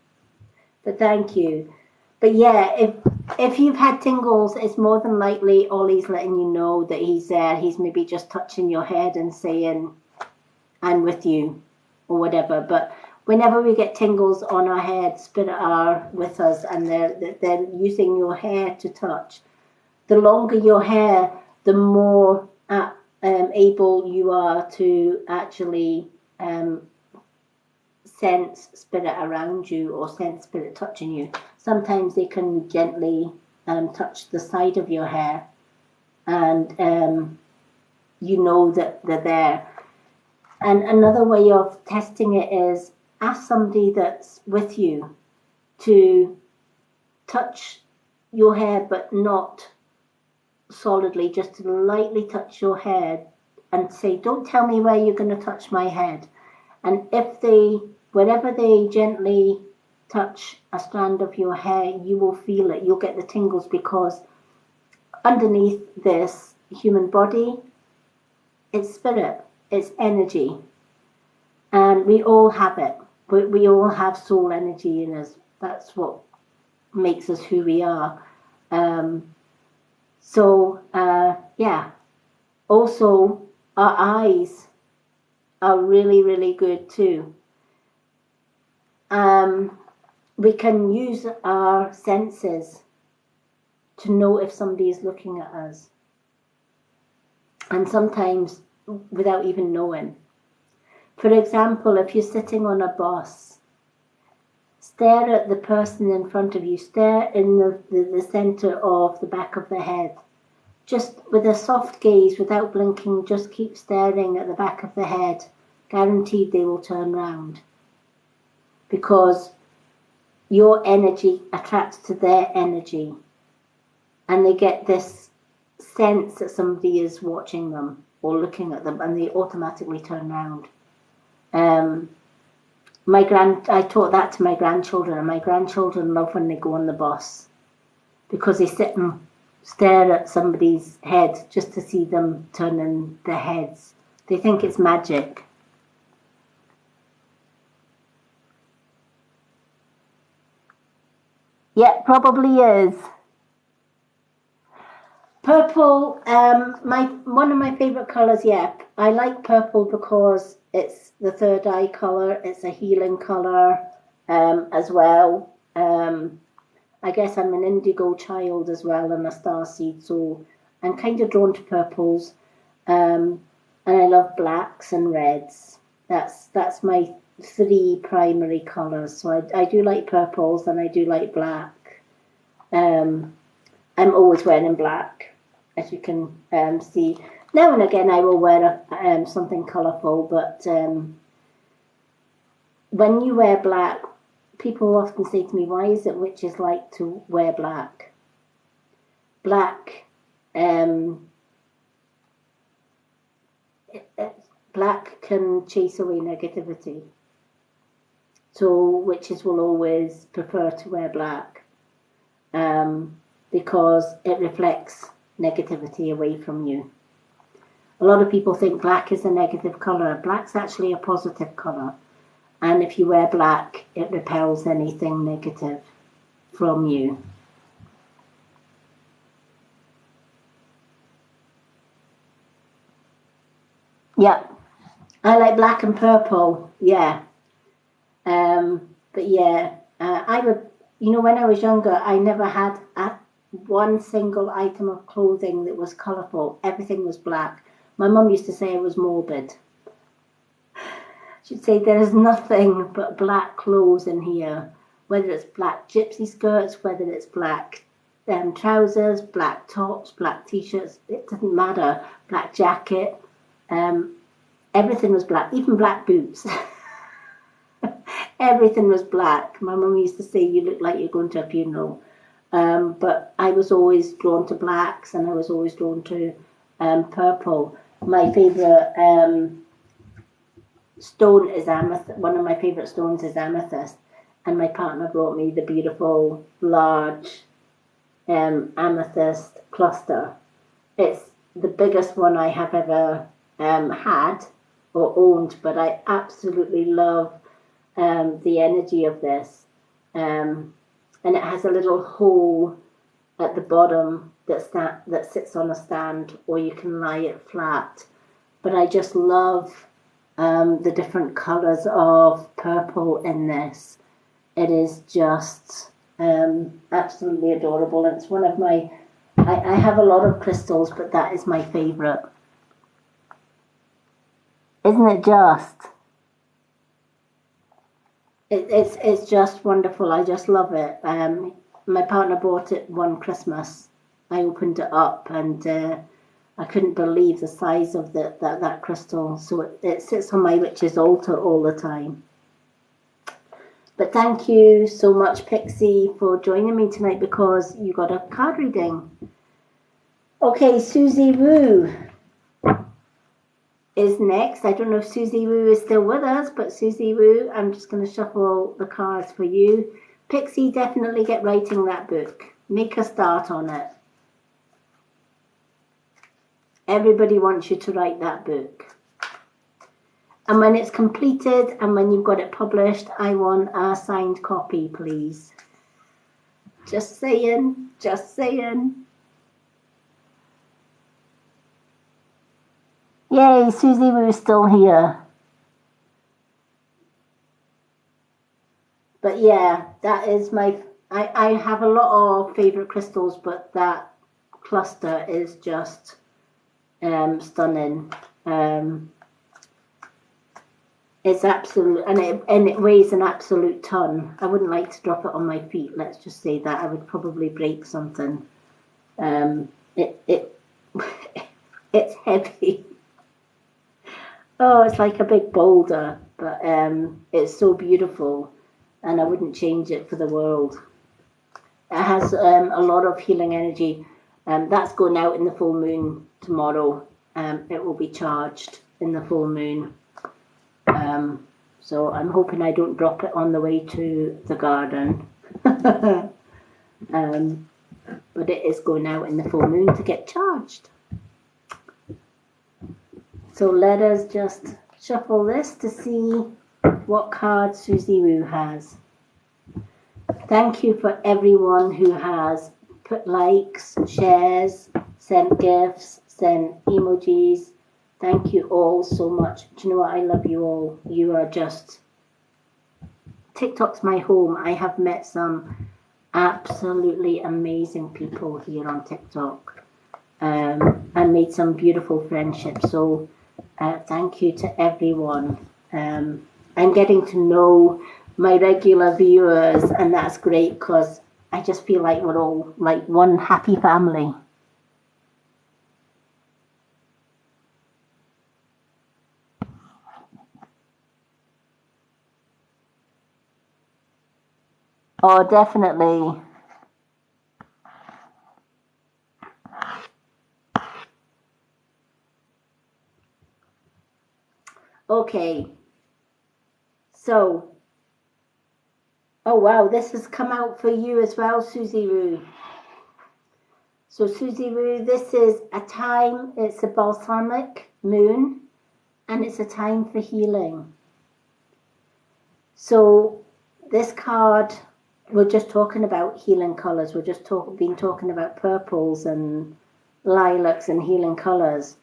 Speaker 1: But thank you. But yeah, if you've had tingles, it's more than likely Ollie's letting you know that he's there. He's maybe just touching your head and saying, "I'm with you," or whatever. But whenever we get tingles on our head, spirit are with us, and they're using your hair to touch. The longer your hair, the more able you are to actually sense spirit around you or sense spirit touching you. Sometimes they can gently touch the side of your hair, and you know that they're there. And another way of testing it is ask somebody that's with you to touch your hair, but not solidly, just to lightly touch your head and say, don't tell me where you're going to touch my head. And if they, wherever they gently touch a strand of your hair, you will feel it. You'll get the tingles, because underneath this human body, it's spirit, it's energy. And we all have it. We all have soul energy in us. That's what makes us who we are. Yeah. Also, our eyes are really, really good too. We can use our senses to know if somebody is looking at us. And sometimes without even knowing. For example, if you're sitting on a bus, stare at the person in front of you, stare in the center of the back of the head. Just with a soft gaze, without blinking, just keep staring at the back of the head. Guaranteed they will turn round. Because your energy attracts to their energy. And they get this sense that somebody is watching them or looking at them, and they automatically turn round. I taught that to my grandchildren, and my grandchildren love when they go on the bus, because they sit and stare at somebody's head just to see them turning their heads. They think it's magic. Yeah, probably is. Purple, one of my favourite colours, yeah. I like purple because it's the third eye colour. It's a healing colour as well. I guess I'm an indigo child as well, and a starseed, so I'm kind of drawn to purples. And I love blacks and reds. That's my three primary colours. So I do like purples, and I do like black. I'm always wearing black, as you can see. Now and again I will wear something colourful, but when you wear black, people often say to me, why is it witches like to wear black? Black can chase away negativity. So witches will always prefer to wear black because it reflects negativity away from you. A lot of people think black is a negative colour. Black's actually a positive colour. And if you wear black, it repels anything negative from you. Yeah, I like black and purple, yeah. But yeah, I would, when I was younger, I never had one single item of clothing that was colourful. Everything was black. My mum used to say I was morbid. She'd say there is nothing but black clothes in here, whether it's black gypsy skirts, whether it's black trousers, black tops, black t-shirts, it didn't matter, black jacket, everything was black, even black boots. Everything was black. My mum used to say, you look like you're going to a funeral. But I was always drawn to blacks, and I was always drawn to purple. My favourite stone is amethyst. One of my favourite stones is amethyst, and my partner brought me the beautiful large amethyst cluster. It's the biggest one I have ever had or owned, but I absolutely love the energy of this. And it has a little hole at the bottom that sits on a stand, or you can lie it flat. But I just love the different colours of purple in this. It is just absolutely adorable. And it's one of my, I have a lot of crystals, but that is my favourite. Isn't it just? It's just wonderful. I just love it. My partner bought it one Christmas. I opened it up and I couldn't believe the size of that crystal. So it sits on my witch's altar all the time. But thank you so much, Pixie, for joining me tonight because you got a card reading. Okay, Susie Woo is next. I don't know if Susie Woo is still with us, but Susie Woo, I'm just going to shuffle the cards for you. Pixie, definitely get writing that book. Make a start on it. Everybody wants you to write that book. And when it's completed and when you've got it published, I want a signed copy, please. Just saying, just saying. Yay, Susie Woo's still here. But yeah, that is I have a lot of favourite crystals, but that cluster is just stunning. It's absolute, and it weighs an absolute ton. I wouldn't like to drop it on my feet. Let's just say that I would probably break something. It's heavy. Oh, it's like a big boulder, but it's so beautiful, and I wouldn't change it for the world. It has a lot of healing energy. That's going out in the full moon tomorrow. It will be charged in the full moon. So I'm hoping I don't drop it on the way to the garden. But it is going out in the full moon to get charged. So let us just shuffle this to see what card Susie Woo has. Thank you for everyone who has put likes, shares, sent gifts, sent emojis. Thank you all so much. Do you know what? I love you all. You are just... TikTok's my home. I have met some absolutely amazing people here on TikTok. And made some beautiful friendships. So thank you to everyone. I'm getting to know my regular viewers, and that's great because I just feel like we're all like one happy family. Oh, definitely. Okay. So, oh wow, this has come out for you as well, Susie Woo. So, Susie Woo, this is a time, it's a balsamic moon, and it's a time for healing. So, this card, we're just talking about healing colours. We're just been talking about purples and lilacs and healing colours.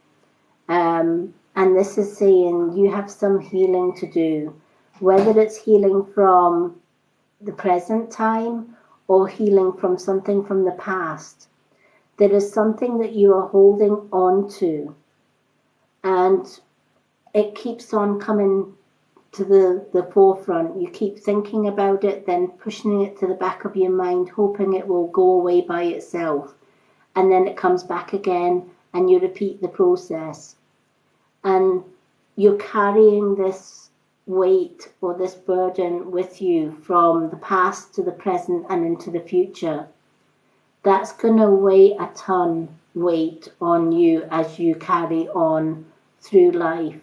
Speaker 1: And this is saying you have some healing to do, whether it's healing from the present time or healing from something from the past. There is something that you are holding on to, and it keeps on coming to the forefront. You keep thinking about it, then pushing it to the back of your mind, hoping it will go away by itself. And then it comes back again, and you repeat the process. And you're carrying this weight or this burden with you from the past to the present and into the future. That's going to weigh a ton weight on you as you carry on through life.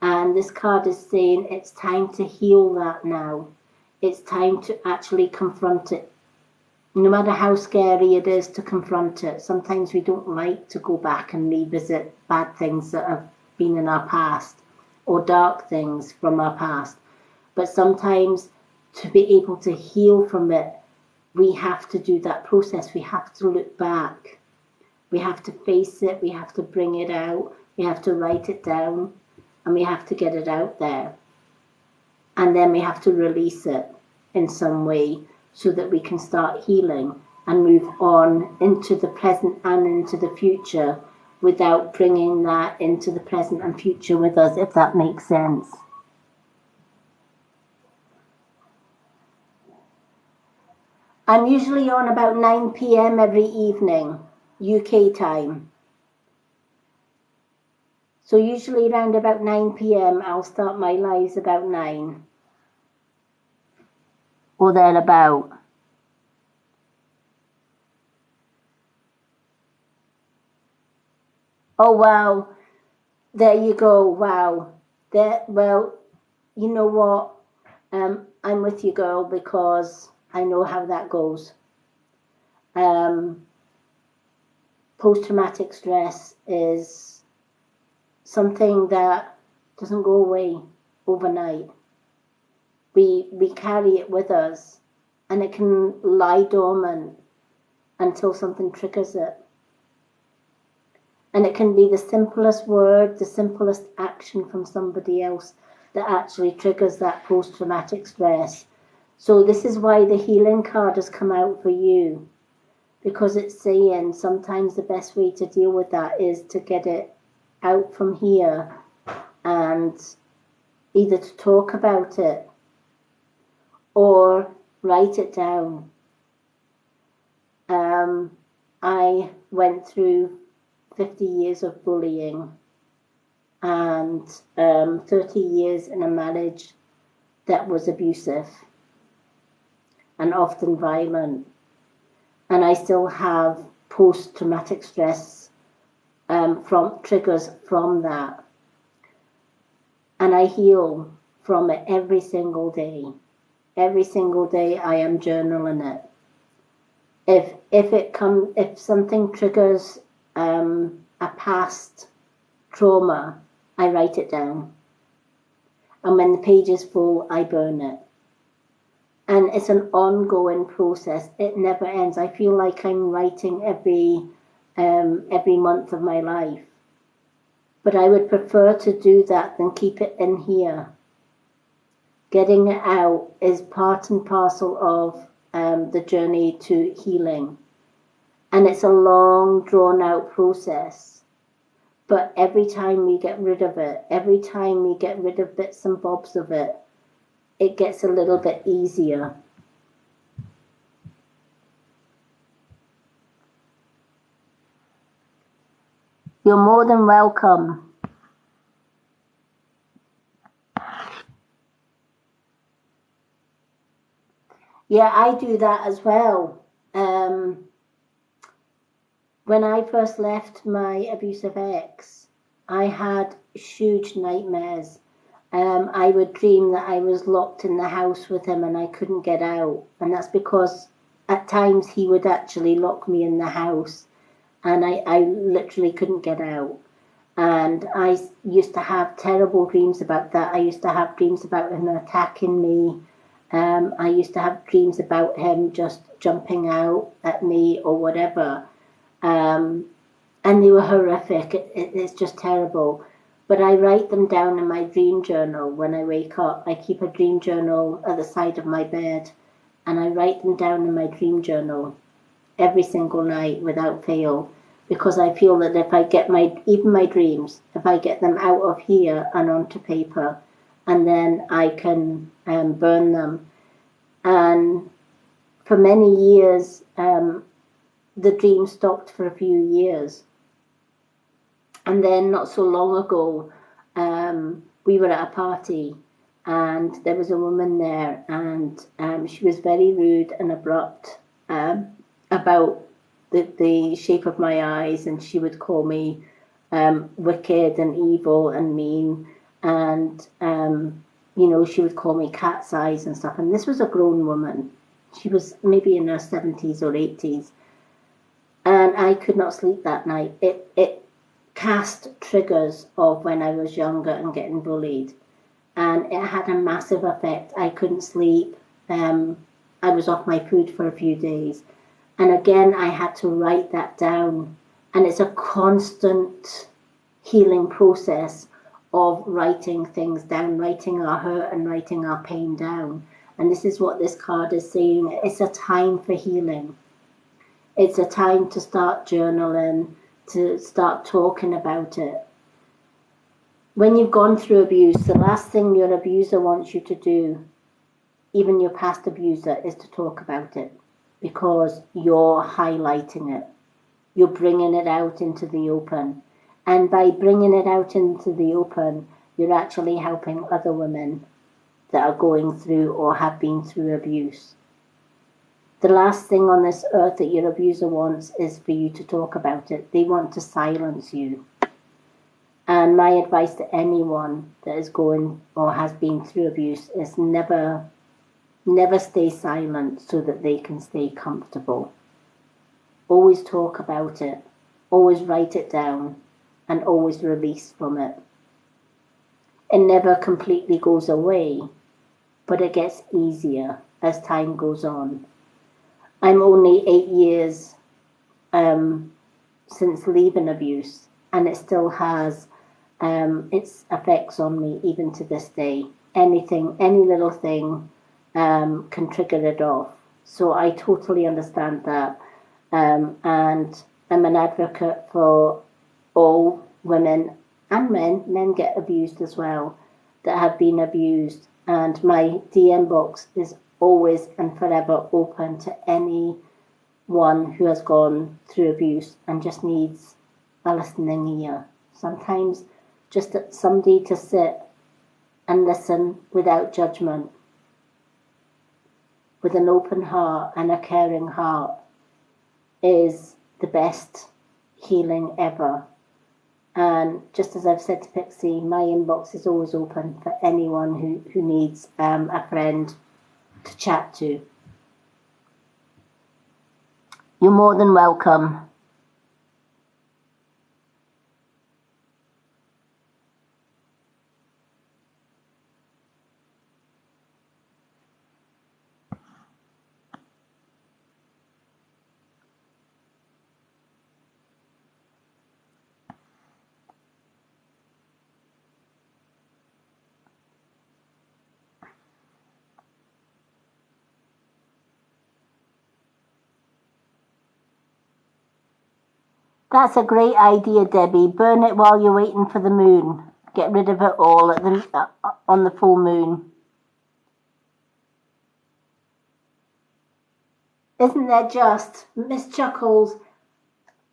Speaker 1: And this card is saying it's time to heal that now. It's time to actually confront it. No matter how scary it is to confront it, sometimes we don't like to go back and revisit bad things that have been in our past or dark things from our past. But sometimes to be able to heal from it, we have to do that process. We have to look back. We have to face it. We have to bring it out. We have to write it down. And we have to get it out there. And then we have to release it in some way so that we can start healing and move on into the present and into the future without bringing that into the present and future with us, if that makes sense. I'm usually on about 9 p.m. every evening, UK time. So usually around about 9 p.m. I'll start my lives about 9 or thereabout. Oh wow, there you go. Wow, there. Well, you know what? I'm with you, girl, because I know how that goes. Um, Post-traumatic stress is something that doesn't go away overnight. We carry it with us, and it can lie dormant until something triggers it. And it can be the simplest word, the simplest action from somebody else that actually triggers that post-traumatic stress. So this is why the healing card has come out for you, because it's saying sometimes the best way to deal with that is to get it out from here and either to talk about it or write it down. I went through 50 years of bullying and 30 years in a marriage that was abusive and often violent. And I still have post-traumatic stress from triggers from that. And I heal from it every single day. Every single day I am journaling it. If something triggers a past trauma, I write it down. And when the page is full, I burn it. And it's an ongoing process. It never ends. I feel like I'm writing every month of my life. But I would prefer to do that than keep it in here. Getting it out is part and parcel of the journey to healing. And it's a long, drawn-out process. But every time we get rid of it, every time we get rid of bits and bobs of it, it gets a little bit easier. You're more than welcome. Yeah, I do that as well. When I first left my abusive ex, I had huge nightmares. I would dream that I was locked in the house with him and I couldn't get out. And that's because at times he would actually lock me in the house and I literally couldn't get out. And I used to have terrible dreams about that. I used to have dreams about him attacking me. I used to have dreams about him just jumping out at me or whatever. And they were horrific. It's just terrible. But I write them down in my dream journal when I wake up. I keep a dream journal at the side of my bed, and I write them down in my dream journal every single night without fail, because I feel that if I get even my dreams, if I get them out of here and onto paper, and then I can burn them. And for many years, the dream stopped for a few years. And then not so long ago, we were at a party and there was a woman there and she was very rude and abrupt about the shape of my eyes, and she would call me wicked and evil and mean, and she would call me cat's eyes and stuff. And this was a grown woman. She was maybe in her 70s or 80s. And I could not sleep that night. It cast triggers of when I was younger and getting bullied. And it had a massive effect. I couldn't sleep. I was off my food for a few days. And again, I had to write that down. And it's a constant healing process of writing things down, writing our hurt and writing our pain down. And this is what this card is saying. It's a time for healing. It's a time to start journaling, to start talking about it. When you've gone through abuse, the last thing your abuser wants you to do, even your past abuser, is to talk about it. because you're highlighting it. You're bringing it out into the open. And by bringing it out into the open, you're actually helping other women that are going through or have been through abuse. The last thing on this earth that your abuser wants is for you to talk about it. They want to silence you. And my advice to anyone that is going or has been through abuse is never stay silent so that they can stay comfortable. Always talk about it. Always write it down and always release from it. It never completely goes away, but it gets easier as time goes on. I'm only 8 years since leaving abuse, and it still has its effects on me even to this day. Any little thing can trigger it off. So I totally understand that. And I'm an advocate for all women and men. Men get abused as well, that have been abused. And my DM box is always and forever open to anyone who has gone through abuse and just needs a listening ear. Sometimes just somebody to sit and listen without judgment, with an open heart and a caring heart, is the best healing ever. And just as I've said to Pixie, my inbox is always open for anyone who needs a friend to chat to. You're more than welcome. That's a great idea, Debbie. Burn it while you're waiting for the moon. Get rid of it all on the full moon. Isn't that just? Miss Chuckles,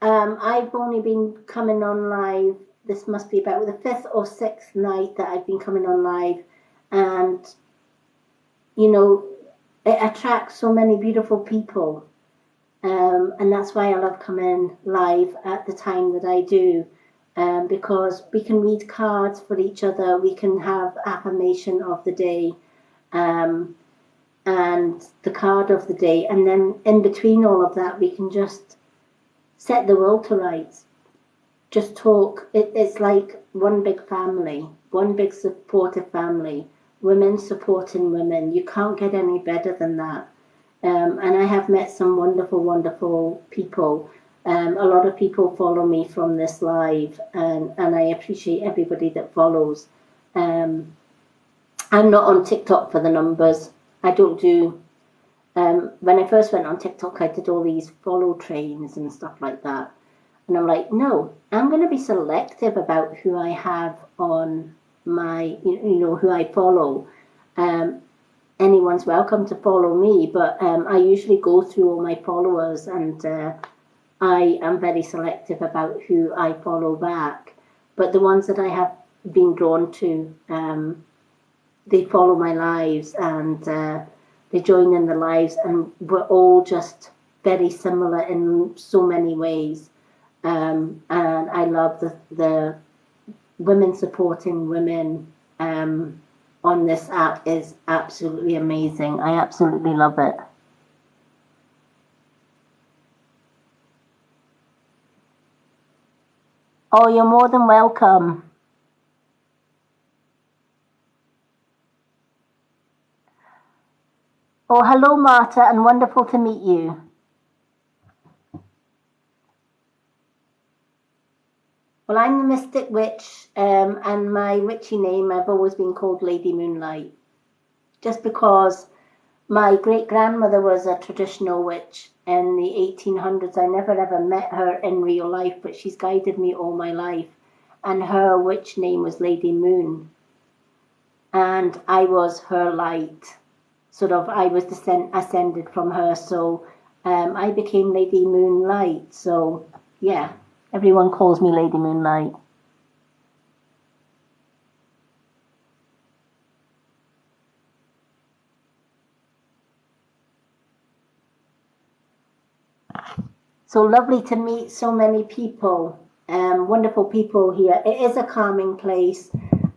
Speaker 1: I've only been coming on live. This must be about the 5th or 6th night that I've been coming on live. And, you know, it attracts so many beautiful people. And that's why I love coming live at the time that I do, because we can read cards for each other, we can have affirmation of the day, and the card of the day, and then in between all of that we can just set the world to rights, just talk. It's like one big family, one big supportive family, women supporting women. You can't get any better than that. And I have met some wonderful, wonderful people. A lot of people follow me from this live, and I appreciate everybody that follows. I'm not on TikTok for the numbers. I don't do. When I first went on TikTok, I did all these follow trains and stuff like that. And I'm like, no, I'm going to be selective about who I have on my, who I follow. Anyone's welcome to follow me, but I usually go through all my followers, and I am very selective about who I follow back. But the ones that I have been drawn to, they follow my lives, and they join in the lives, and we're all just very similar in so many ways. And I love the women supporting women on this app is absolutely amazing. I absolutely love it. Oh, you're more than welcome. Oh, hello, Marta, and wonderful to meet you. Well, I'm the Mystic Witch, and my witchy name, I've always been called Lady Moonlight, just because my great-grandmother was a traditional witch in the 1800s. I never ever met her in real life, but she's guided me all my life, and her witch name was Lady Moon, and I was her light. Sort of, I was ascended from her, so I became Lady Moonlight. So yeah, everyone calls me Lady Moonlight. So lovely to meet so many people, wonderful people here. It is a calming place.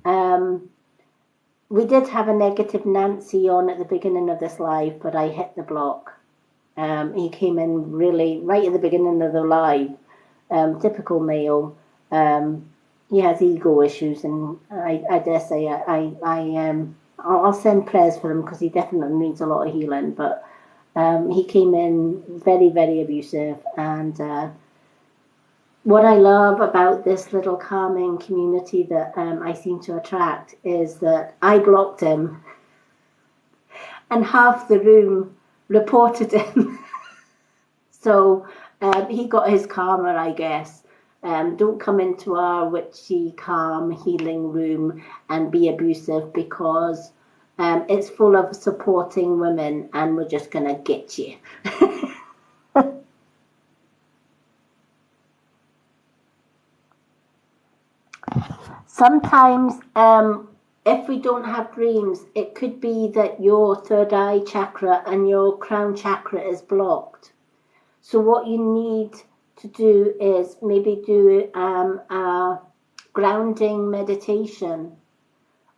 Speaker 1: Um, we did have a negative Nancy on at the beginning of this live, but I hit the block. He came in really right at the beginning of the live. Typical male. He has ego issues, and I dare say I'll send prayers for him because he definitely needs a lot of healing. But he came in very, very abusive, and what I love about this little calming community that I seem to attract is that I blocked him, and half the room reported him. So he got his karma, I guess. Don't come into our witchy, calm, healing room and be abusive, because it's full of supporting women and we're just going to get you. Sometimes, if we don't have dreams, it could be that your third eye chakra and your crown chakra is blocked. So what you need to do is maybe do a grounding meditation,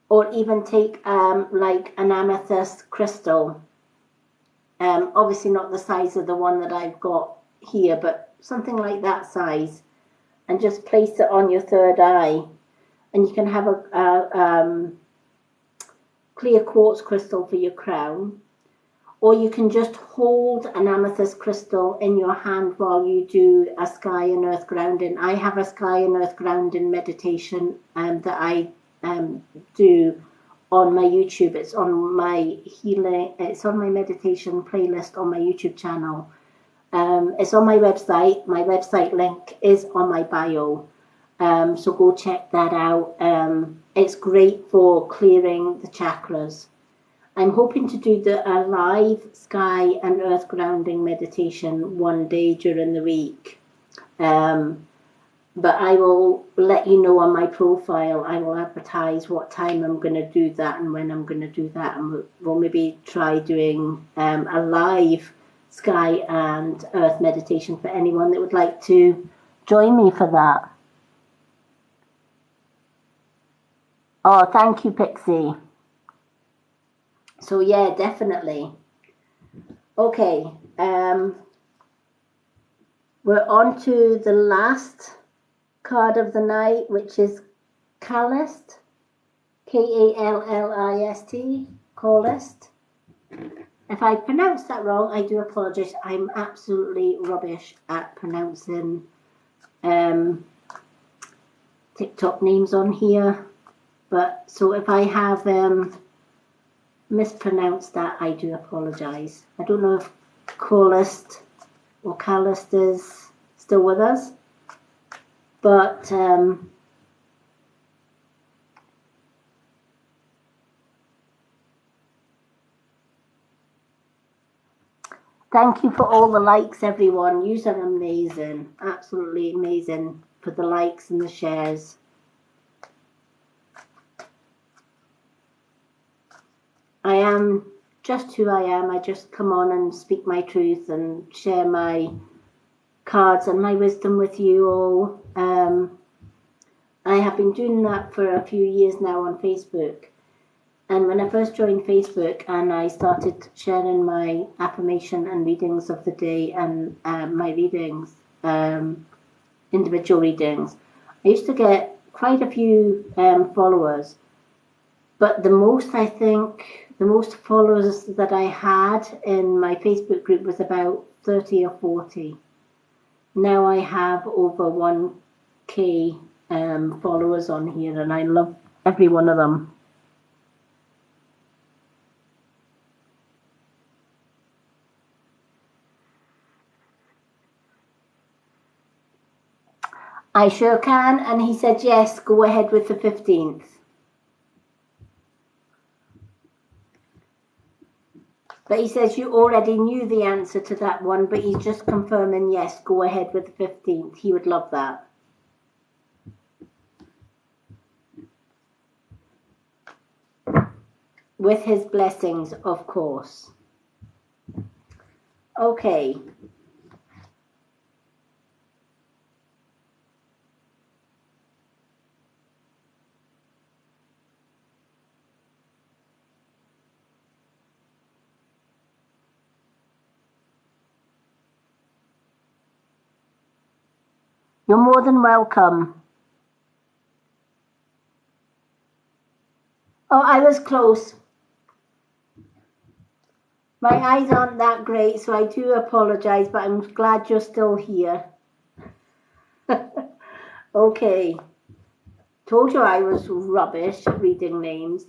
Speaker 1: or even take like an amethyst crystal. Obviously not the size of the one that I've got here, but something like that size, and just place it on your third eye. And you can have a clear quartz crystal for your crown, or you can just hold an amethyst crystal in your hand while you do a sky and earth grounding. I have a sky and earth grounding meditation that I do on my YouTube. It's on my healing. It's on my meditation playlist on my YouTube channel. It's on my website. My website link is on my bio. So go check that out. It's great for clearing the chakras. I'm hoping to do a live sky and earth grounding meditation one day during the week. But I will let you know on my profile. I will advertise what time I'm going to do that and when I'm going to do that. And we'll maybe try doing a live sky and earth meditation for anyone that would like to join me for that. Oh, thank you, Pixie. So yeah, definitely. Okay, we're on to the last card of the night, which is Callist, K-A-L-L-I-S-T, Callist. If I pronounced that wrong, I do apologize. I'm absolutely rubbish at pronouncing TikTok names on here. But so if I have mispronounced that, I do apologize. I don't know if Callist or Callist is still with us, but thank you for all the likes, everyone. You are amazing, absolutely amazing for the likes and the shares. I am just who I am. I just come on and speak my truth and share my cards and my wisdom with you all. I have been doing that for a few years now on Facebook. And when I first joined Facebook and I started sharing my affirmation and readings of the day and my readings, individual readings, I used to get quite a few followers. But the most followers that I had in my Facebook group was about 30 or 40. Now I have over 1K followers on here, and I love every one of them. I sure can, and he said yes, go ahead with the 15th. But he says you already knew the answer to that one, but he's just confirming, yes, go ahead with the 15th. He would love that. With his blessings, of course. Okay. You're more than welcome. Oh, I was close. My eyes aren't that great, so I do apologize, but I'm glad you're still here. Okay. Told you I was rubbish at reading names.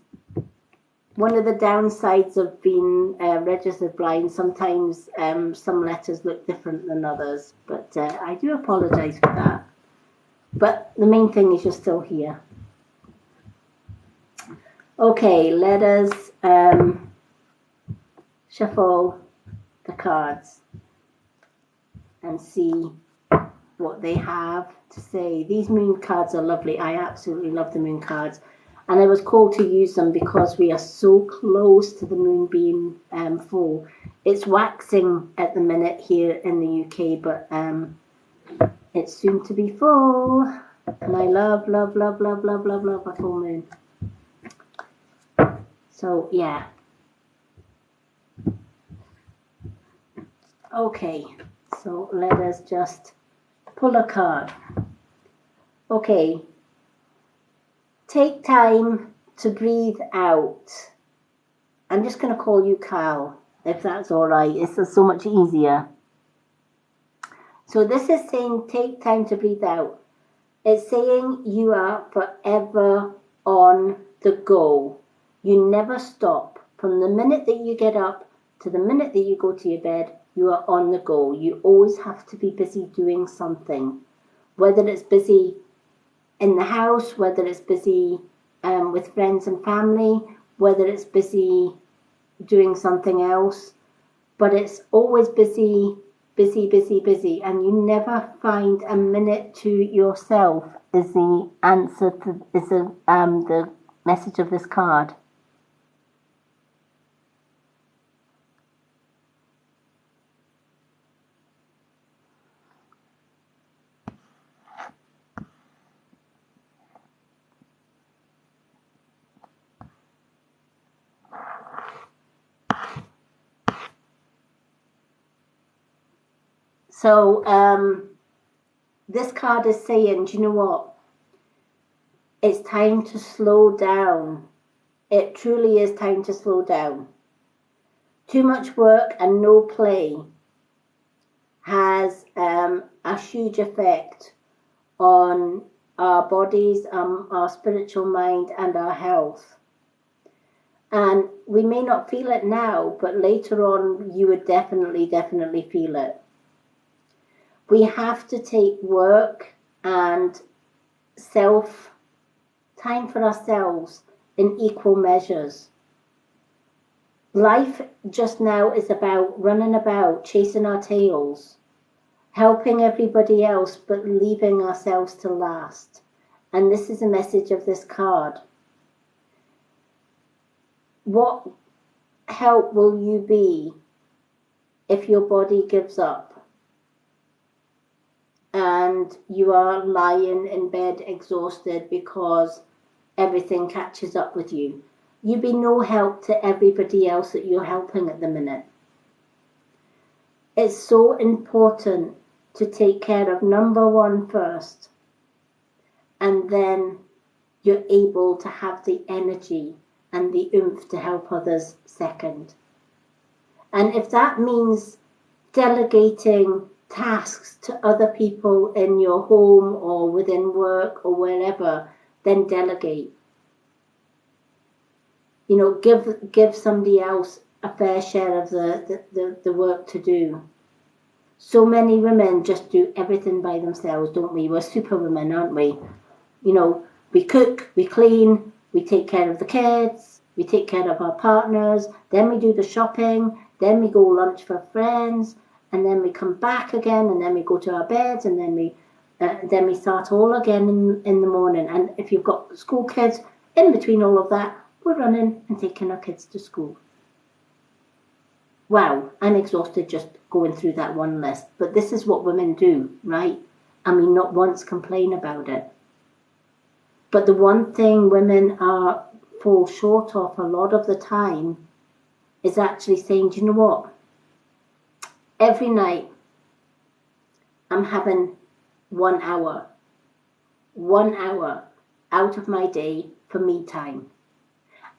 Speaker 1: One of the downsides of being registered blind, sometimes some letters look different than others, but I do apologize for that. But the main thing is you're still here. Okay, let us shuffle the cards and see what they have to say. These moon cards are lovely. I absolutely love the moon cards. And I was called to use them because we are so close to the moon being full. It's waxing at the minute here in the UK, but it's soon to be full. And I love, love, love, love, love, love, love a full moon. So, yeah. Okay, so let us just pull a card. Okay. Take time to breathe out. I'm just going to call you Cal, if that's all right. It's so much easier. So this is saying take time to breathe out. It's saying you are forever on the go. You never stop. From the minute that you get up to the minute that you go to your bed, you are on the go. You always have to be busy doing something. Whether it's busy in the house, whether it's busy with friends and family, whether it's busy doing something else, but it's always busy, busy, busy, busy, and you never find a minute to yourself is the answer to, is the message of this card. So this card is saying, do you know what? It's time to slow down. It truly is time to slow down. Too much work and no play has a huge effect on our bodies, our spiritual mind, and our health. And we may not feel it now, but later on you would definitely feel it. We have to take work and time for ourselves in equal measures. Life just now is about running about, chasing our tails, helping everybody else, but leaving ourselves to last. And this is a message of this card. What help will you be if your body gives up and you are lying in bed exhausted because everything catches up with you? You'd be no help to everybody else that you're helping at the minute. It's so important to take care of number one first, and then you're able to have the energy and the oomph to help others second. And if that means delegating tasks to other people in your home or within work or wherever, then delegate. You know, give somebody else a fair share of the work to do. So many women just do everything by themselves, don't we? We're superwomen, aren't we? You know, we cook, we clean, we take care of the kids, we take care of our partners, then we do the shopping, then we go lunch for friends, and then we come back again, and then we go to our beds, and then we start all again in the morning. And if you've got school kids, in between all of that, we're running and taking our kids to school. Wow, I'm exhausted just going through that one list. But this is what women do, right? And we not once complain about it. But the one thing women fall short of a lot of the time is actually saying, do you know what? Every night I'm having 1 hour out of my day for me time.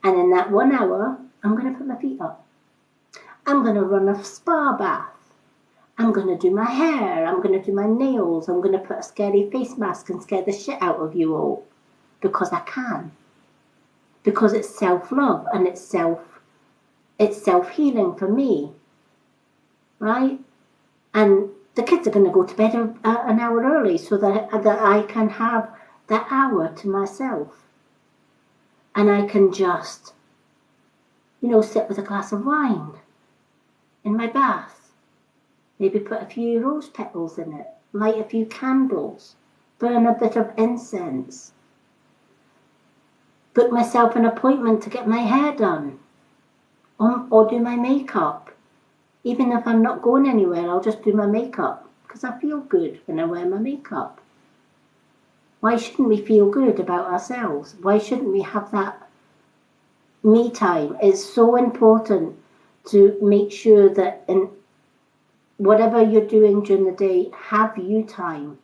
Speaker 1: And in that 1 hour, I'm going to put my feet up. I'm going to run a spa bath. I'm going to do my hair. I'm going to do my nails. I'm going to put a scary face mask and scare the shit out of you all. Because I can. Because it's self-love and it's self-healing for me. Right? And the kids are going to go to bed an hour early so that I can have that hour to myself. And I can just, sit with a glass of wine in my bath. Maybe put a few rose petals in it, light a few candles, burn a bit of incense. Book myself an appointment to get my hair done or do my makeup. Even if I'm not going anywhere, I'll just do my makeup because I feel good when I wear my makeup. Why shouldn't we feel good about ourselves? Why shouldn't we have that me time? It's so important to make sure that in whatever you're doing during the day, have you time.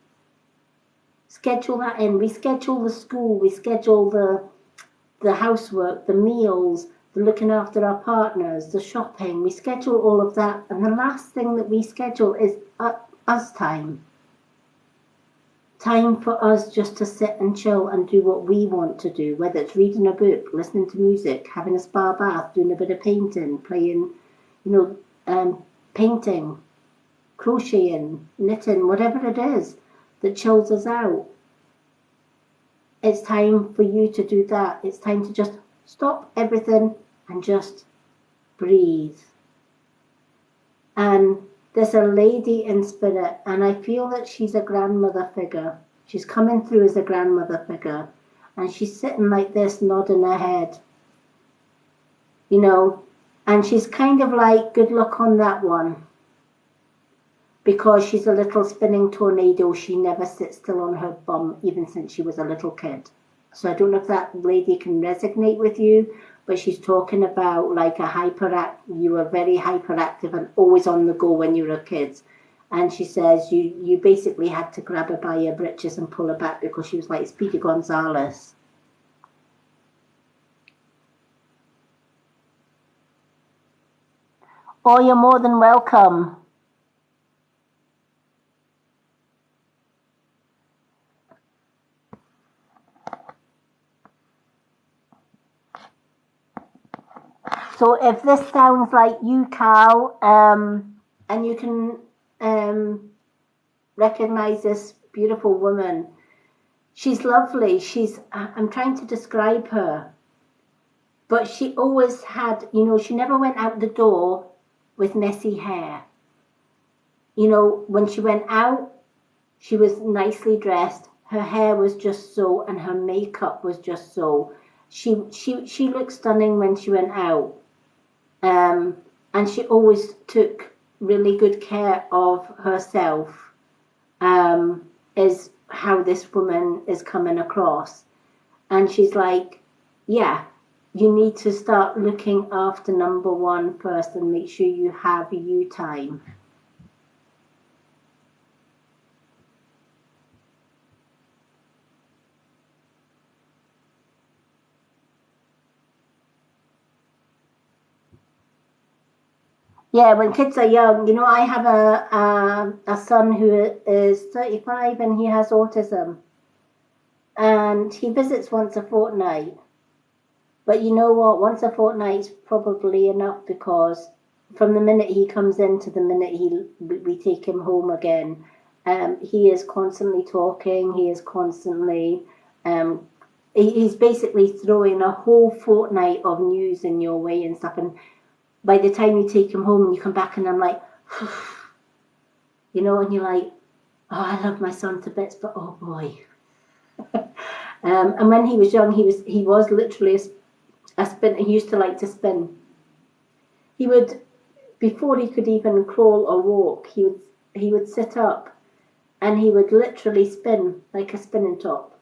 Speaker 1: Schedule that in. We schedule the school, we schedule the housework, the meals, the looking after our partners, the shopping. We schedule all of that. And the last thing that we schedule is us time. Time for us just to sit and chill and do what we want to do, whether it's reading a book, listening to music, having a spa bath, doing a bit of painting, playing, painting, crocheting, knitting, whatever it is that chills us out. It's time for you to do that. It's time to just stop everything and just breathe. And there's a lady in spirit, and I feel that she's a grandmother figure. She's coming through as a grandmother figure, and she's sitting like this, nodding her head. And she's kind of like, good luck on that one. Because she's a little spinning tornado. She never sits still on her bum, even since she was a little kid. So I don't know if that lady can resonate with you, but she's talking about like you were very hyperactive and always on the go when you were a kid. And she says you basically had to grab her by her britches and pull her back because she was like Speedy Gonzales. Oh, you're more than welcome. So if this sounds like you, Cal, and you can recognize this beautiful woman, she's lovely. I'm trying to describe her, but she always had, she never went out the door with messy hair. When she went out, she was nicely dressed. Her hair was just so, and her makeup was just so. She looked stunning when she went out. And she always took really good care of herself, is how this woman is coming across. And she's like, yeah, you need to start looking after number one first and make sure you have you time. Yeah, when kids are young, I have a son who is 35 and he has autism. And he visits once a fortnight. But you know what? Once a fortnight is probably enough because from the minute he comes in to the minute we take him home again, he is constantly talking. He is constantly, he's basically throwing a whole fortnight of news in your way and stuff. And by the time you take him home and you come back and I'm like, you know, and you're like, oh, I love my son to bits, but oh boy. And when he was young, he was literally a spin. He used to like to spin. He would, before he could even crawl or walk, he would sit up and he would literally spin like a spinning top.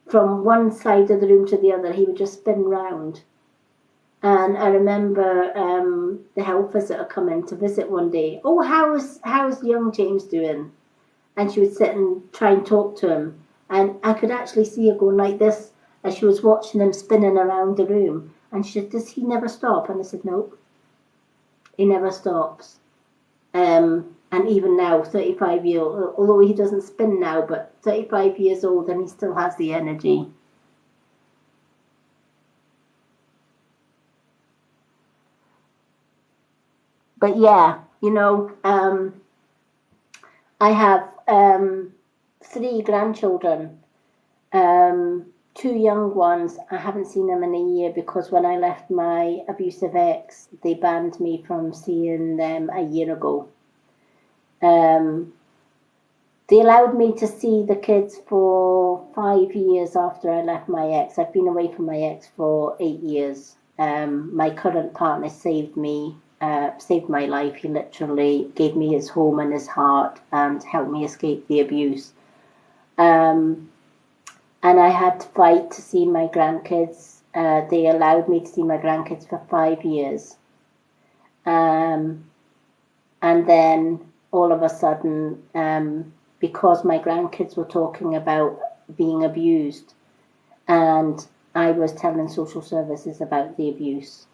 Speaker 1: From one side of the room to the other, he would just spin round. And I remember the health visitor coming to visit one day. Oh, how's young James doing? And she would sit and try and talk to him. And I could actually see her going like this as she was watching him spinning around the room. And she said, does he never stop? And I said, nope, he never stops. And even now, 35 years old, although he doesn't spin now, but 35 years old and he still has the energy. But yeah, you know, I have 3 grandchildren, 2 young ones. I haven't seen them in a year because when I left my abusive ex, they banned me from seeing them a year ago. They allowed me to see the kids for 5 years after I left my ex. I've been away from my ex for 8 years. My current partner saved me. Saved my life. He literally gave me his home and his heart and helped me escape the abuse. And I had to fight to see my grandkids. They allowed me to see my grandkids for 5 years. And then all of a sudden, because my grandkids were talking about being abused, and I was telling social services about the abuse,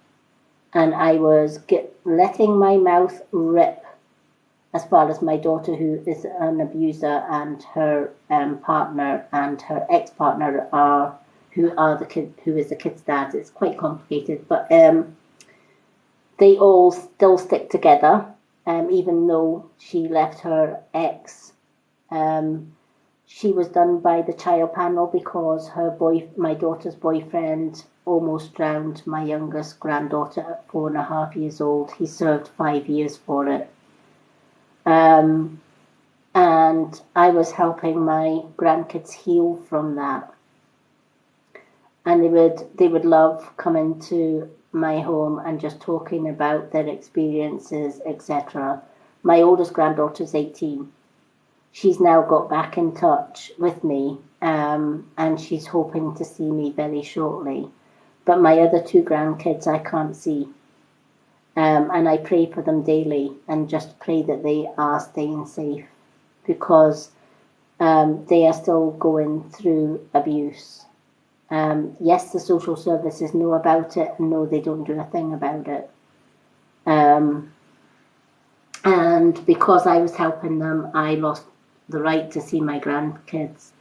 Speaker 1: and I was letting my mouth rip as far as my daughter, who is an abuser, and her partner and her ex-partner who is the kid's dad. It's quite complicated, but they all still stick together, even though she left her ex. She was done by the child panel because my daughter's boyfriend almost drowned my youngest granddaughter at 4.5 years old. He served 5 years for it. And I was helping my grandkids heal from that. And they would love coming to my home and just talking about their experiences, etc. My oldest granddaughter's 18. She's now got back in touch with me, and she's hoping to see me very shortly. But my other 2 grandkids I can't see. And I pray for them daily and just pray that they are staying safe, because they are still going through abuse. Yes, the social services know about it, and no, they don't do a thing about it. And because I was helping them, I lost the right to see my grandkids,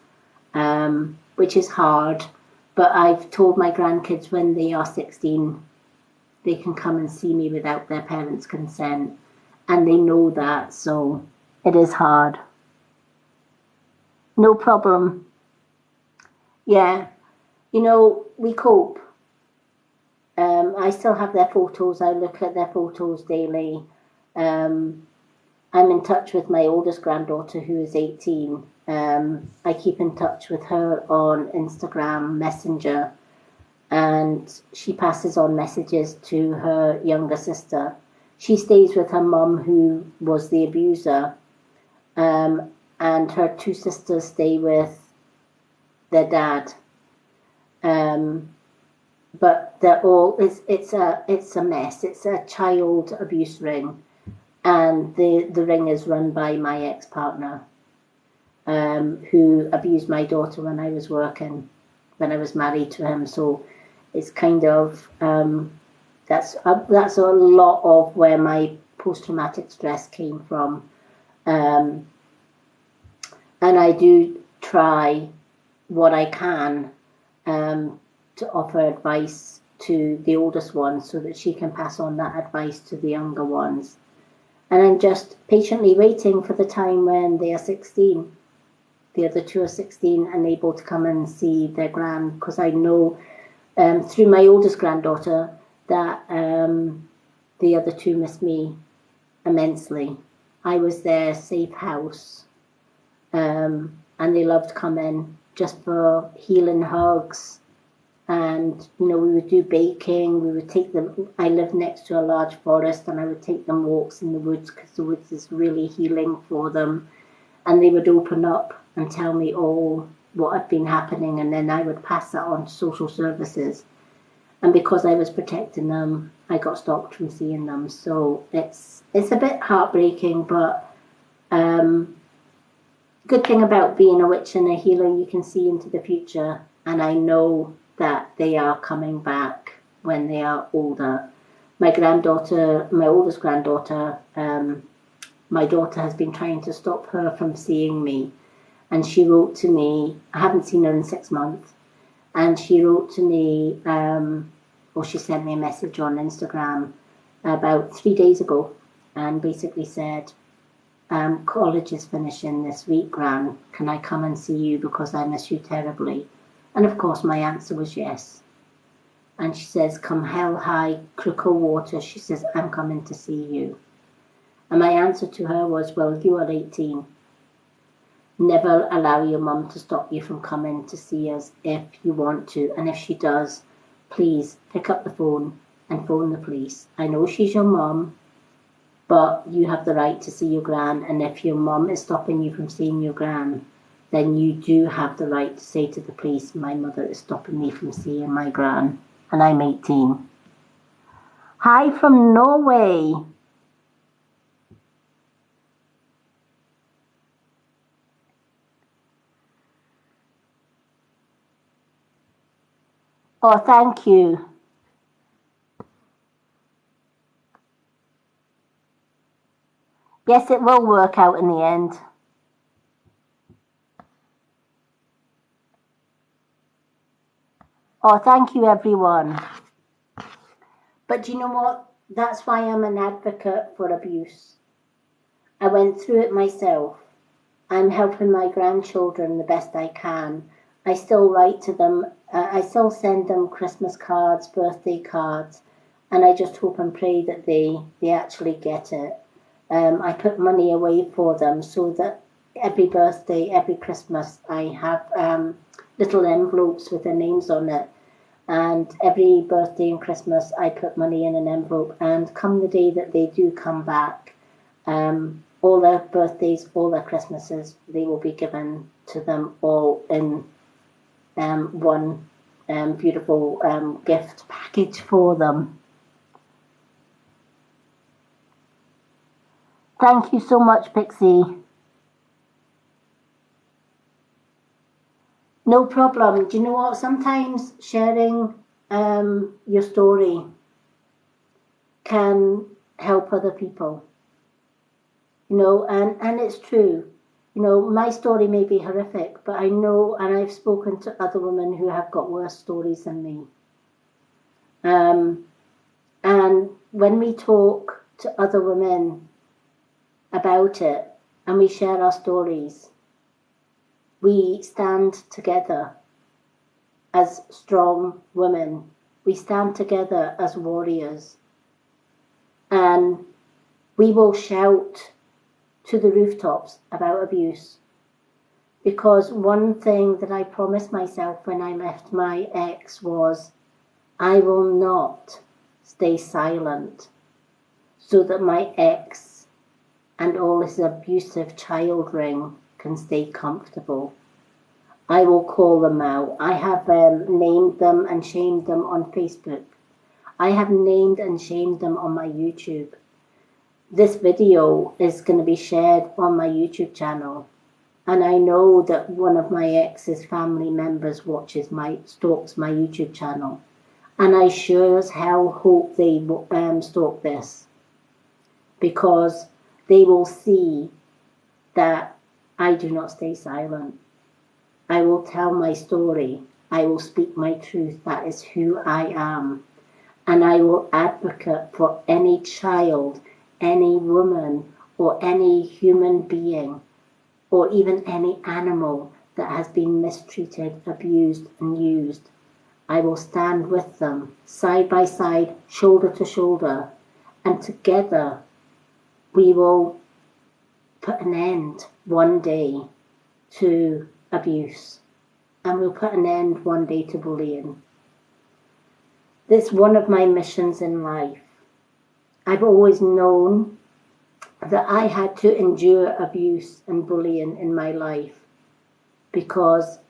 Speaker 1: which is hard. But I've told my grandkids when they are 16, they can come and see me without their parents' consent. And they know that, so it is hard. No problem. Yeah, you know, we cope. I still have their photos. I look at their photos daily. I'm in touch with my oldest granddaughter, who is 18. I keep in touch with her on Instagram Messenger, and she passes on messages to her younger sister. She stays with her mum, who was the abuser, and her 2 sisters stay with their dad. But they're all it's a mess. It's a child abuse ring, and the ring is run by my ex-partner, who abused my daughter when I was married to him. So it's kind of that's a lot of where my post-traumatic stress came from, and I do try what I can to offer advice to the oldest one so that she can pass on that advice to the younger ones. And I'm just patiently waiting for the time when they are 16. The other 2 are 16 and able to come and see their gran, because I know through my oldest granddaughter that the other two miss me immensely. I was their safe house, and they loved coming just for healing hugs. And, we would do baking. We would take them. I lived next to a large forest, and I would take them walks in the woods because the woods is really healing for them. And they would open up and tell me all what had been happening, and then I would pass that on to social services. And because I was protecting them, I got stopped from seeing them. So it's a bit heartbreaking, but good thing about being a witch and a healer, you can see into the future, and I know that they are coming back when they are older. My granddaughter, my oldest granddaughter, my daughter has been trying to stop her from seeing me, and she wrote to me. I haven't seen her in 6 months, and she wrote to me, or she sent me a message on Instagram about 3 days ago, and basically said, college is finishing this week, Gran. Can I come and see you because I miss you terribly? And of course my answer was yes. And she says, come hell high, crook or water, she says, I'm coming to see you. And my answer to her was, well, you are 18. Never allow your mum to stop you from coming to see us if you want to. And if she does, please pick up the phone and phone the police. I know she's your mum, but you have the right to see your gran, and if your mum is stopping you from seeing your gran, then you do have the right to say to the police, my mother is stopping me from seeing my gran, and I'm 18. Hi from Norway. Oh, thank you. Yes, it will work out in the end. Oh, thank you, everyone. But do you know what? That's why I'm an advocate for abuse. I went through it myself. I'm helping my grandchildren the best I can. I still write to them. I still send them Christmas cards, birthday cards, and I just hope and pray that they actually get it. I put money away for them so that every birthday, every Christmas, I have little envelopes with their names on it. And every birthday and Christmas, I put money in an envelope. And come the day that they do come back, all their birthdays, all their Christmases, they will be given to them all in one beautiful gift package for them. Thank you so much, Pixie. No problem. Do you know what? Sometimes sharing your story can help other people. And it's true. My story may be horrific, but I know, and I've spoken to other women who have got worse stories than me. And when we talk to other women about it and we share our stories, we stand together as strong women. We stand together as warriors. And we will shout to the rooftops about abuse. Because one thing that I promised myself when I left my ex was, I will not stay silent so that my ex and all his abusive child ring can stay comfortable. I will call them out. I have named them and shamed them on Facebook. I have named and shamed them on my YouTube. This video is going to be shared on my YouTube channel. And I know that one of my ex's family members stalks my YouTube channel. And I sure as hell hope they stalk this. Because they will see that I do not stay silent. I will tell my story. I will speak my truth. That is who I am. And I will advocate for any child, any woman, or any human being, or even any animal that has been mistreated, abused, and used. I will stand with them, side by side, shoulder to shoulder, And together we will put an end one day to abuse, and we'll put an end one day to bullying. That's one of my missions in life. I've always known that I had to endure abuse and bullying in my life, because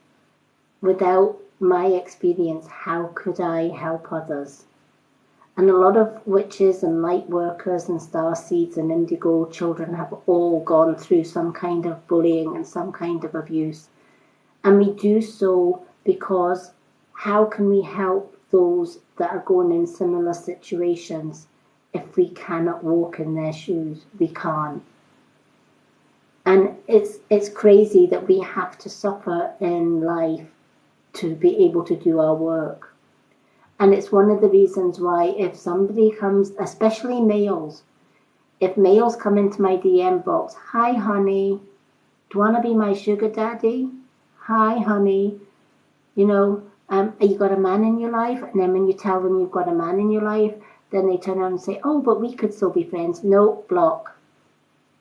Speaker 1: without my experience, how could I help others? And a lot of witches and light workers and star seeds and indigo children have all gone through some kind of bullying and some kind of abuse. And we do so because how can we help those that are going in similar situations if we cannot walk in their shoes? We can't. And it's crazy that we have to suffer in life to be able to do our work. And it's one of the reasons why if somebody comes, especially males, if males come into my DM box, hi honey, do you want to be my sugar daddy? Hi honey, have you got a man in your life? And then when you tell them you've got a man in your life, then they turn around and say, oh, but we could still be friends. No, block.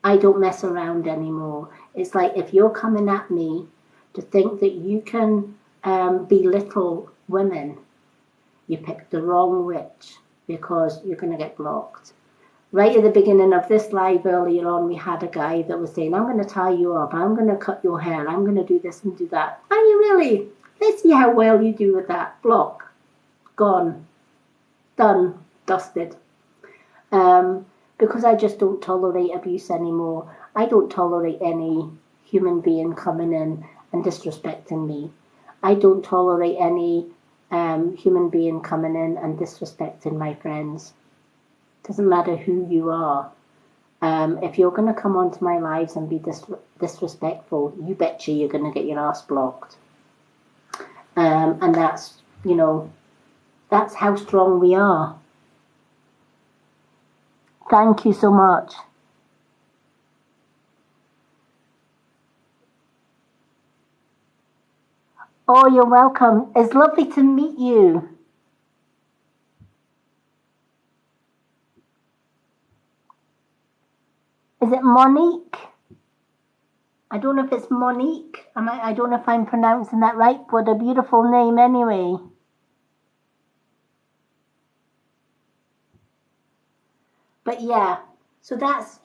Speaker 1: I don't mess around anymore. It's like if you're coming at me to think that you can belittle women, you picked the wrong witch, because you're going to get blocked. Right at the beginning of this live earlier on, we had a guy that was saying, I'm going to tie you up, I'm going to cut your hair, I'm going to do this and do that. Are you really? Let's see how well you do with that. Block. Gone. Done. Dusted. Because I just don't tolerate abuse anymore. I don't tolerate any human being coming in and disrespecting me. I don't tolerate any human being coming in and disrespecting my friends. Doesn't matter who you are. If you're going to come onto my lives and be disrespectful, you betcha you're going to get your ass blocked. And that's how strong we are. Thank you so much. Oh, you're welcome. It's lovely to meet you. Is it Monique? I don't know if it's Monique. I don't know if I'm pronouncing that right, but a beautiful name anyway. But yeah, so that's,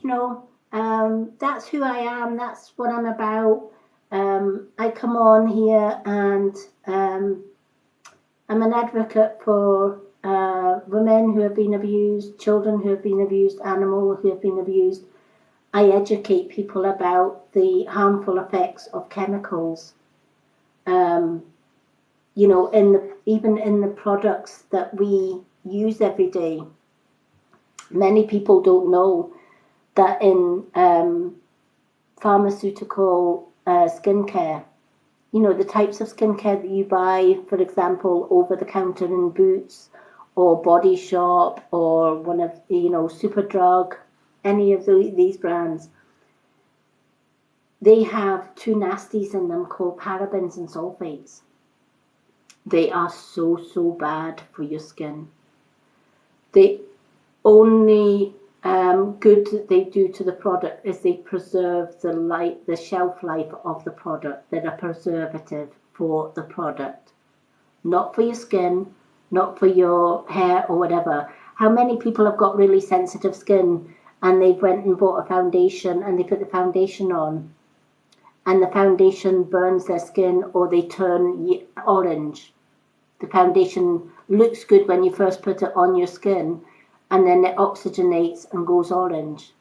Speaker 1: that's who I am. That's what I'm about. I come on here and I'm an advocate for women who have been abused, children who have been abused, animals who have been abused. I educate people about the harmful effects of chemicals. Even in the products that we use every day. Many people don't know that in pharmaceutical skincare, the types of skincare that you buy, for example, over the counter in Boots or Body Shop or one of, Superdrug, any of these brands, they have two nasties in them called parabens and sulfates. They are so, so bad for your skin. The only good that they do to the product is they preserve the shelf life of the product. They're a preservative for the product, not for your skin, not for your hair or whatever. How many people have got really sensitive skin and they've went and bought a foundation and they put the foundation on and the foundation burns their skin or they turn orange. The foundation looks good when you first put it on your skin and then it oxygenates and goes orange.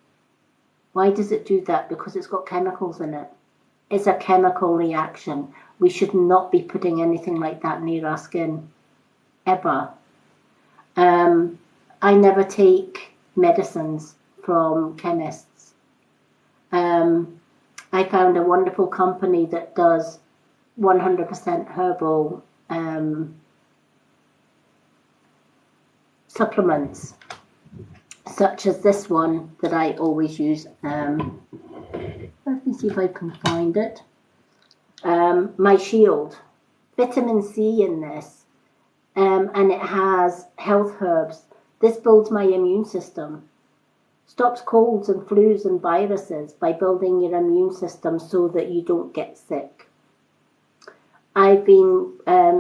Speaker 1: Why does it do that? Because it's got chemicals in it. It's a chemical reaction. We should not be putting anything like that near our skin, ever. I never take medicines from chemists. I found a wonderful company that does 100% herbal supplements, such as this one that I always use. Let me see if I can find it. My Shield. Vitamin C in this. And it has health herbs. This builds my immune system. Stops colds and flus and viruses by building your immune system so that you don't get sick. I've been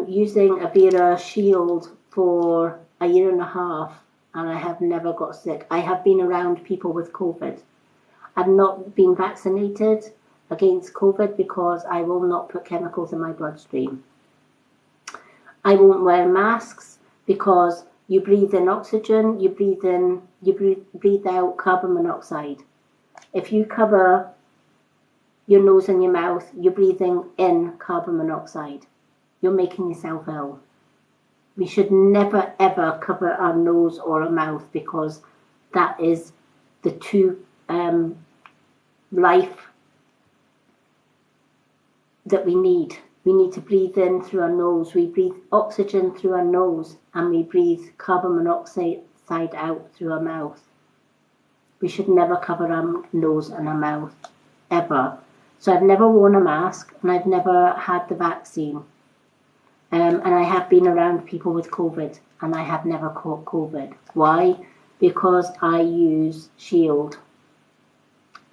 Speaker 1: using Avera Shield for a year and a half, and I have never got sick. I have been around people with COVID. I've not been vaccinated against COVID because I will not put chemicals in my bloodstream. I won't wear masks because you breathe in oxygen, you breathe out carbon monoxide. If you cover your nose and your mouth, you're breathing in carbon monoxide. You're making yourself ill. We should never ever cover our nose or our mouth because that is the two life that we need. We need to breathe in through our nose. We breathe oxygen through our nose and we breathe carbon monoxide out through our mouth. We should never cover our nose and our mouth, ever. So I've never worn a mask and I've never had the vaccine. And I have been around people with COVID and I have never caught COVID. Why? Because I use Shield.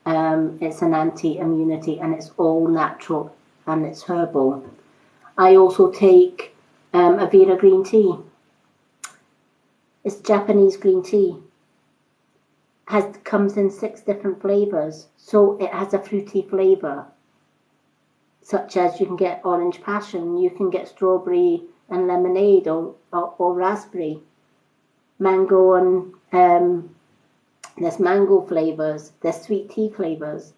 Speaker 1: It's an anti-immunity and it's all natural and it's herbal. I also take Avera green tea. It's Japanese green tea. Comes in 6 different flavours, so it has a fruity flavour, such as you can get orange passion, you can get strawberry and lemonade, or raspberry, mango, and there's mango flavours, there's sweet tea flavours.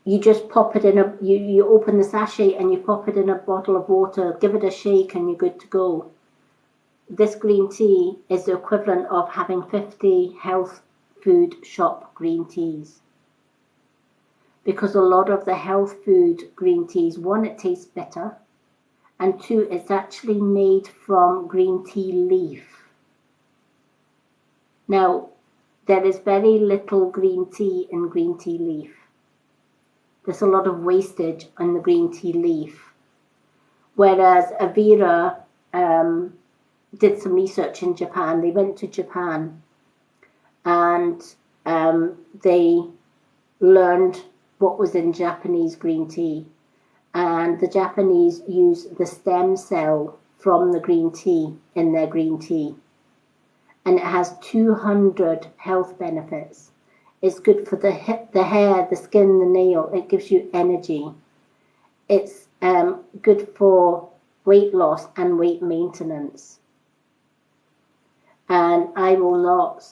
Speaker 1: You just pop it in you open the sachet and you pop it in a bottle of water, give it a shake and you're good to go. This green tea is the equivalent of having 50 health food shop green teas. Because a lot of the health food green teas, 1, it tastes bitter, and 2, it's actually made from green tea leaf. Now, there is very little green tea in green tea leaf. There's a lot of wastage on the green tea leaf. Whereas Avera did some research in Japan. They went to Japan and they learned what was in Japanese green tea. And the Japanese use the stem cell from the green tea in their green tea. And it has 200 health benefits. It's good for the hair, the skin, the nail. It gives you energy. It's good for weight loss and weight maintenance. And I will not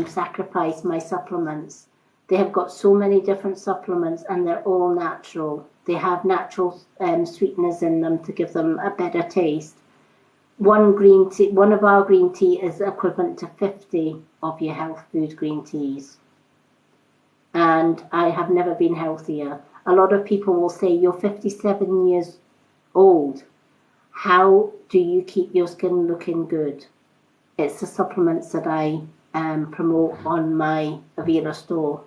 Speaker 1: sacrifice my supplements. They have got so many different supplements and they're all natural. They have natural sweeteners in them to give them a better taste. One of our green tea is equivalent to 50 of your health food green teas. And I have never been healthier. A lot of people will say, you're 57 years old. How do you keep your skin looking good? It's the supplements that I promote on my Avera store.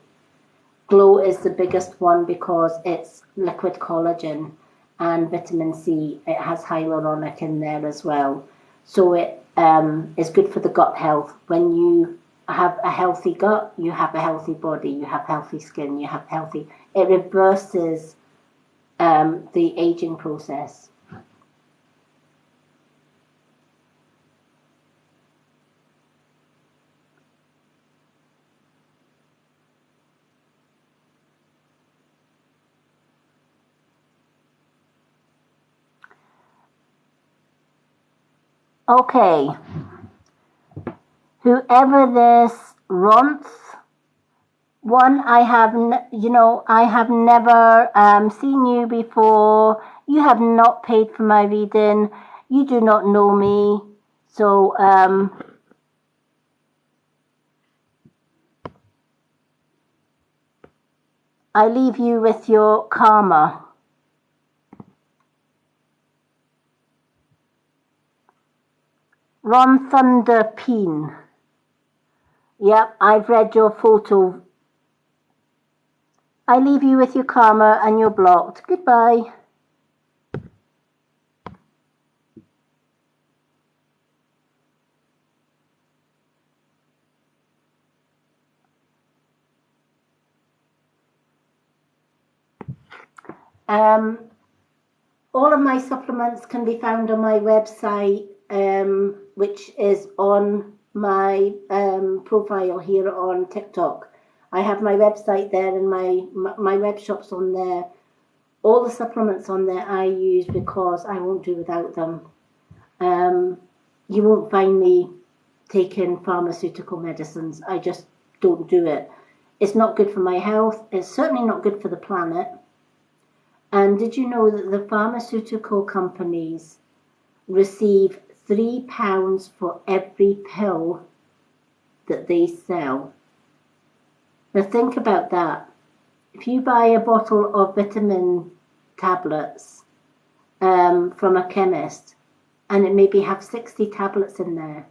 Speaker 1: Glow is the biggest one because it's liquid collagen and vitamin C. It has hyaluronic in there as well. So it is good for the gut health. When you have a healthy gut, you have a healthy body, you have healthy skin, you have healthy... It reverses the aging process. Okay, whoever this Ronth one, I have never seen you before. You have not paid for my reading. You do not know me. So I leave you with your karma. Ron Thunder Peen. Yep, I've read your photo. I leave you with your karma and you're blocked. Goodbye. All of my supplements can be found on my website, which is on my profile here on TikTok. I have my website there and my web shop's on there. All the supplements on there I use because I won't do without them. You won't find me taking pharmaceutical medicines. I just don't do it. It's not good for my health. It's certainly not good for the planet. And did you know that the pharmaceutical companies receive £3 for every pill that they sell? Now think about that. If you buy a bottle of vitamin tablets from a chemist, and it maybe have 60 tablets in there,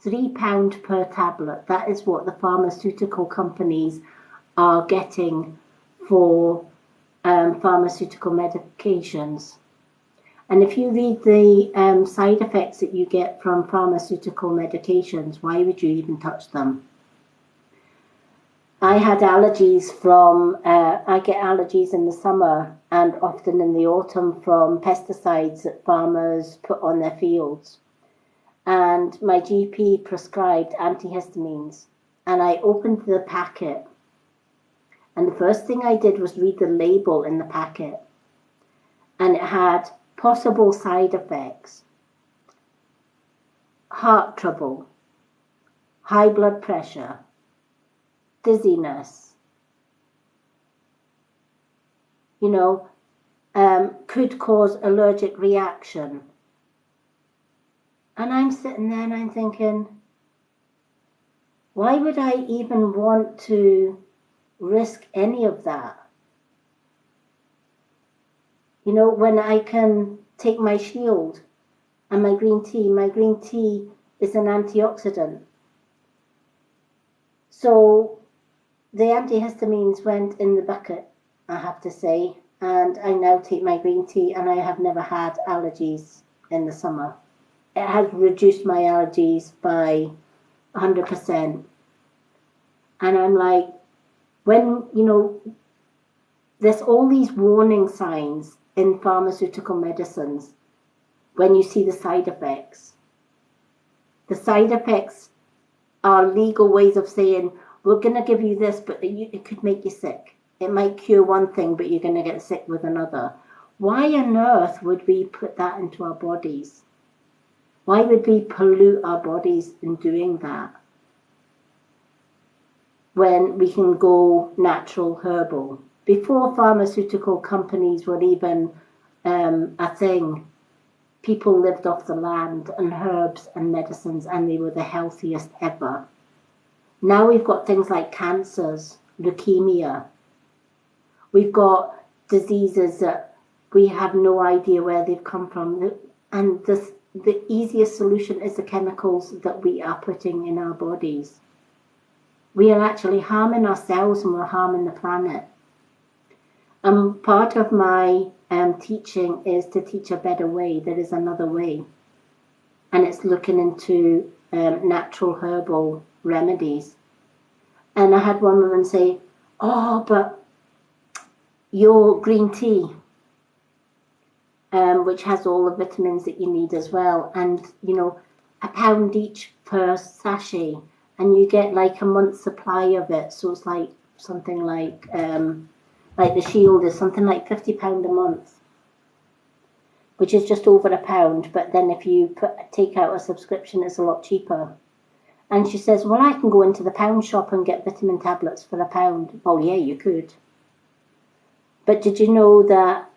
Speaker 1: £3 per tablet. That is what the pharmaceutical companies are getting for pharmaceutical medications. And if you read the side effects that you get from pharmaceutical medications, why would you even touch them? I had allergies from, I get allergies in the summer and often in the autumn from pesticides that farmers put on their fields. And my GP prescribed antihistamines, and I opened the packet, and the first thing I did was read the label in the packet, and it had possible side effects: heart trouble, high blood pressure, dizziness, could cause allergic reaction. And I'm sitting there and I'm thinking, why would I even want to risk any of that? When I can take my Shield and my green tea is an antioxidant. So the antihistamines went in the bucket, I have to say, and I now take my green tea and I have never had allergies in the summer. It has reduced my allergies by 100%. And I'm like, when, there's all these warning signs in pharmaceutical medicines when you see the side effects. The side effects are legal ways of saying, we're going to give you this, but it could make you sick. It might cure one thing, but you're going to get sick with another. Why on earth would we put that into our bodies? Why would we pollute our bodies in doing that when we can go natural herbal? Before pharmaceutical companies were even a thing, people lived off the land and herbs and medicines, and they were the healthiest ever. Now we've got things like cancers, leukemia. We've got diseases that we have no idea where they've come from. And the easiest solution is the chemicals that we are putting in our bodies. We are actually harming ourselves and we're harming the planet. Part of my teaching is to teach a better way. There is another way. And it's looking into natural herbal remedies. And I had one woman say, oh, but your green tea, which has all the vitamins that you need as well, and £1 each per sachet, and you get like a month's supply of it. So it's like something like the Shield is something like £50 a month, which is just over £1. But then if you take out a subscription, it's a lot cheaper. And she says, well, I can go into the pound shop and get vitamin tablets for £1. Well, yeah, you could. But did you know that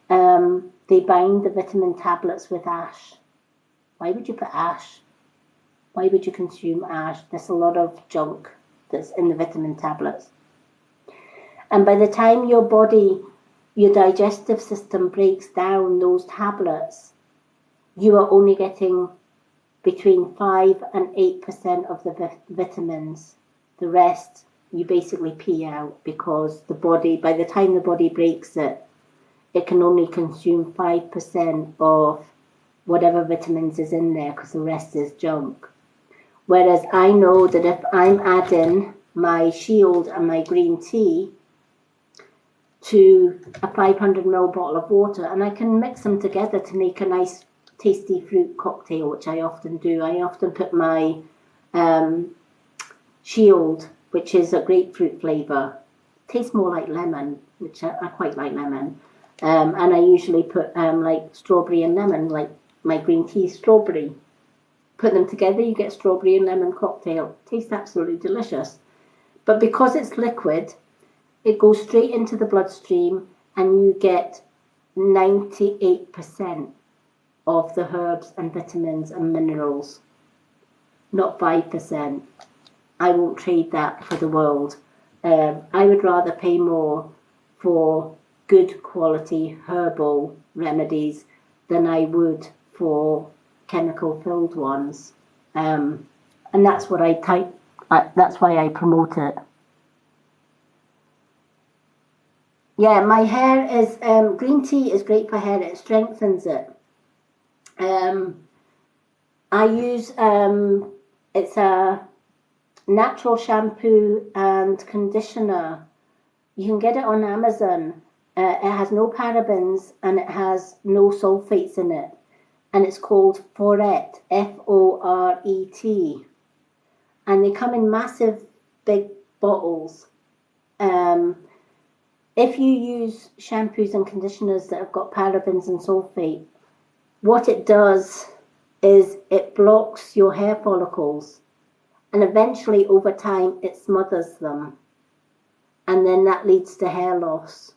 Speaker 1: they bind the vitamin tablets with ash? Why would you put ash? Why would you consume ash? There's a lot of junk that's in the vitamin tablets. And by the time your digestive system breaks down those tablets, you are only getting between 5 and 8% of the vitamins. The rest you basically pee out, because the body, by the time the body breaks it, it can only consume 5% of whatever vitamins is in there, because the rest is junk. Whereas I know that if I'm adding my Shield and my green tea, to a 500 ml bottle of water, and I can mix them together to make a nice tasty fruit cocktail, which I often do. I often put my Shield, which is a grapefruit flavour. Tastes more like lemon, which I quite like lemon. And I usually put like strawberry and lemon, like my green tea strawberry. Put them together, you get strawberry and lemon cocktail. Tastes absolutely delicious. But because it's liquid, it goes straight into the bloodstream and you get 98% of the herbs and vitamins and minerals, not 5%. I won't trade that for the world. I would rather pay more for good quality herbal remedies than I would for chemical filled ones. And that's what that's why I promote it. Yeah, my hair is, green tea is great for hair, it strengthens it. I use, it's a natural shampoo and conditioner. You can get it on Amazon. It has no parabens and it has no sulfates in it. And it's called Foret, F-O-R-E-T. And they come in massive big bottles. If you use shampoos and conditioners that have got parabens and sulfate, what it does is it blocks your hair follicles, and eventually over time it smothers them, and then that leads to hair loss.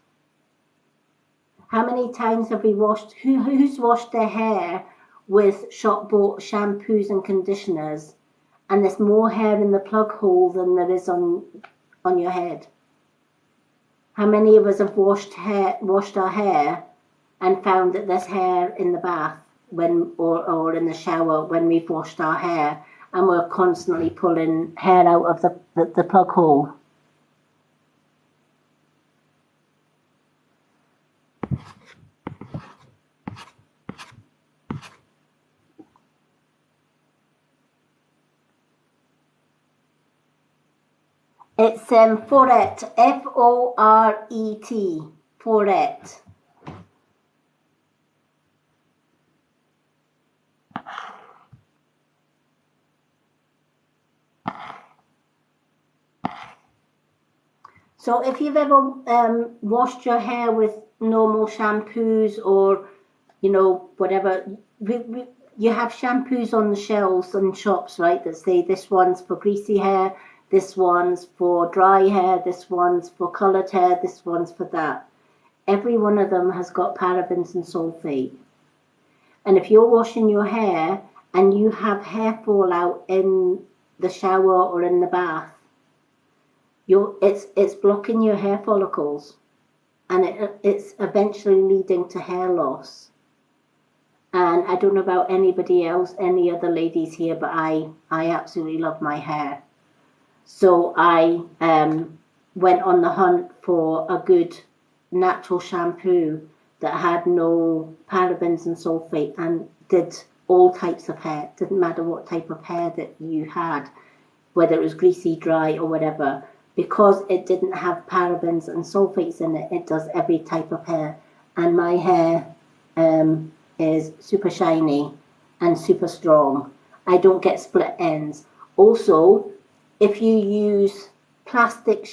Speaker 1: How many times have we washed, who's washed their hair with shop bought shampoos and conditioners, and there's more hair in the plug hole than there is on your head? How many of us have washed our hair and found that there's hair in the bath or in the shower when we've washed our hair, and we're constantly pulling hair out of the plug hole? It's Foret, F-O-R-E-T, Foret. So if you've ever washed your hair with normal shampoos or, whatever, you have shampoos on the shelves in shops, right, that say this one's for greasy hair, this one's for dry hair, this one's for coloured hair, this one's for that. Every one of them has got parabens and sulfate. And if you're washing your hair and you have hair fallout in the shower or in the bath, it's blocking your hair follicles, and it's eventually leading to hair loss. And I don't know about anybody else, any other ladies here, but I absolutely love my hair. So I went on the hunt for a good natural shampoo that had no parabens and sulfate and did all types of hair. It didn't matter what type of hair that you had, whether it was greasy, dry or whatever. Because it didn't have parabens and sulfates in it, it does every type of hair. And my hair is super shiny and super strong. I don't get split ends. Also, if you use plastic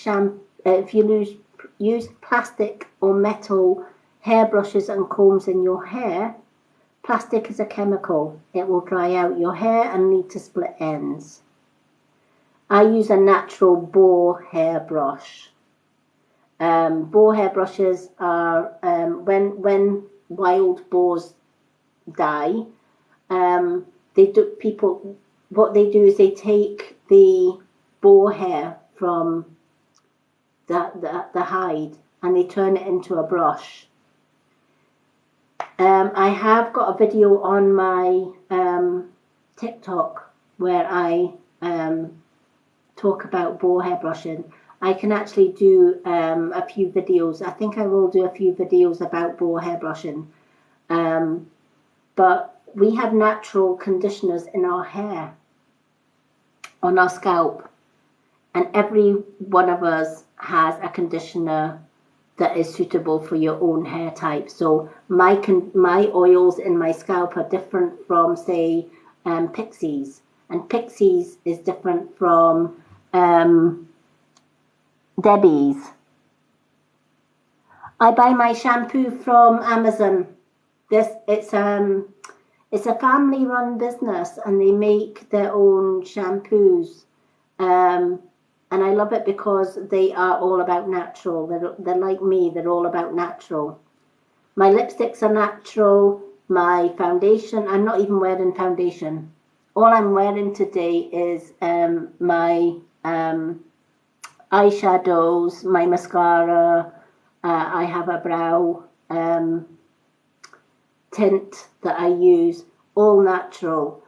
Speaker 1: if you use plastic or metal hairbrushes and combs in your hair, plastic is a chemical. It will dry out your hair and lead to split ends. I use a natural boar hairbrush. Boar hairbrushes are, when wild boars die, what they do is they take the boar hair from the hide and they turn it into a brush. I have got a video on my TikTok where I talk about boar hair brushing. I can actually do a few videos. I think I will do a few videos about boar hair brushing. But we have natural conditioners in our hair, on our scalp, and every one of us has a conditioner that is suitable for your own hair type. So my oils in my scalp are different from, say, Pixies, and Pixies is different from Debbie's. I buy my shampoo from Amazon. It's a family-run business, and they make their own shampoos. And I love it because they are all about natural. They're like me, they're all about natural. My lipsticks are natural. My foundation, I'm not even wearing foundation. All I'm wearing today is my eyeshadows, my mascara. I have a brow tint that I use, all natural.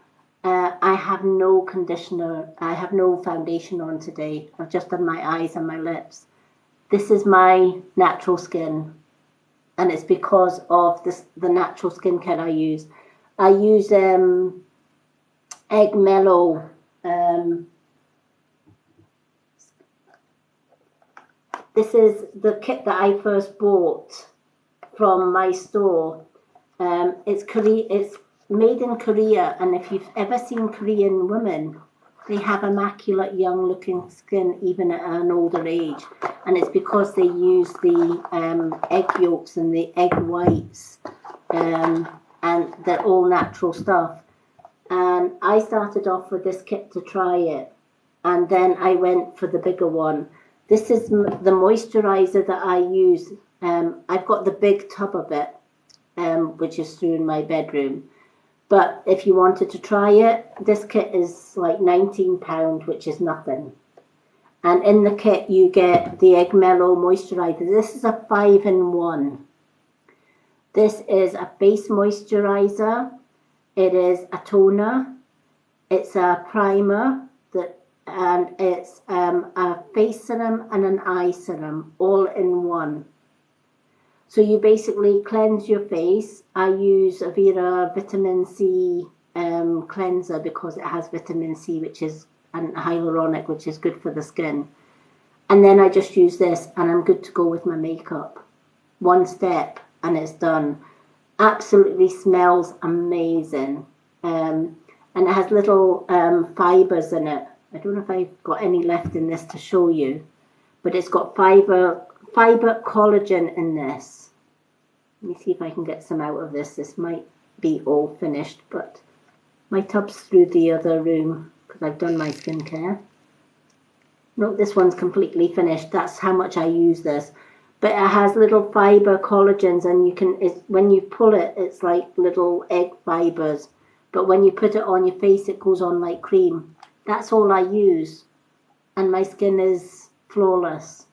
Speaker 1: I have no conditioner, I have no foundation on today. I've just done my eyes and my lips. This is my natural skin, and it's because of the natural skincare I use. I use Egg Mellow. This is the kit that I first bought from my store. It's made in Korea, and if you've ever seen Korean women, they have immaculate young looking skin even at an older age, and it's because they use the egg yolks and the egg whites, and they're all natural stuff. And I started off with this kit to try it, and then I went for the bigger one. This is the moisturizer that I use. I've got the big tub of it, which is through in my bedroom. But if you wanted to try it, this kit is like £19, which is nothing. And in the kit, you get the Egg Mellow moisturizer. This is a 5-in-1. This is a face moisturizer. It is a toner. It's a primer, and it's a face serum and an eye serum, all in one. So you basically cleanse your face. I use Avira Vitamin C cleanser because it has vitamin C, which is and hyaluronic, which is good for the skin. And then I just use this, and I'm good to go with my makeup. One step, and it's done. Absolutely smells amazing. And it has little fibers in it. I don't know if I've got any left in this to show you, but it's got fiber collagen in this. Let me see if I can get some out of this. This might be all finished, but my tub's through the other room because I've done my skincare. No, this one's completely finished. That's how much I use this. But it has little fiber collagens, and when you pull it, it's like little egg fibers. But when you put it on your face, it goes on like cream. That's all I use, and my skin is flawless.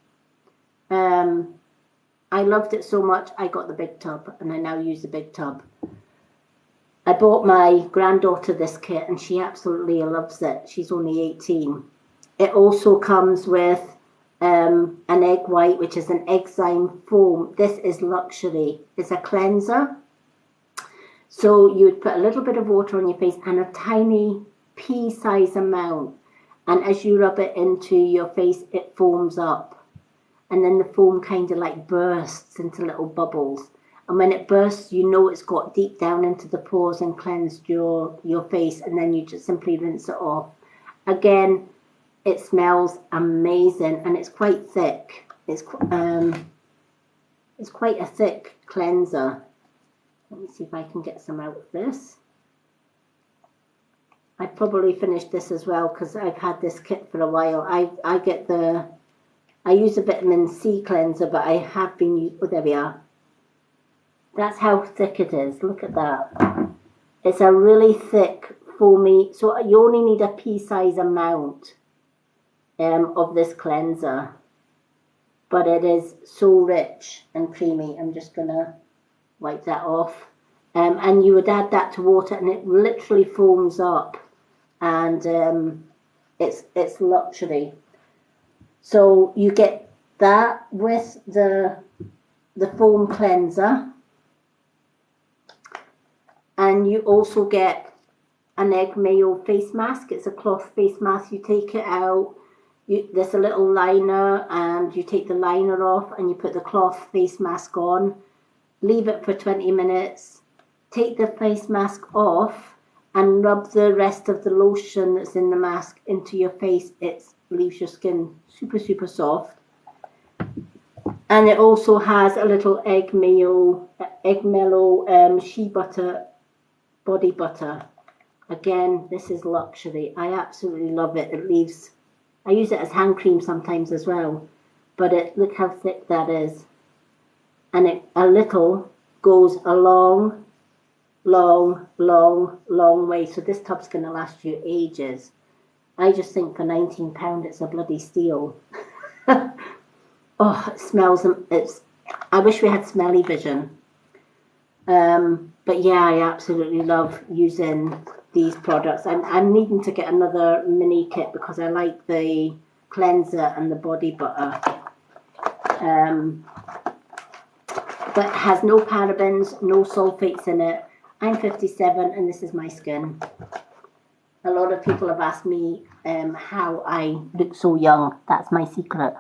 Speaker 1: I loved it so much, I got the big tub, and I now use the big tub. I bought my granddaughter this kit, and she absolutely loves it. She's only 18. It also comes with an egg white, which is an enzyme foam. This is luxury. It's a cleanser. So you would put a little bit of water on your face and a tiny pea-size amount. And as you rub it into your face, it foams up. And then the foam kind of like bursts into little bubbles. And when it bursts, you know it's got deep down into the pores and cleansed your face. And then you just simply rinse it off. Again, it smells amazing, and it's quite thick. It's quite a thick cleanser. Let me see if I can get some out of this. I probably finished this as well because I've had this kit for a while. I use a vitamin C cleanser, but I have been using, oh, there we are. That's how thick it is. Look at that. It's a really thick, foamy, so you only need a pea-size amount of this cleanser. But it is so rich and creamy. I'm just going to wipe that off. And you would add that to water, and it literally foams up. And it's luxury. So you get that with the foam cleanser, and you also get an Egg Mayo face mask. It's a cloth face mask. You take it out, There's a little liner, and you take the liner off and you put the cloth face mask on, leave it for 20 minutes, take the face mask off and rub the rest of the lotion that's in the mask into your face. It leaves your skin super, super soft. And it also has a little egg mellow shea butter, body butter. Again, this is luxury. I absolutely love it. I use it as hand cream sometimes as well. But look how thick that is. And a little goes a long, long, long, long way. So this tub's going to last you ages. I just think for £19 it's a bloody steal. Oh, it smells. I wish we had smelly vision. But yeah, I absolutely love using these products. I'm needing to get another mini kit because I like the cleanser and the body butter. But it has no parabens, no sulfates in it. I'm 57 and this is my skin. A lot of people have asked me how I look so young. That's my secret.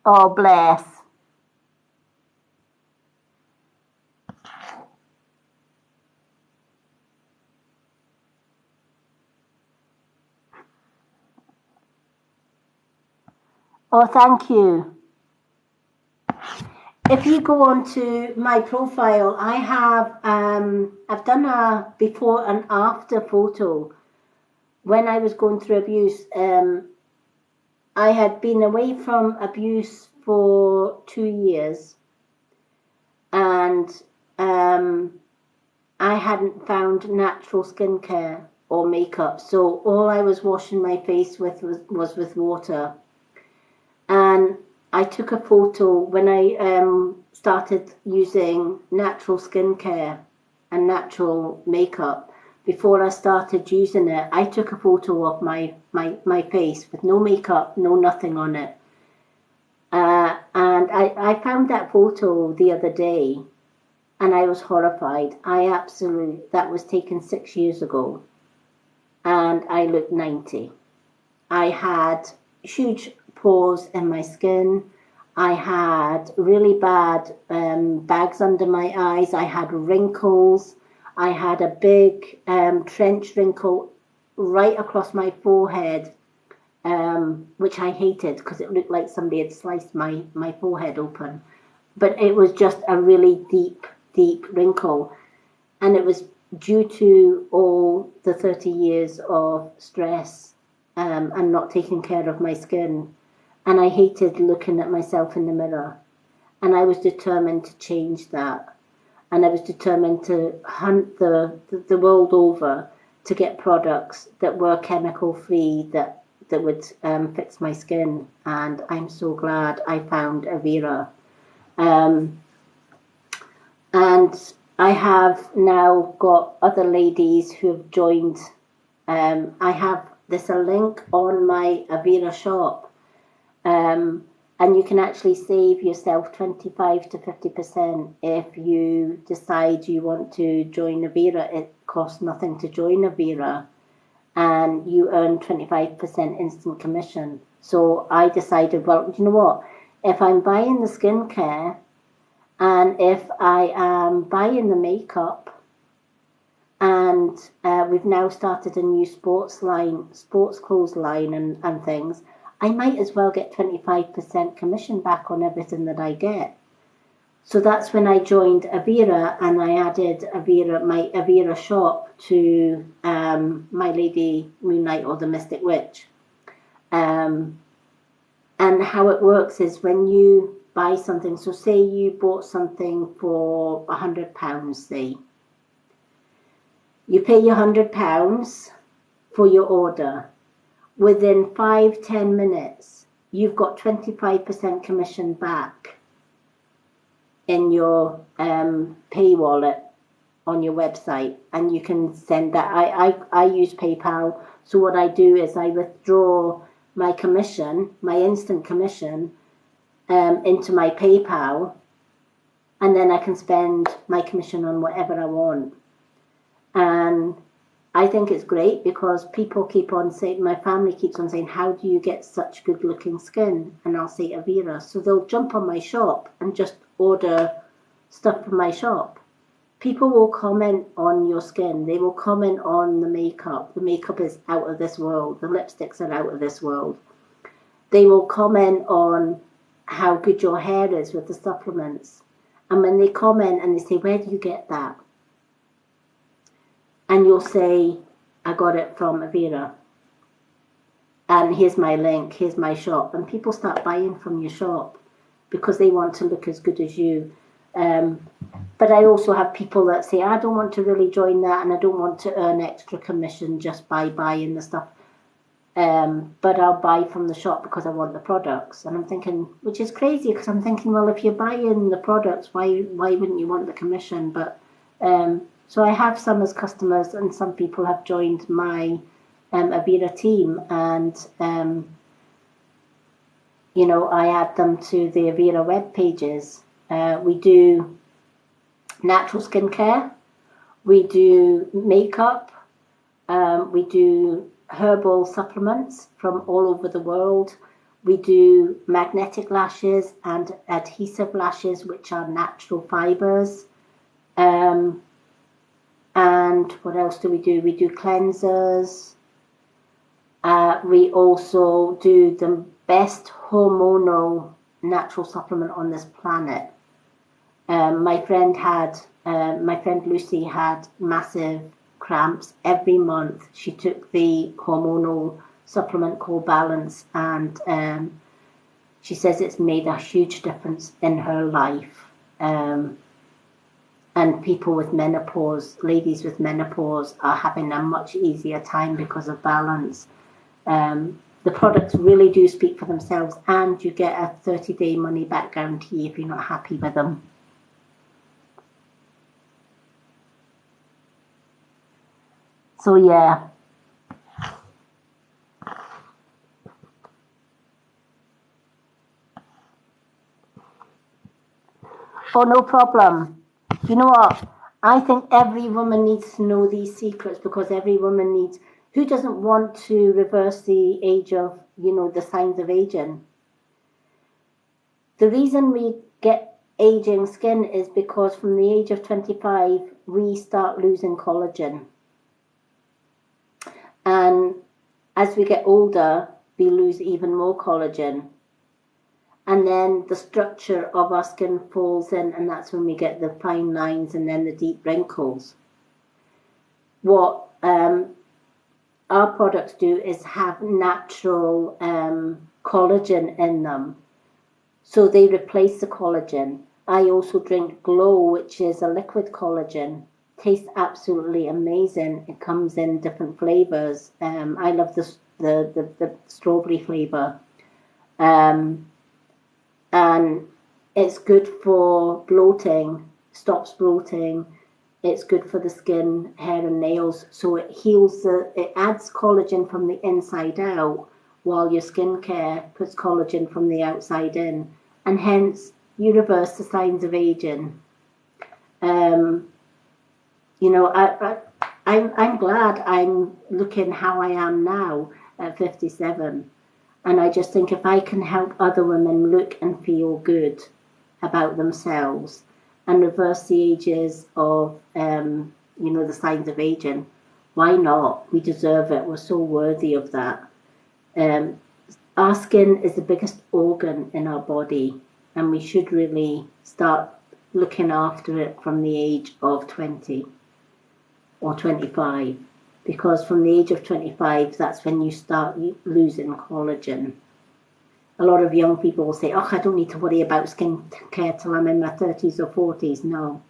Speaker 1: Oh, bless. Oh, thank you. If you go on to my profile, I have I've done a before and after photo. When I was going through abuse, I had been away from abuse for 2 years, and I hadn't found natural skincare or makeup, so all I was washing my face with was with water. And I took a photo when I started using natural skincare and natural makeup. Before I started using it, I took a photo of my face with no makeup, no nothing on it. And I found that photo the other day and I was horrified. That was taken 6 years ago and I looked 90. I had huge pores in my skin. I had really bad bags under my eyes. I had wrinkles. I had a big trench wrinkle right across my forehead, which I hated because it looked like somebody had sliced my forehead open. But it was just a really deep, deep wrinkle. And it was due to all the 30 years of stress and not taking care of my skin. And I hated looking at myself in the mirror. And I was determined to change that. And I was determined to hunt the world over to get products that were chemical free that would fix my skin. And I'm so glad I found Avira. And I have now got other ladies who have joined. There's a link on my Avira shop. And you can actually save yourself 25 to 50% if you decide you want to join Avira. It costs nothing to join Avira, and you earn 25% instant commission. So I decided, well, you know what? If I'm buying the skincare and if I am buying the makeup, and we've now started a new sports clothes line and things, I might as well get 25% commission back on everything that I get. So that's when I joined Avira and I added my Avira shop to My Lady Moonlight or the Mystic Witch. And how it works is when you buy something, so say you bought something for £100, say. You pay your £100 for your order. Within 5-10 minutes, you've got 25% commission back in your pay wallet on your website, and you can send that. I use PayPal, so what I do is I withdraw my commission, my instant commission, into my PayPal, and then I can spend my commission on whatever I want. And I think it's great because people keep on saying, my family keeps on saying, how do you get such good looking skin? And I'll say Avira. So they'll jump on my shop and just order stuff from my shop. People will comment on your skin. They will comment on the makeup. The makeup is out of this world. The lipsticks are out of this world. They will comment on how good your hair is with the supplements. And when they comment and they say, where do you get that? And you'll say, I got it from Avira. And here's my link, here's my shop. And people start buying from your shop because they want to look as good as you. But I also have people that say, I don't want to really join that and I don't want to earn extra commission just by buying the stuff. But I'll buy from the shop because I want the products. And I'm thinking, which is crazy because I'm thinking, well, if you're buying the products, why wouldn't you want the commission? But so I have some as customers and some people have joined my Avira team and, you know, I add them to the Avira web pages. We do natural skincare, we do makeup, we do herbal supplements from all over the world. We do magnetic lashes and adhesive lashes, which are natural fibers. And what else do? We do cleansers. We also do the best hormonal natural supplement on this planet. My friend Lucy had massive cramps every month. She took the hormonal supplement called Balance, and she says it's made a huge difference in her life. And people with menopause, ladies with menopause, are having a much easier time because of Balance. The products really do speak for themselves, and you get a 30-day money-back guarantee if you're not happy with them. So yeah. Oh, no problem. You know what? I think every woman needs to know these secrets because every woman needs... Who doesn't want to reverse the age of, you know, the signs of aging? The reason we get aging skin is because from the age of 25, we start losing collagen. And as we get older, we lose even more collagen. And then the structure of our skin falls in, and that's when we get the fine lines and then the deep wrinkles. What our products do is have natural collagen in them. So they replace the collagen. I also drink Glow, which is a liquid collagen. Tastes absolutely amazing. It comes in different flavors. I love the strawberry flavor. And it's good for bloating, stops bloating. It's good for the skin, hair and nails. So it heals, it adds collagen from the inside out, while your skincare puts collagen from the outside in. And hence, you reverse the signs of aging. You know, I'm glad I'm looking how I am now at 57. And I just think if I can help other women look and feel good about themselves and reverse the ages of, you know, the signs of aging, why not? We deserve it. We're so worthy of that. Our skin is the biggest organ in our body, and we should really start looking after it from the age of 20 or 25. Because from the age of 25, that's when you start losing collagen. A lot of young people will say, oh, I don't need to worry about skincare till I'm in my 30s or 40s. No.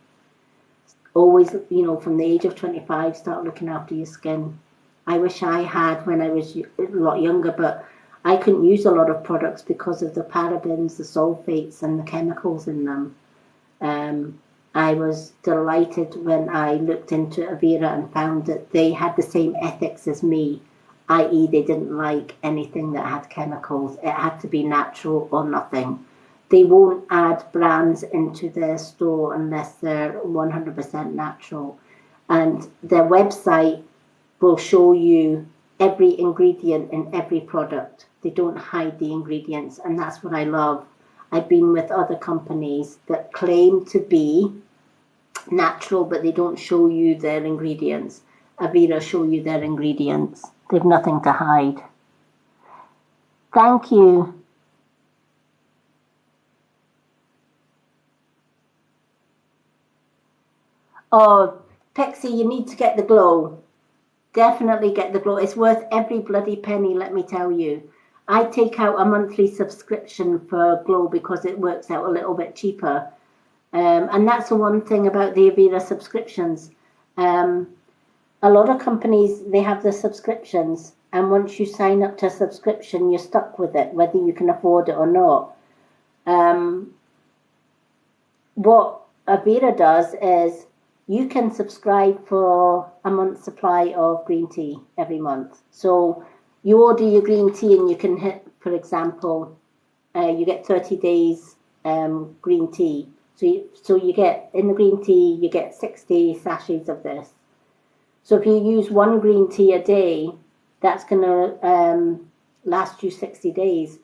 Speaker 1: Always, you know, from the age of 25, start looking after your skin. I wish I had when I was a lot younger, but I couldn't use a lot of products because of the parabens, the sulfates, and the chemicals in them. I was delighted when I looked into Avira and found that they had the same ethics as me, i.e. they didn't like anything that had chemicals. It had to be natural or nothing. they won't add brands into their store unless they're 100% natural. And their website will show you every ingredient in every product. They don't hide the ingredients, and that's what I love. I've been with other companies that claim to be natural, but they don't show you their ingredients. Avira show you their ingredients. They've nothing to hide. Thank you. Oh, Pixie, you need to get the glow. Definitely get the glow. It's worth every bloody penny, let me tell you. I take out a monthly subscription for Glow because it works out a little bit cheaper. And that's the one thing about the Avira subscriptions. A lot of companies, they have the subscriptions, and once you sign up to a subscription, you're stuck with it, whether you can afford it or not. What Avira does is you can subscribe for a month's supply of green tea every month. So you order your green tea and you can hit, for example, you get 30 days green tea. So you get, in the green tea, you get 60 sachets of this. So if you use one green tea a day, that's going to last you 60 days.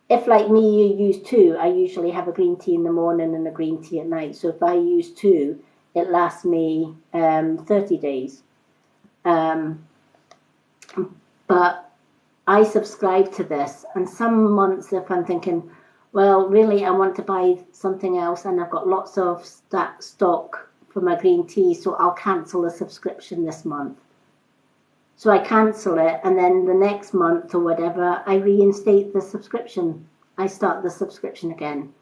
Speaker 1: If, like me, you use two, I usually have a green tea in the morning and a green tea at night. So if I use two, it lasts me 30 days. But I subscribe to this, and some months if I'm thinking, well, really I want to buy something else and I've got lots of stock for my green tea, so I'll cancel the subscription this month. So I cancel it, and then the next month or whatever, I reinstate the subscription. I start the subscription again.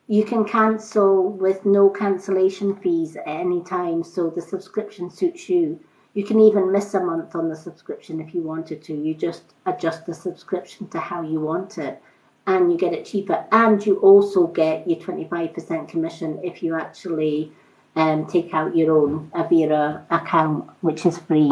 Speaker 1: You can cancel with no cancellation fees at any time, so the subscription suits you. You can even miss a month on the subscription if you wanted to. You just adjust the subscription to how you want it, and you get it cheaper. And you also get your 25% commission if you actually take out your own Avira account, which is free.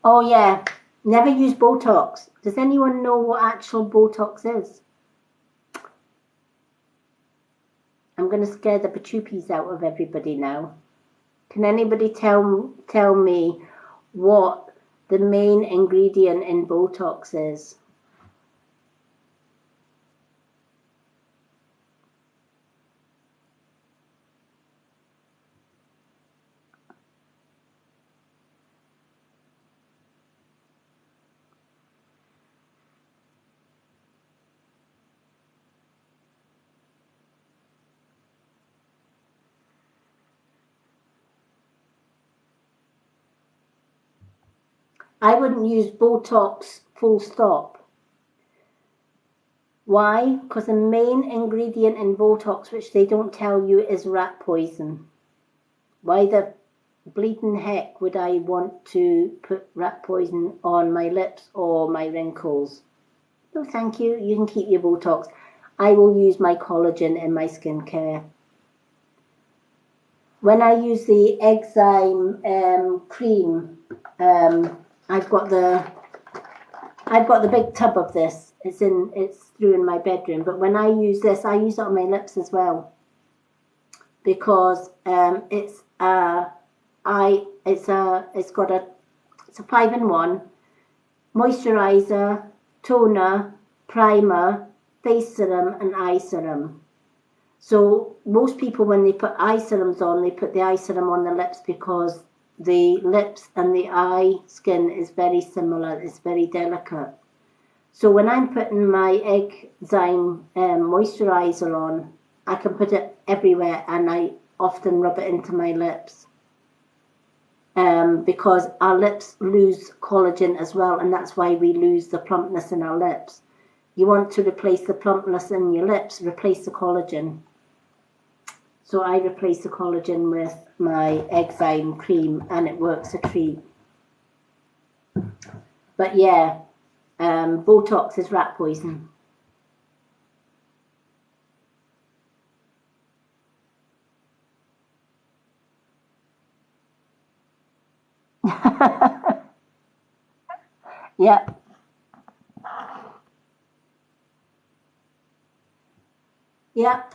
Speaker 1: Oh yeah, never use Botox. Does anyone know what actual Botox is? I'm going to scare the patoopies out of everybody now. Can anybody tell me what the main ingredient in Botox is? I wouldn't use Botox full stop. Why? Because the main ingredient in Botox, which they don't tell you, is rat poison. Why the bleeding heck would I want to put rat poison on my lips or my wrinkles? No, thank you. You can keep your Botox. I will use my collagen in my skincare. When I use the enzyme cream, I've got the big tub of this. It's through in my bedroom. But when I use this, I use it on my lips as well, because it's a 5-in-1 moisturizer, toner, primer, face serum, and eye serum. So most people, when they put eye serums on, they put the eye serum on the lips because the lips and the eye skin is very similar. It's very delicate. So when I'm putting my enzyme moisturizer on, I can put it everywhere, and I often rub it into my lips, because our lips lose collagen as well, and that's why we lose the plumpness in our lips. You want to replace the plumpness in your lips, replace the collagen. So I replace the collagen with my enzyme cream, and it works a treat. But yeah, Botox is rat poison. Yep. Yep.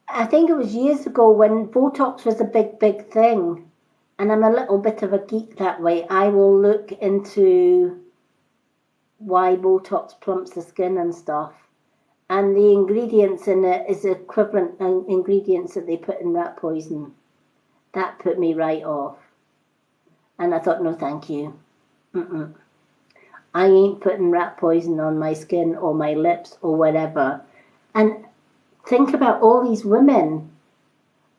Speaker 1: I think it was years ago when Botox was a big thing, and I'm a little bit of a geek that way. I will look into why Botox plumps the skin and stuff. And the ingredients in it is equivalent ingredients that they put in rat poison. That put me right off. And I thought, no, thank you. Mm-mm. I ain't putting rat poison on my skin or my lips or whatever. And think about all these women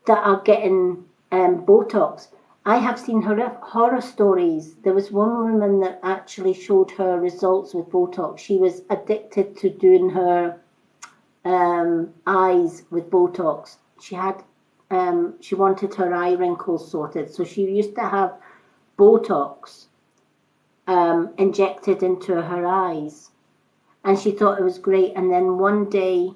Speaker 1: that are getting Botox. I have seen horror stories. There was one woman that actually showed her results with Botox. She was addicted to doing her eyes with Botox. She wanted her eye wrinkles sorted, so she used to have Botox injected into her eyes, and she thought it was great. And then one day,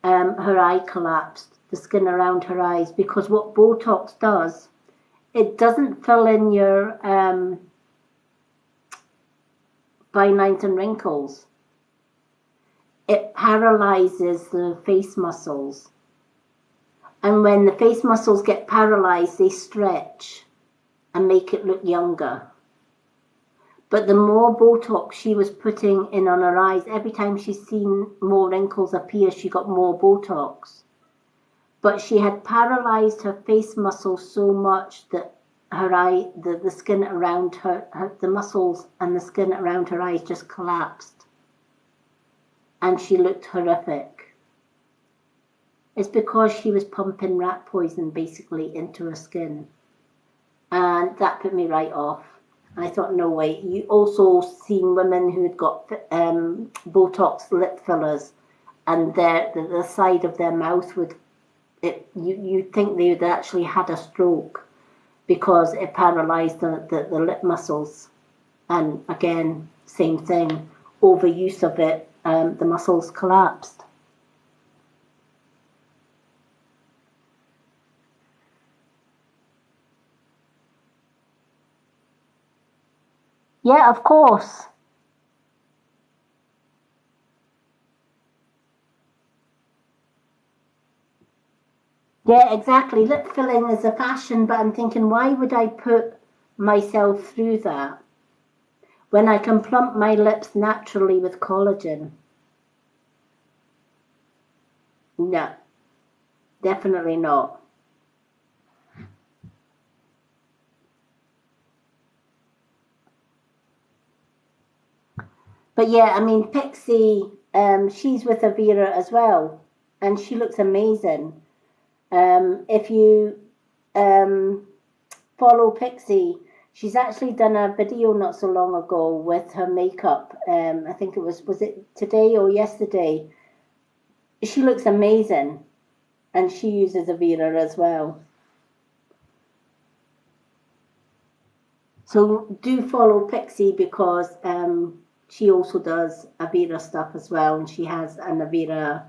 Speaker 1: her eye collapsed, the skin around her eyes, because what Botox does, it doesn't fill in your fine lines and wrinkles. It paralyzes the face muscles. And when the face muscles get paralyzed, they stretch and make it look younger. But the more Botox she was putting in on her eyes, every time she's seen more wrinkles appear, she got more Botox. But she had paralyzed her face muscles so much that her eye, the skin around the muscles and the skin around her eyes just collapsed. And she looked horrific. It's because she was pumping rat poison basically into her skin. And that put me right off. I thought, no way. You also seen women who had got Botox lip fillers, and the side of their mouth would, you'd think they had actually had a stroke because it paralyzed the lip muscles. And again, same thing, overuse of it, the muscles collapsed. Yeah, of course. Yeah, exactly. Lip filling is a fashion, but I'm thinking, why would I put myself through that when I can plump my lips naturally with collagen? No, definitely not. But yeah, I mean, Pixie, she's with Avira as well, and she looks amazing. If you um, follow Pixie, she's actually done a video not so long ago with her makeup. I think was it today or yesterday? She looks amazing, and she uses Avira as well. So do follow Pixie because she also does Avira stuff as well, and she has an Avira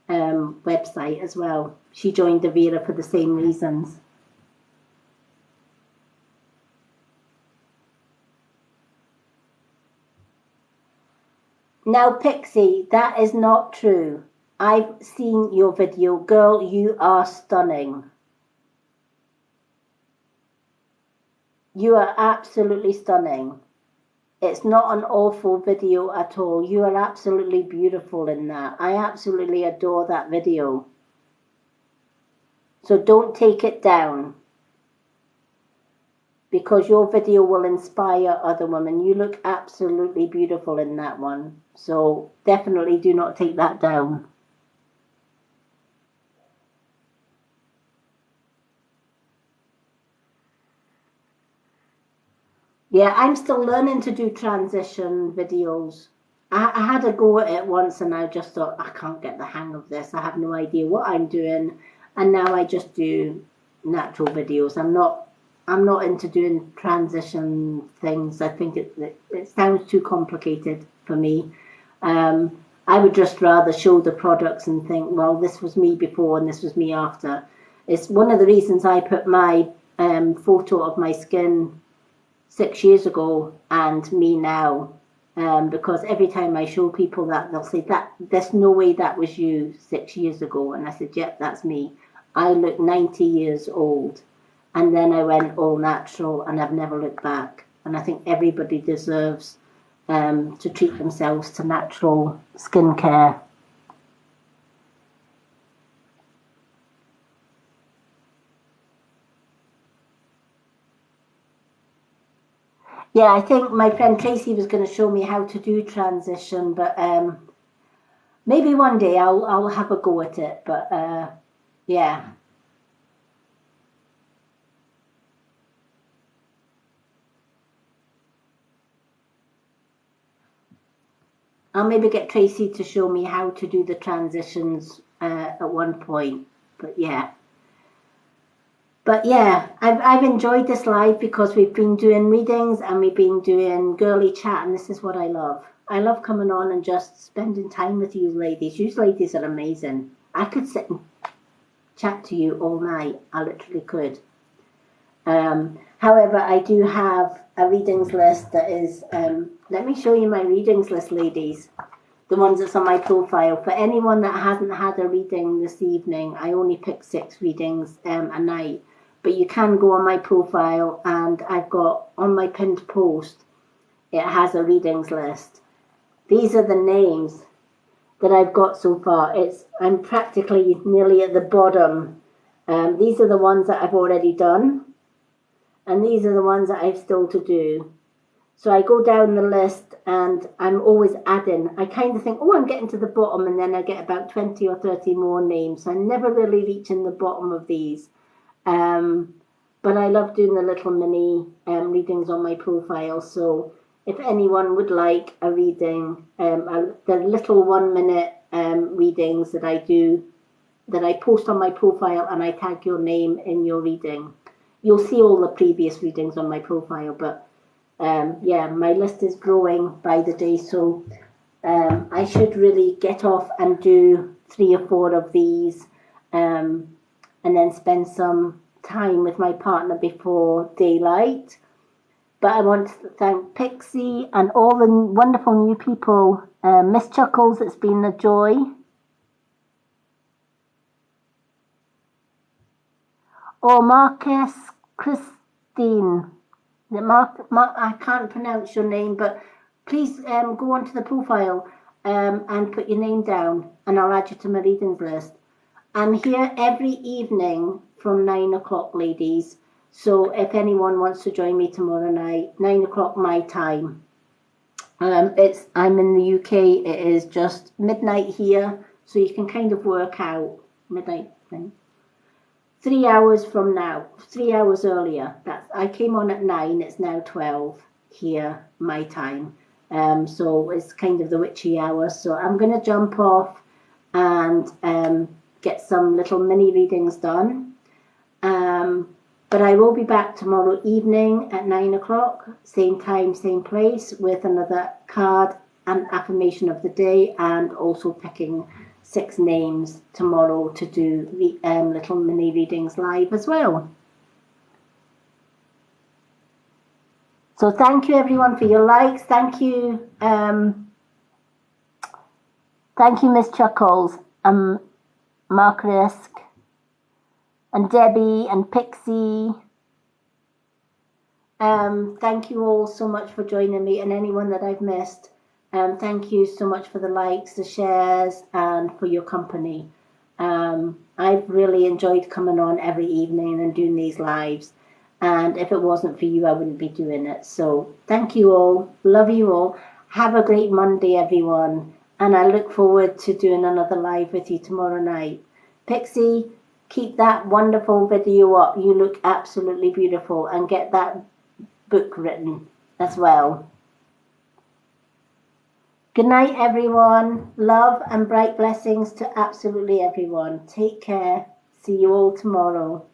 Speaker 1: website as well. She joined Avira for the same reasons. Now, Pixie, that is not true. I've seen your video. Girl, you are stunning. You are absolutely stunning. It's not an awful video at all. You are absolutely beautiful in that. I absolutely adore that video. So don't take it down because your video will inspire other women. You look absolutely beautiful in that one. So definitely do not take that down. Yeah, I'm still learning to do transition videos. I had a go at it once and I just thought, I can't get the hang of this. I have no idea what I'm doing. And now I just do natural videos. I'm not into doing transition things. I think it sounds too complicated for me. I would just rather show the products and think, well, this was me before and this was me after. It's one of the reasons I put my photo of my skin 6 years ago and me now. Because every time I show people that, they'll say that there's no way that was you 6 years ago. And I said, yep, that's me. I look 90 years old. And then I went all natural and I've never looked back. And I think everybody deserves to treat themselves to natural skincare. Yeah, I think my friend Tracy was going to show me how to do transition, but maybe one day I'll have a go at it. But yeah. I'll maybe get Tracy to show me how to do the transitions at one point. But yeah. But yeah, I've enjoyed this live because we've been doing readings and we've been doing girly chat, and this is what I love. I love coming on and just spending time with you ladies. You ladies are amazing. I could sit and chat to you all night. I literally could. However, I do have a readings list that is, let me show you my readings list, ladies. The ones that's on my profile. For anyone that hasn't had a reading this evening, I only pick 6 readings a night. But you can go on my profile, and I've got on my pinned post, it has a readings list. These are the names that I've got so far. I'm practically nearly at the bottom. These are the ones that I've already done, and these are the ones that I've still to do. So I go down the list and I'm always adding. I kind of think, oh, I'm getting to the bottom, and then I get about 20 or 30 more names. So I'm never really reaching the bottom of these. But I love doing the little mini readings on my profile. So if anyone would like a reading, the little 1 minute readings that I do, that I post on my profile, and I tag your name in your reading. You'll see all the previous readings on my profile, but yeah, my list is growing by the day. So I should really get off and do 3 or 4 of these. And then spend some time with my partner before daylight. But I want to thank Pixie and all the wonderful new people. Miss Chuckles, it's been a joy. Oh, Marcus Christine. I can't pronounce your name, but please go onto the profile and put your name down, and I'll add you to my readings list. I'm here every evening from 9 o'clock, ladies. So if anyone wants to join me tomorrow night, 9 o'clock my time. I'm in the UK. It is just midnight here, so you can kind of work out midnight thing. 3 hours from now, 3 hours earlier. I came on at 9. It's now 12 here my time. So it's kind of the witchy hour. So I'm going to jump off and get some little mini readings done. But I will be back tomorrow evening at 9 o'clock, same time, same place, with another card and affirmation of the day, and also picking 6 names tomorrow to do little mini readings live as well. So thank you everyone for your likes. Thank you, Miss Chuckles. Mark Risk, and Debbie, and Pixie. Thank you all so much for joining me, and anyone that I've missed. Thank you so much for the likes, the shares, and for your company. I've really enjoyed coming on every evening and doing these lives. And if it wasn't for you, I wouldn't be doing it. So thank you all. Love you all. Have a great Monday, everyone. And I look forward to doing another live with you tomorrow night. Pixie, keep that wonderful video up. You look absolutely beautiful. And get that book written as well. Good night, everyone. Love and bright blessings to absolutely everyone. Take care. See you all tomorrow.